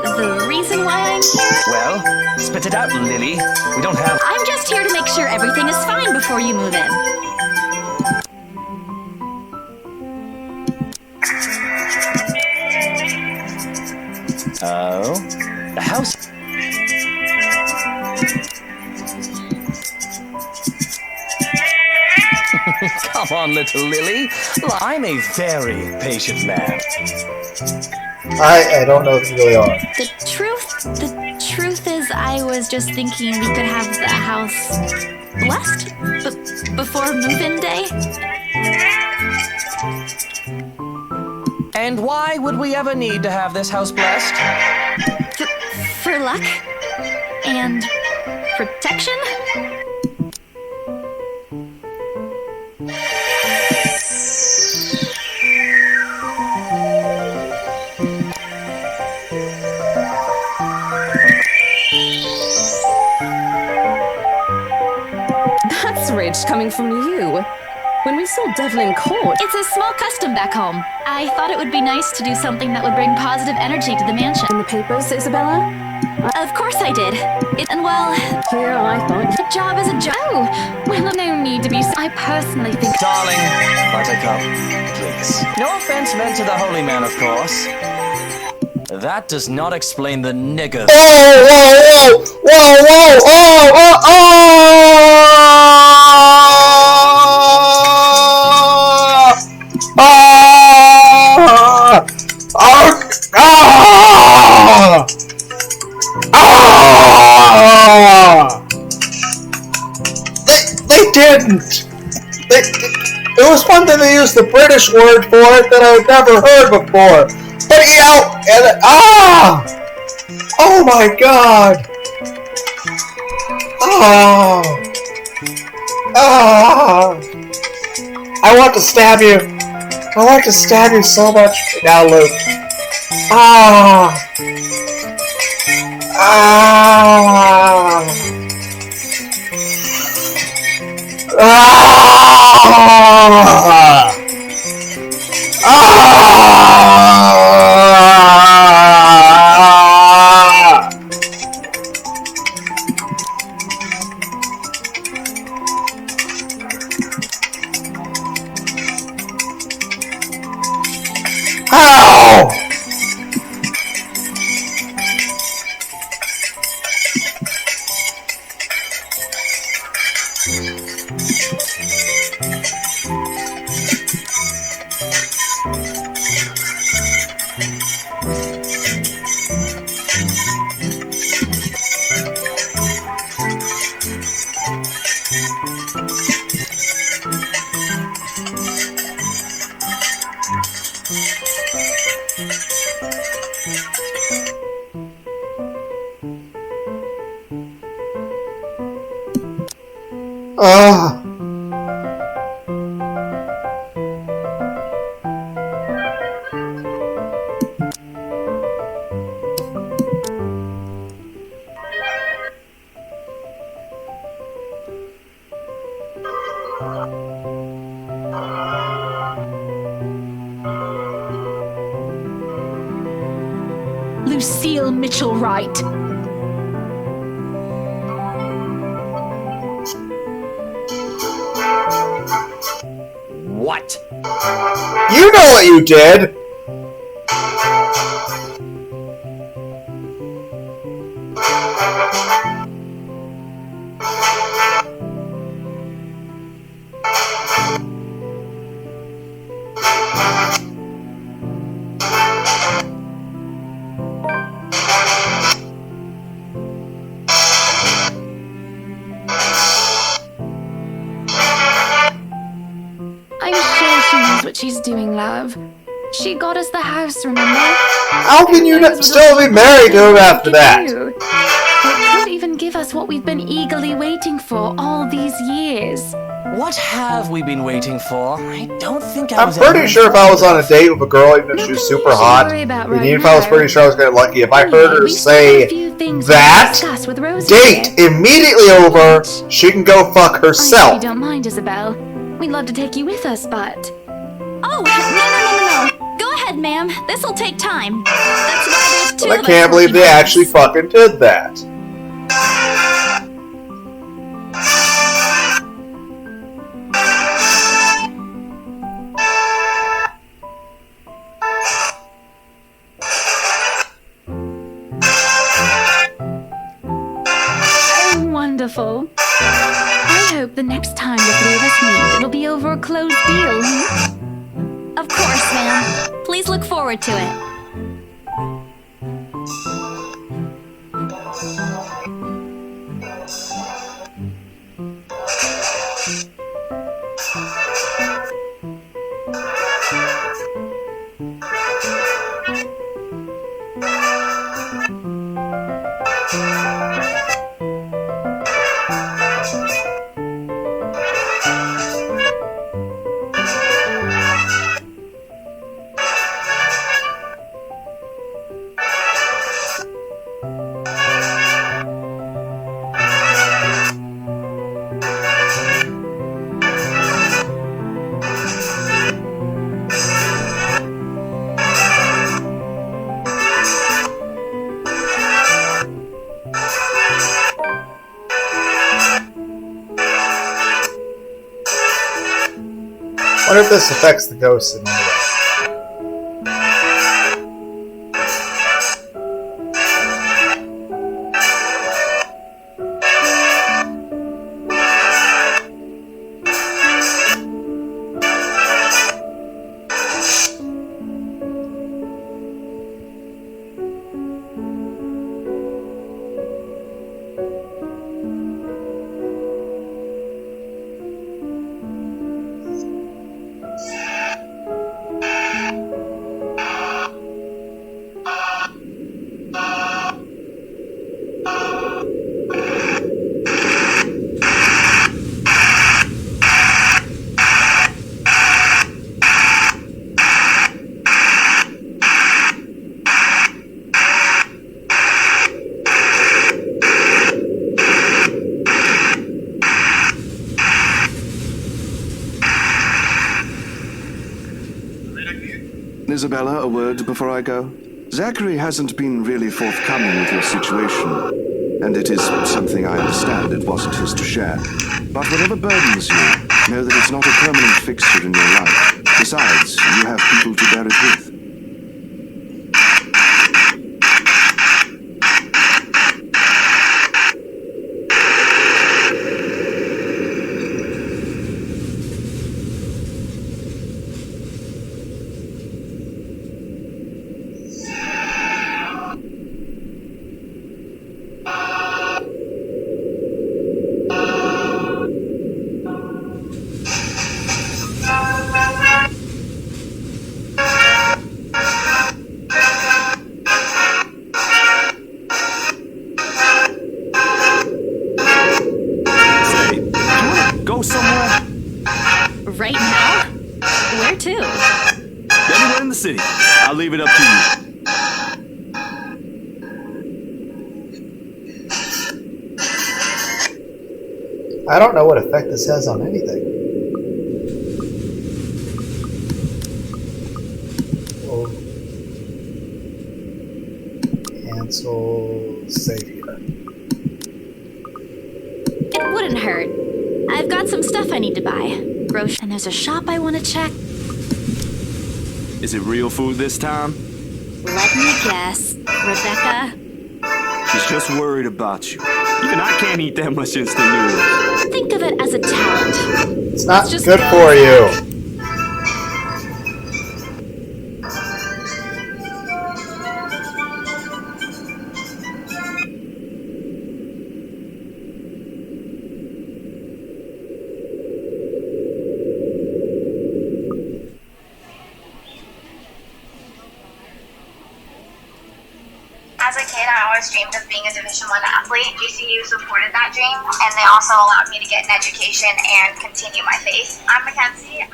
the reason why I'm here... Well, spit it out, Lily. We don't have... I'm just here to make sure everything is fine before you move in. Oh? The house... Come on, little Lily. I'm a very patient man. I don't know if you really are. The truth is, I was just thinking we could have the house blessed before move-in day. And why would we ever need to have this house blessed? For luck and protection. That's rich coming from you. When we saw Devlin Court... It's a small custom back home. I thought it would be nice to do something that would bring positive energy to the mansion. In the papers, Isabella? Of course I did. And well... Here I thought... A job is a job. Oh, well, no need to be... I personally think... Darling, Buttercup, please. No offense meant to the holy man, of course. That does not explain the nigger. Whoa, whoa, whoa, whoa, whoa, oh, oh, They didn't. It was one thing they used the British word for it that I had never heard before. But oh my god! I want to stab you. I want to stab you so much. Now, Luke. Lucille Mitchell Wright. What? You know what you did! She's doing, love. She got us the house, remember? How can you still be married to him after that? It could even give us what we've been eagerly waiting for all these years. What have we been waiting for? I don't think I'm pretty sure if I was on a date with a girl, even if she was super hot, even if I was pretty sure I was getting lucky, if I heard her say that, date immediately over, she can go fuck herself. I don't mind, Isabel. We'd love to take you with us, but... Oh, no. Go ahead, ma'am. This'll take time. That's why there's two I can't believe they actually fucking did that. Oh, wonderful. I hope the next time the three of us meet, it'll be over a closed deal. Of course, ma'am. Please look forward to it. if this affects the ghosts in any way. Isabella, a word before I go? Zachary hasn't been really forthcoming with your situation, and it is something I understand it wasn't his to share. But whatever burdens you, know that it's not a permanent fixture in your life. Besides, you have people to bear it with. Right now? Where to? Anywhere in the city. I'll leave it up to you. I don't know what effect this has on anything. Oh. Cancel save here. It wouldn't hurt. I've got some stuff I need to buy. And there's a shop I want to check. Is it real food this time? Let me guess. Rebecca? She's just worried about you. Even I can't eat that much instant noodles. Think of it as a talent. It's not good for you. As a kid, I always dreamed of being a Division I athlete. GCU supported that dream, and they also allowed me to get an education and continue my faith. I'm Mackenzie.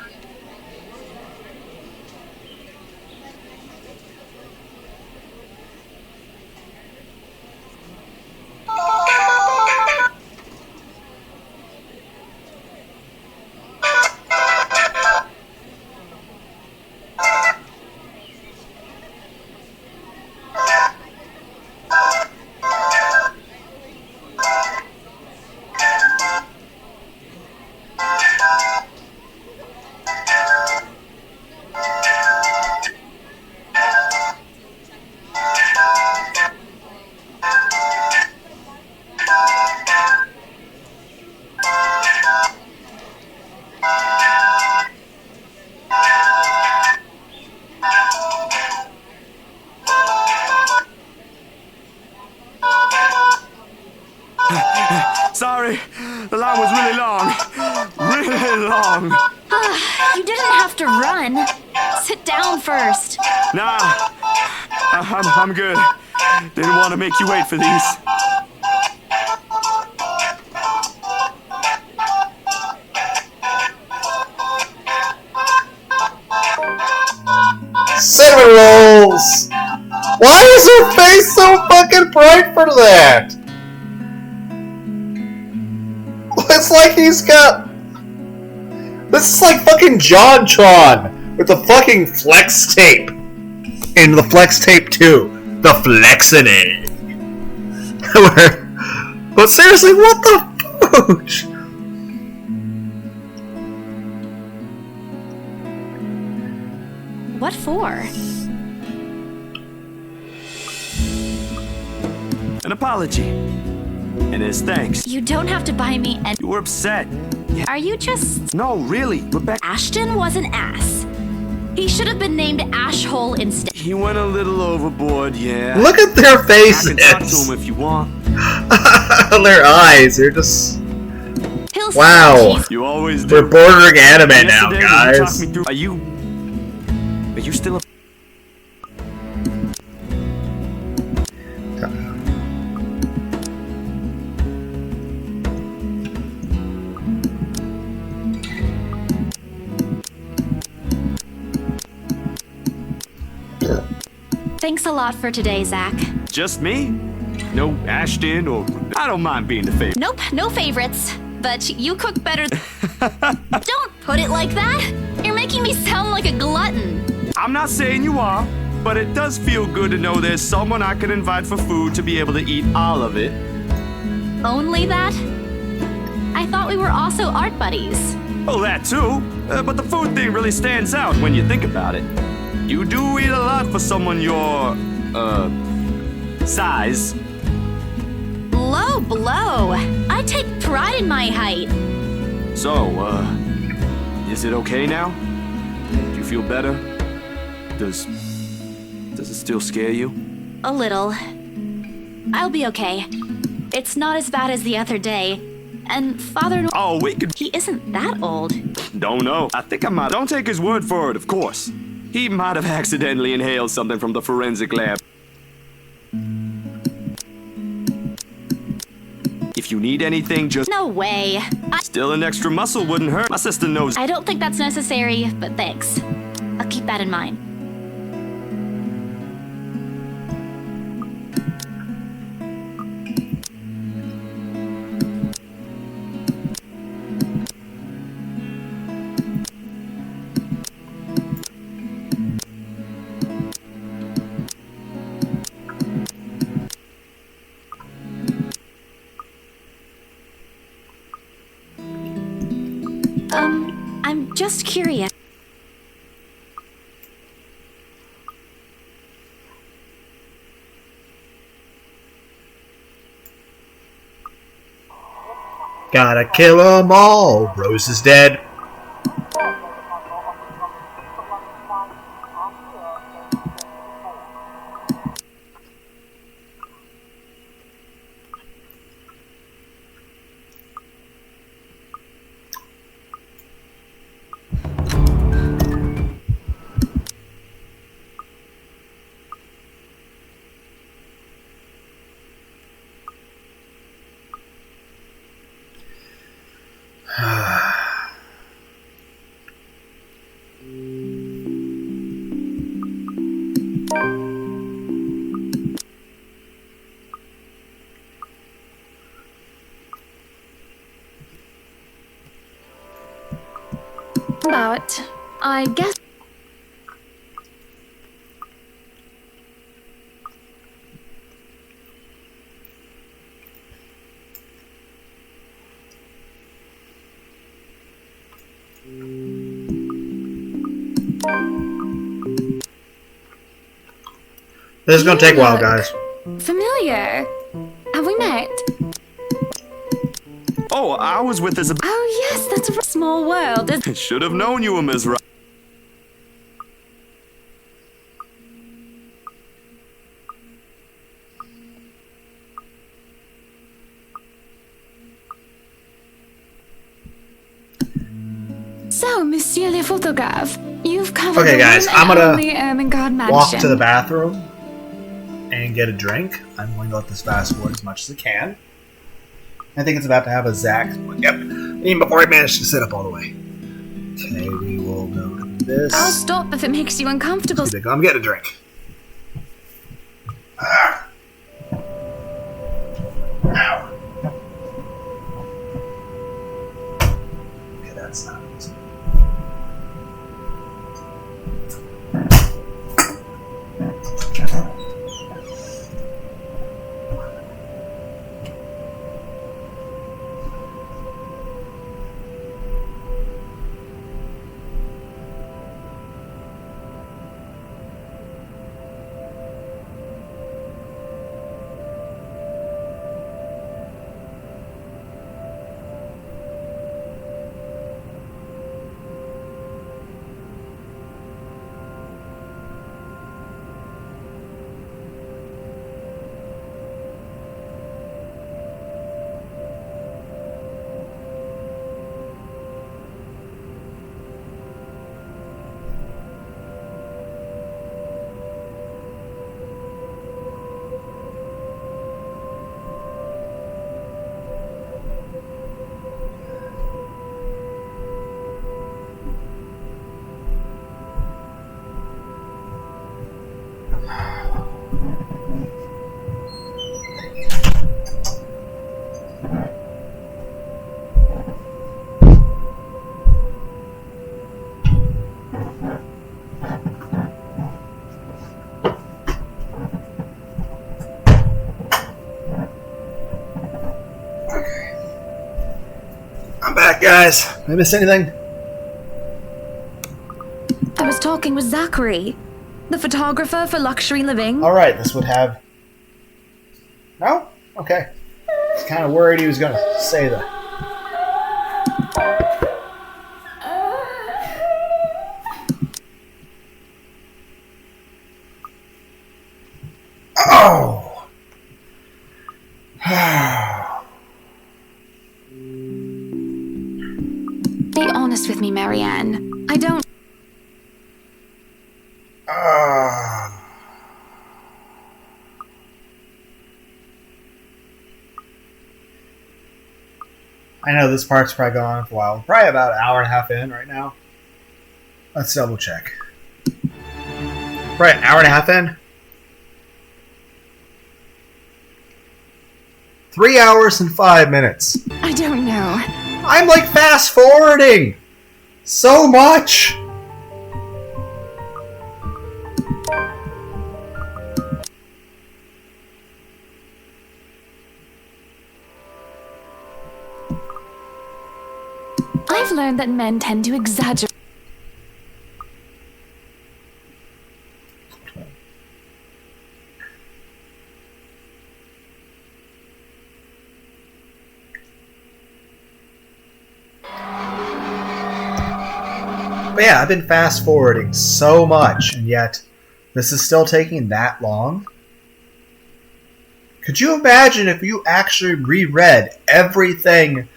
Sorry, the line was really long. Really long. You didn't have to run. Sit down first. Nah, I'm good. Didn't want to make you wait for these. Cinnamon rolls! Why is her face so fucking bright for that? It's like he's got... This is like fucking JonTron with the fucking flex tape. In the flex tape 2. The flexity. But seriously, what the pooch? What for? An apology. And as thanks. You don't have to buy me and You were upset. Are you just... No, really, Rebecca. Ashton was an ass. He should have been named Ashhole instead. He went a little overboard, yeah. Look at their faces. I can talk to him if you want. Their eyes, they're just... He'll Wow. You always do. We're bordering anime now, Yesterday, when you guys. talked me through- Are you still a... Thanks a lot for today, Zach. Just me? No Ashton or... I don't mind being the favorite. Nope, no favorites. But you cook better. Don't put it like that. You're making me sound like a glutton. I'm not saying you are, but it does feel good to know there's someone I can invite for food to be able to eat all of it. Only that? I thought we were also art buddies. Oh, that too. But the food thing really stands out when you think about it. You do eat a lot for someone your, size. Low blow. I take pride in my height. So, is it okay now? Do you feel better? Does it still scare you? A little. I'll be okay. It's not as bad as the other day. And Father... Oh, we could... He isn't that old. Don't know. I think I might... Don't take his word for it, of course. He might have accidentally inhaled something from the forensic lab. If you need anything, just... No way. Still an extra muscle wouldn't hurt. My sister knows... I don't think that's necessary, but thanks. I'll keep that in mind. I'm just curious. Gotta kill 'em all. Rose is dead. But I guess. This is gonna take a while, guys. Familiar. Have we met? Oh, I was with Isabel. Oh yes, that's a small world. Should have known you were Ms. Right. So, Monsieur le Photographe, you've covered Okay, the guys, one I'm and gonna only Ermengarde mansion. walk to the bathroom and get a drink. I'm going to let this fast forward as much as I can. I think it's about to have a Zach. Yep. Even before I manage to sit up all the way. Okay, we will go to this. I'll stop if it makes you uncomfortable. I'm getting a drink. Okay, that's not it. back, guys. Did I miss anything? I was talking with Zachary, the photographer for Luxury Living. Alright, this would have... No? Okay. I was kind of worried he was going to say that. Oh! Be honest with me, Marianne. I don't... I know this part's probably gone on for a while. We're probably about an hour and a half in right now. Let's double check. Right, an hour and a half in? 3 hours and 5 minutes. I don't know. I'm like fast forwarding so much. I've learned that men tend to exaggerate. But yeah, I've been fast forwarding so much, and yet this is still taking that long. Could you imagine if you actually reread everything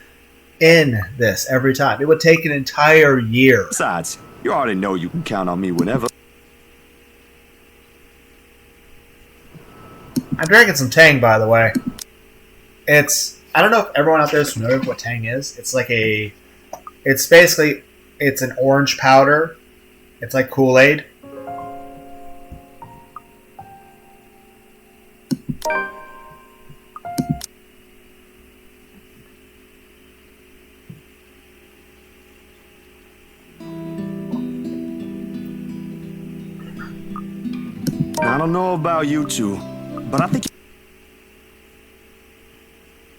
in this every time? It would take an entire year. Besides, you already know you can count on me whenever. I'm drinking some Tang, by the way. I don't know if everyone out there is familiar with what Tang is. It's basically, it's an orange powder. It's like Kool-Aid. I don't know about you two, but I think...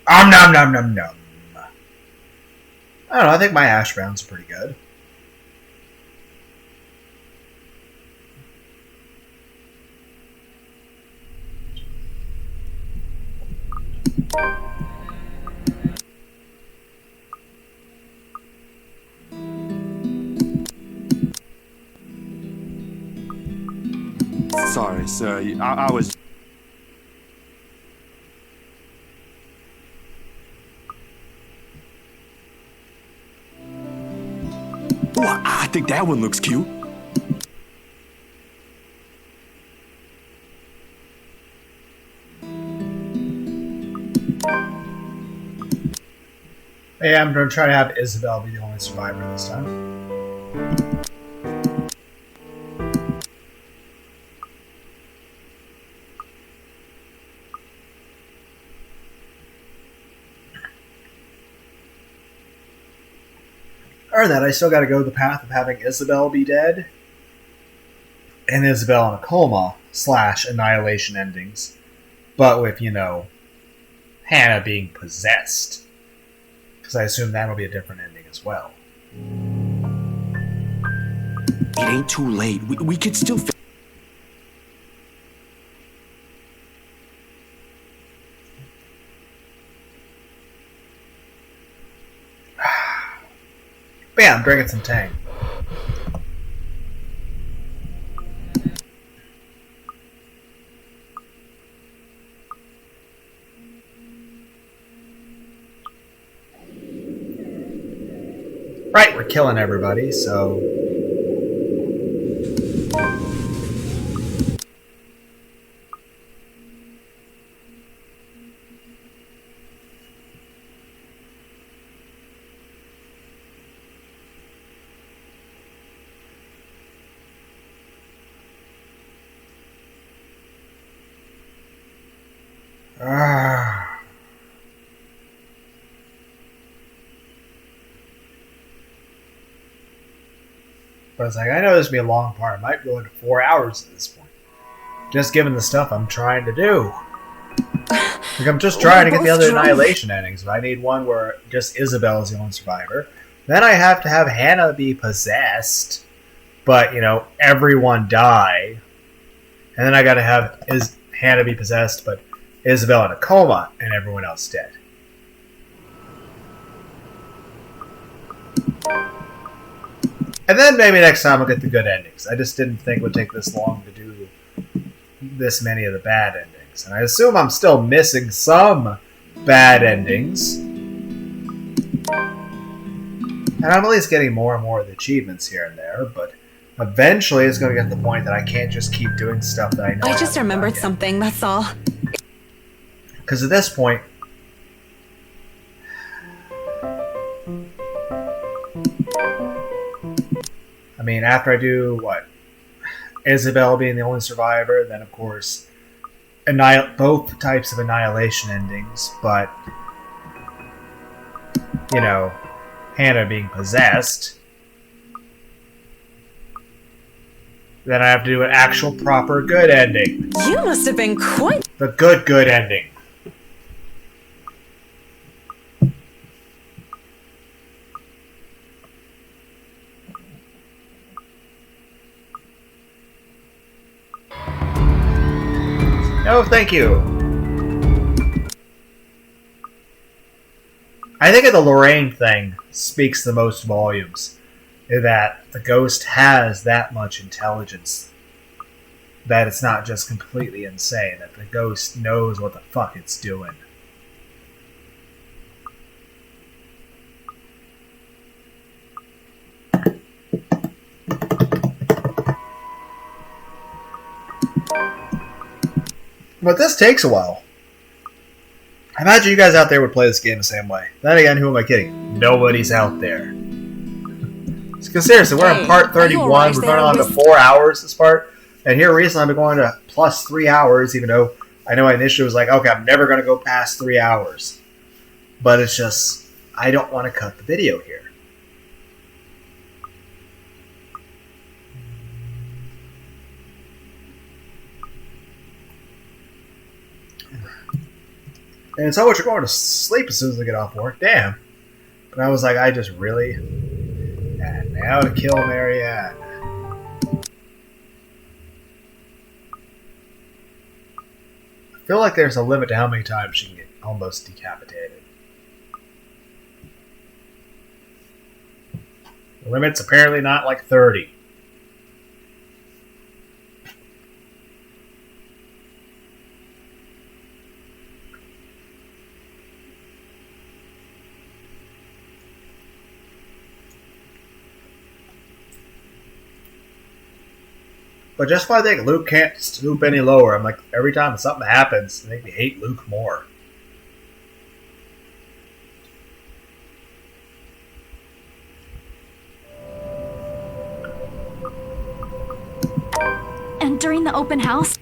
Nom nom nom nom. I don't know, I think my hash browns are pretty good. Sorry, sir. I was... Ooh, I think that one looks cute. Hey, I'm going to try to have Isabel be the only survivor this time. Or that I still got to go the path of having Isabel be dead, and Isabel in a coma / annihilation endings, but with, Hannah being possessed, because I assume that'll be a different ending as well. It ain't too late. We could still... Bam, I'm drinking some Tang. Right, we're killing everybody, so... But it's like, I know this will be a long part. It might go into 4 hours at this point. Just given the stuff I'm trying to do. Like, I'm just trying to get the other Annihilation endings, but I need one where just Isabel is the only survivor. Then I have to have Hannah be possessed, but, everyone die. And then I gotta have Hannah be possessed, but Isabel in a coma, and everyone else dead. And then maybe next time I'll get the good endings. I just didn't think it would take this long to do this many of the bad endings. And I assume I'm still missing some bad endings. And I'm at least getting more and more of the achievements here and there, but eventually it's going to get to the point that I can't just keep doing stuff that I know. I just remembered something, that's all. Because at this point, I mean, after I do, Isabel being the only survivor, then of course, both types of Annihilation endings, but, Hannah being possessed. Then I have to do an actual proper good ending. You must have been quite... The good ending. No, thank you. I think the Lorraine thing speaks the most volumes. That the ghost has that much intelligence. That it's not just completely insane. That the ghost knows what the fuck it's doing. But this takes a while. I imagine you guys out there would play this game the same way. Then again, who am I kidding? Nobody's out there. Because seriously, we're on part 31. We're going on to 4 hours this part. And here recently I've been going to plus 3 hours, even though I know I initially was like, okay, I'm never going to go past 3 hours. But it's just, I don't want to cut the video here. And so much you're going to sleep as soon as I get off work. Damn. But I was like, I just really... And now to kill Marianne. I feel like there's a limit to how many times she can get almost decapitated. The limit's apparently not like 30. But just when I think Luke can't stoop any lower, I'm like, every time something happens, it makes me hate Luke more. And during the open house,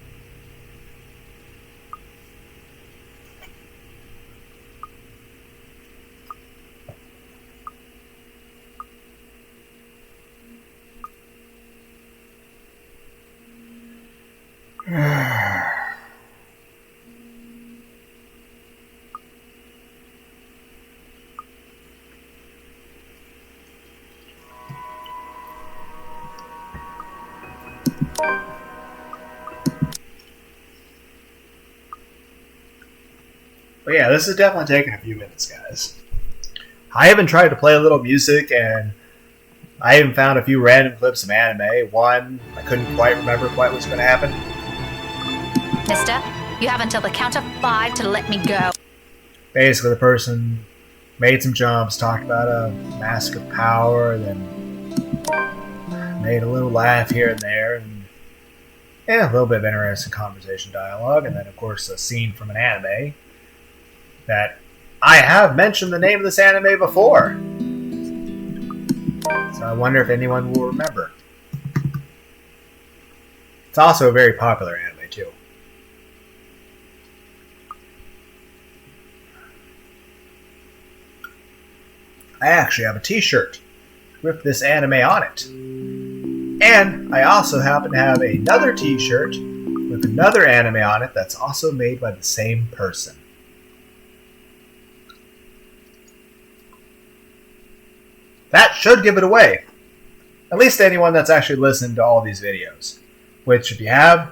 But yeah, this is definitely taking a few minutes, guys. I even tried to play a little music, and I even found a few random clips of anime. One, I couldn't quite remember quite what's going to happen. Mister, you have until the count of 5 to let me go. Basically, the person made some jumps, talked about a mask of power, then made a little laugh here and there, and yeah, a little bit of interesting conversation dialogue, and then, of course, a scene from an anime that I have mentioned the name of this anime before. So I wonder if anyone will remember. It's also a very popular anime, too. I actually have a t-shirt with this anime on it. And I also happen to have another t-shirt with another anime on it that's also made by the same person. That should give it away. At least to anyone that's actually listened to all these videos. Which, if you have,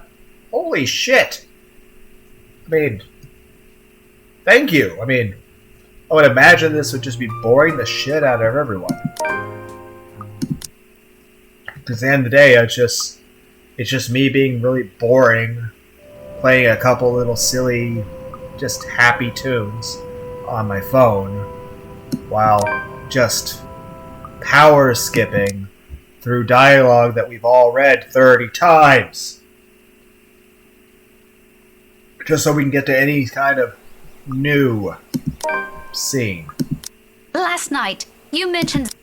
holy shit! I mean, thank you. I mean, I would imagine this would just be boring the shit out of everyone. Because at the end of the day, it's just me being really boring, playing a couple little silly, just happy tunes on my phone, while just power skipping through dialogue that we've all read 30 times. Just so we can get to any kind of new scene. Last night, you mentioned...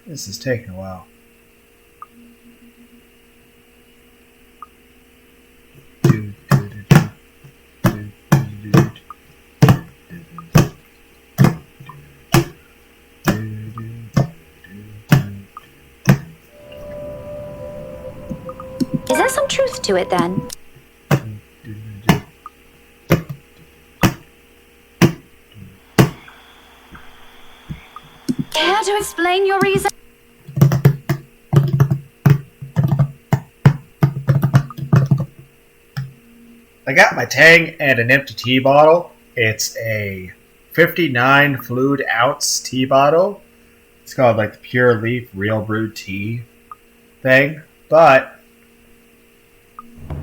This is taking a while. Is there some truth to it then? Care to explain your reason? I got my Tang and an empty tea bottle. It's a 59 fluid ounce tea bottle. It's called like the Pure Leaf Real Brewed Tea thing. But,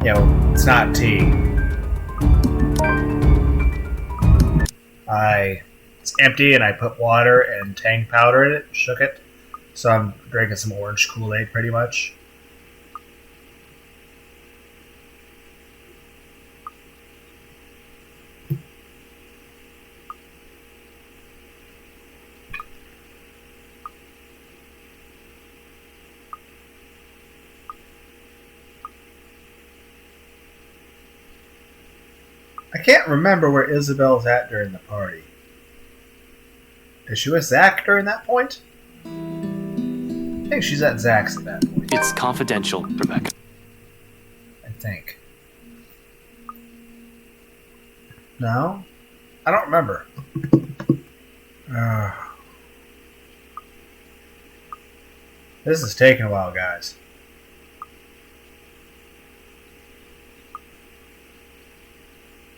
you know, it's not tea. It's empty and I put water and Tang powder in it, shook it. So I'm drinking some orange Kool-Aid pretty much. I can't remember where Isabel's at during the party. Is she with Zach during that point? I think she's at Zach's at that point. It's confidential, Rebecca. I think. No? I don't remember. This is taking a while, guys.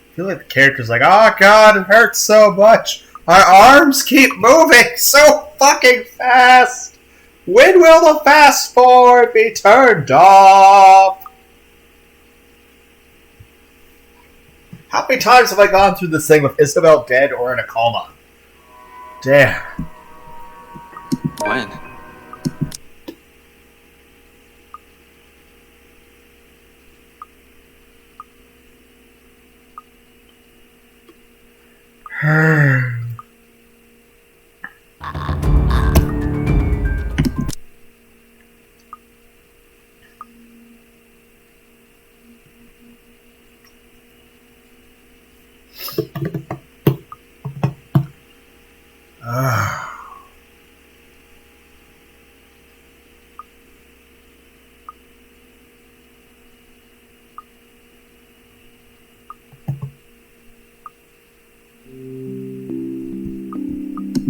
I feel like the character's like, oh god, it hurts so much. My arms keep moving so fucking fast. When will the fast forward be turned off? How many times have I gone through this thing with Isabel dead or in a coma? Damn. When?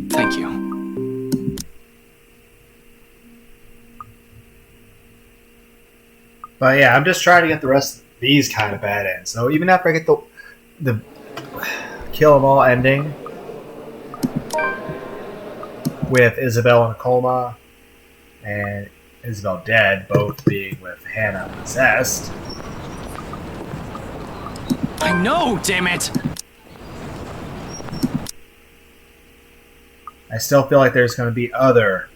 Thank you. But yeah, I'm just trying to get the rest of these kind of bad ends. So even after I get the kill them all ending with Isabel in a coma and Isabel dead, both being with Hannah possessed. I know, damn it! I still feel like there's going to be other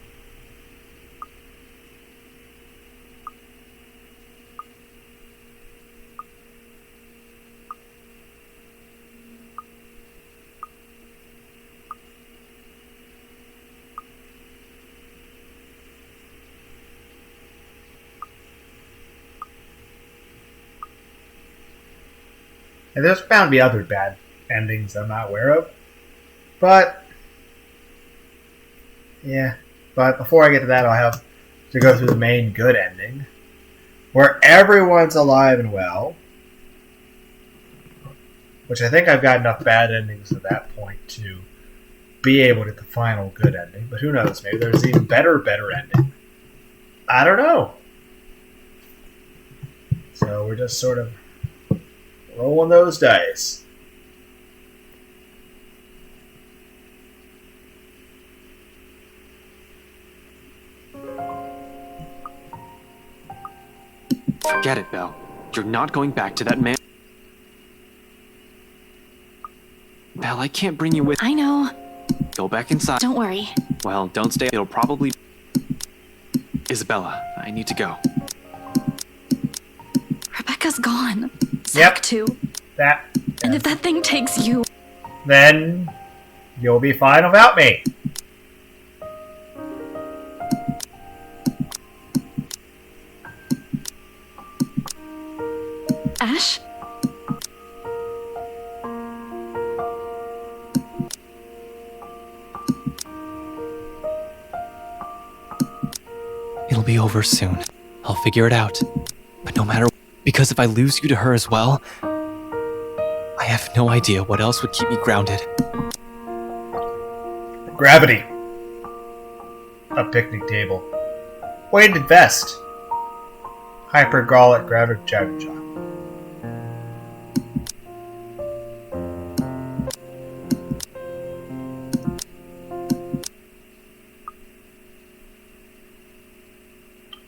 and there's bound to be other bad endings I'm not aware of. But yeah, but before I get to that, I'll have to go through the main good ending, where everyone's alive and well. Which I think I've got enough bad endings at that point to be able to get the final good ending. But who knows? Maybe there's an even better ending. I don't know. So we're just sort of rolling those dice. Forget it, Belle. You're not going back to that man. Belle, I can't bring you with. I know. Go back inside. Don't worry. Well, don't stay. It'll probably. Isabella, I need to go. Rebecca's gone. Yep. Zach too. That. And if that thing takes you, then you'll be fine without me. Ash? It'll be over soon. I'll figure it out. But no matter, because if I lose you to her as well, I have no idea what else would keep me grounded. Gravity. A picnic table. Weighted vest. Hypergolic gravity jaw.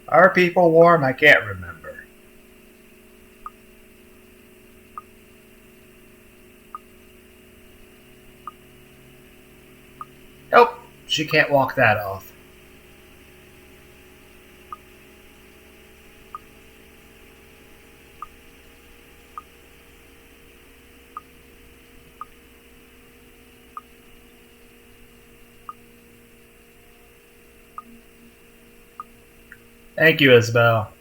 Are people warm? I can't remember. Nope, she can't walk that off. Thank you, Isabel.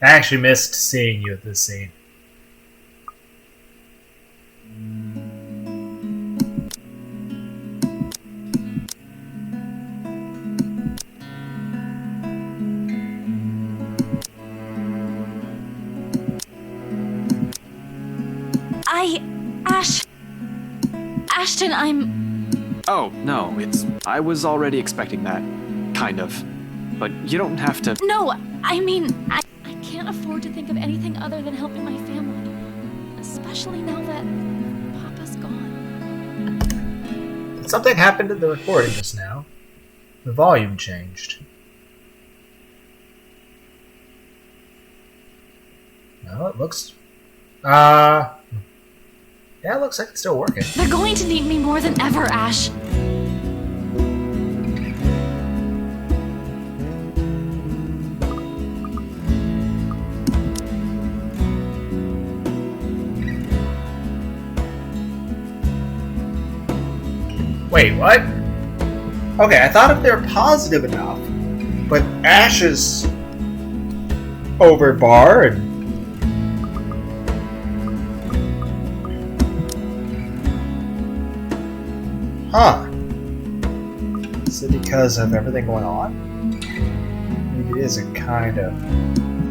I actually missed seeing you at this scene. Ashton, I'm... Oh, no, I was already expecting that. Kind of. But you don't have to... No, I mean, I can't afford to think of anything other than helping my family. Especially now that Papa's gone. Something happened to the recording just now. The volume changed. No, it looks... yeah, it looks like it's still working. They're going to need me more than ever, Ash. Wait, what? Okay, I thought if they're positive enough, but Ash is over bar and... Huh. Is it because of everything going on? Maybe it is a kind of...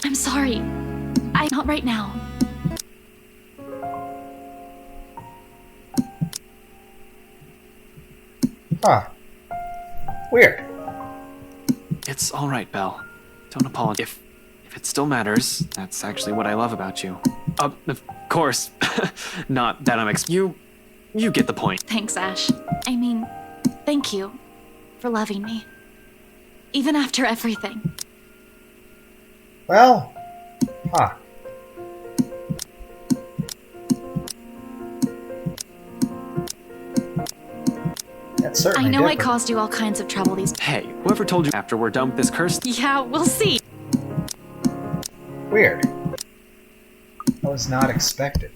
I'm sorry. I'm not right now. Huh. Weird. It's alright, Belle. Don't apologize. If it still matters, that's actually what I love about you. Of course. Not that I'm you get the point. Thanks, Ash. I mean, thank you for loving me. Even after everything. Well, huh. That's certainly I know different. I caused you all kinds of trouble these... Hey, whoever told you after we're done with this curse? Yeah, we'll see. Weird. That was not expected.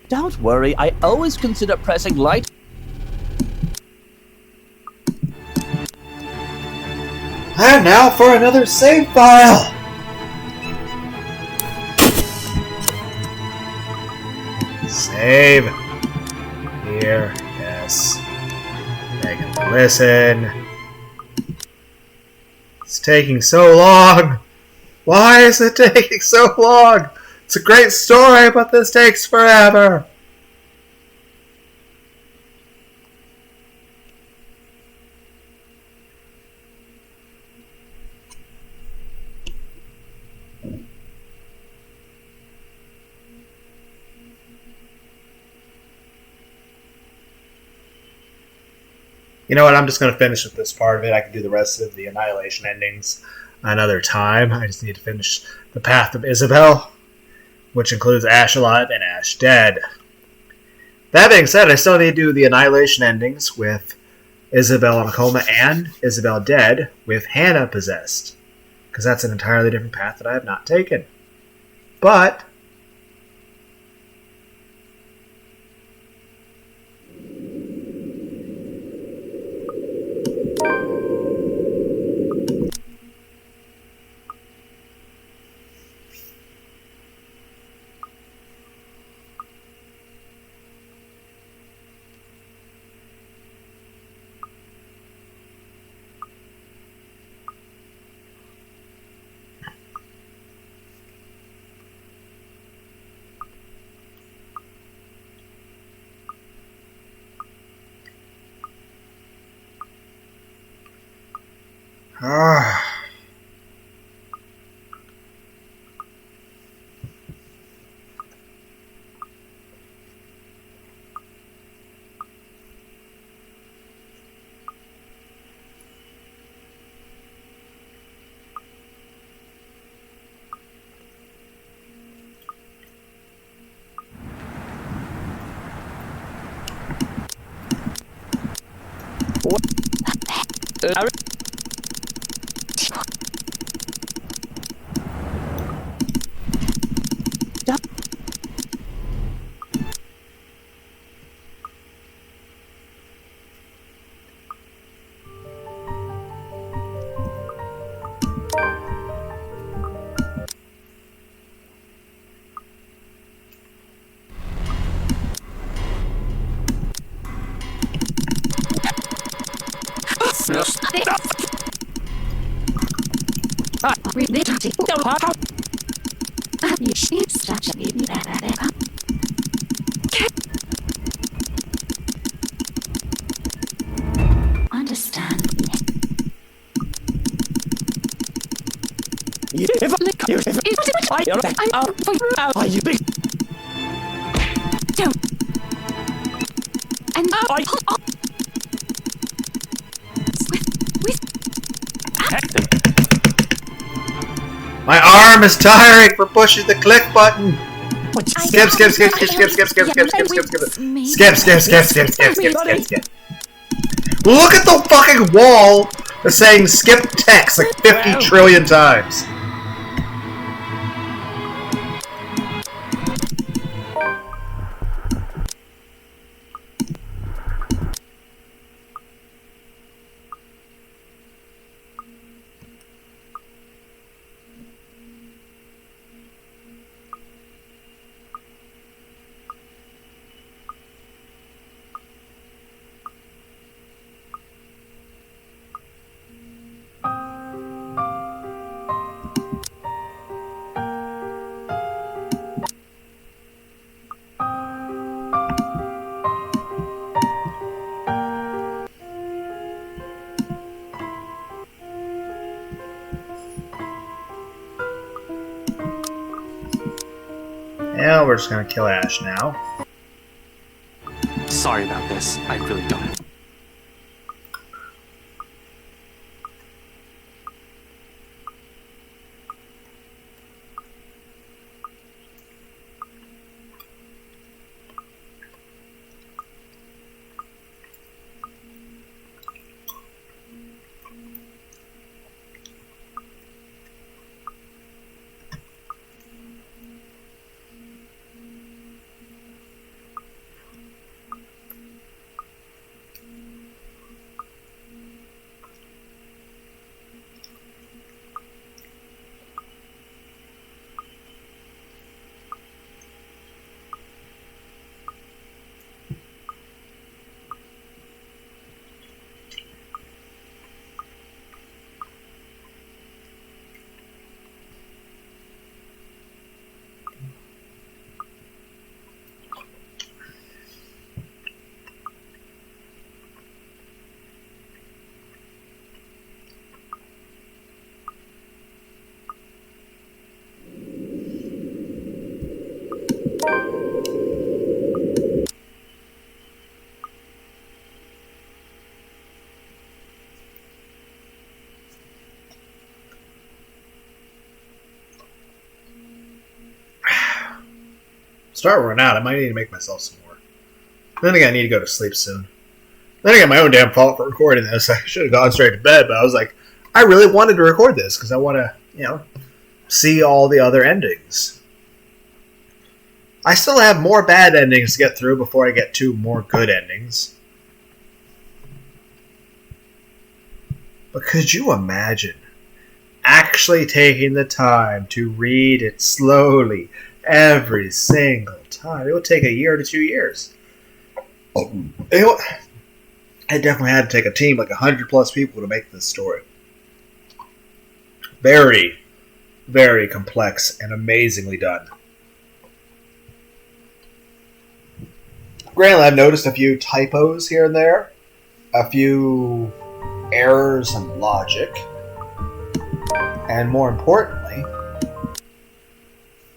Don't worry, I always consider pressing light. And now for another save file! Save. Here, yes. Megan, listen. It's taking so long! Why is it taking so long? It's a great story, but this takes forever! You know what, I'm just going to finish with this part of it. I can do the rest of the Annihilation endings another time. I just need to finish the Path of Isabel, which includes Ash Alive and Ash Dead. That being said, I still need to do the Annihilation endings with Isabel in a coma and Isabel Dead with Hannah possessed, because that's an entirely different path that I have not taken. But Understand. my arm is tiring for pushing the click button. Skip, skip, skip, skip, skip, skip, skip, skip, skip, skip, skip, skip, skip, skip, skip, skip, skip. Look at the fucking wall that's saying skip text like 50 trillion times. Yeah, we're just gonna kill Ash now. Sorry about this. I really don't have. start running out. I might need to make myself some more. Then again, I need to go to sleep soon. Then again, my own damn fault for recording this. I should have gone straight to bed, but I was like, I really wanted to record this because I want to, see all the other endings. I still have more bad endings to get through before I get to more good endings. But could you imagine actually taking the time to read it slowly every single time? It would take a year to 2 years. I definitely had to take a team, like 100 plus people, to make this story. Very, very complex and amazingly done. Granted, I've noticed a few typos here and there, a few errors in logic, and more importantly,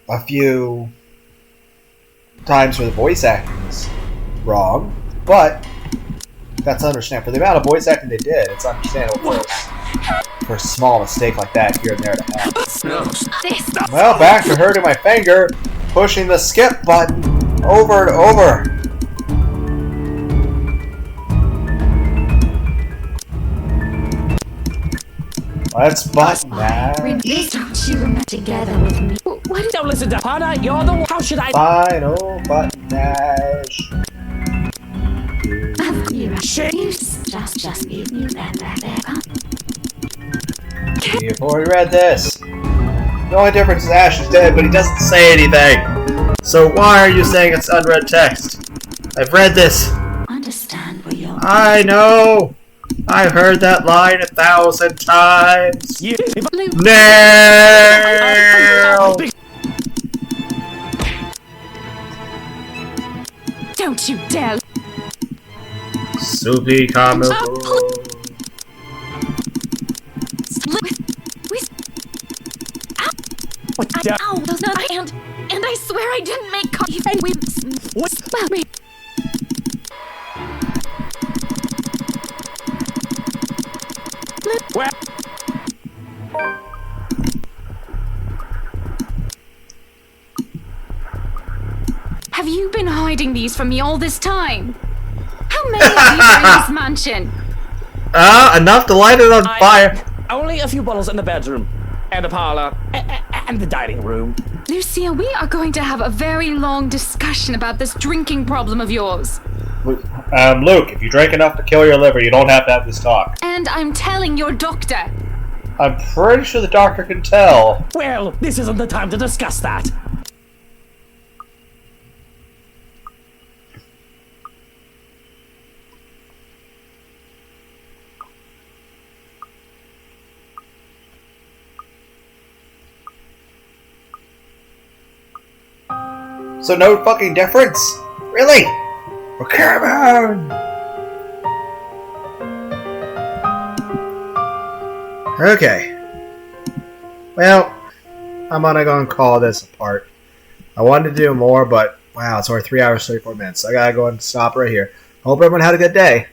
a few times where the voice acting is wrong, but that's understandable. For the amount of voice acting they did, it's understandable for a small mistake like that here and there to happen. Well, back to hurting my finger, pushing the skip button over and over. Let's button that. Don't you remember together with me? What? Don't listen to Hana. You're the one. How should I? Final button dash. Shit. You just give me that. You've already read this. The only difference is Ash is dead, but he doesn't say anything. So why are you saying it's unread text? I've read this. Understand where you're. I know. I've heard that line 1,000 times. No! Don't you dare! Soupy comical. Ow! And I swear I didn't make coffee. Well, me. Where? Have you been hiding these from me all this time? How many of you are in this mansion? Enough to light it on fire. Only a few bottles in the bedroom, and the parlor, and the dining room. Lucia, we are going to have a very long discussion about this drinking problem of yours. Luke, if you drink enough to kill your liver, you don't have to have this talk. And I'm telling your doctor. I'm pretty sure the doctor can tell. Well, this isn't the time to discuss that. So no fucking difference? Really? Well, come on! Okay. Well, I'm gonna go and call this apart. I wanted to do more, but wow, it's only 3 hours, 34 minutes. So I gotta go and stop right here. Hope everyone had a good day.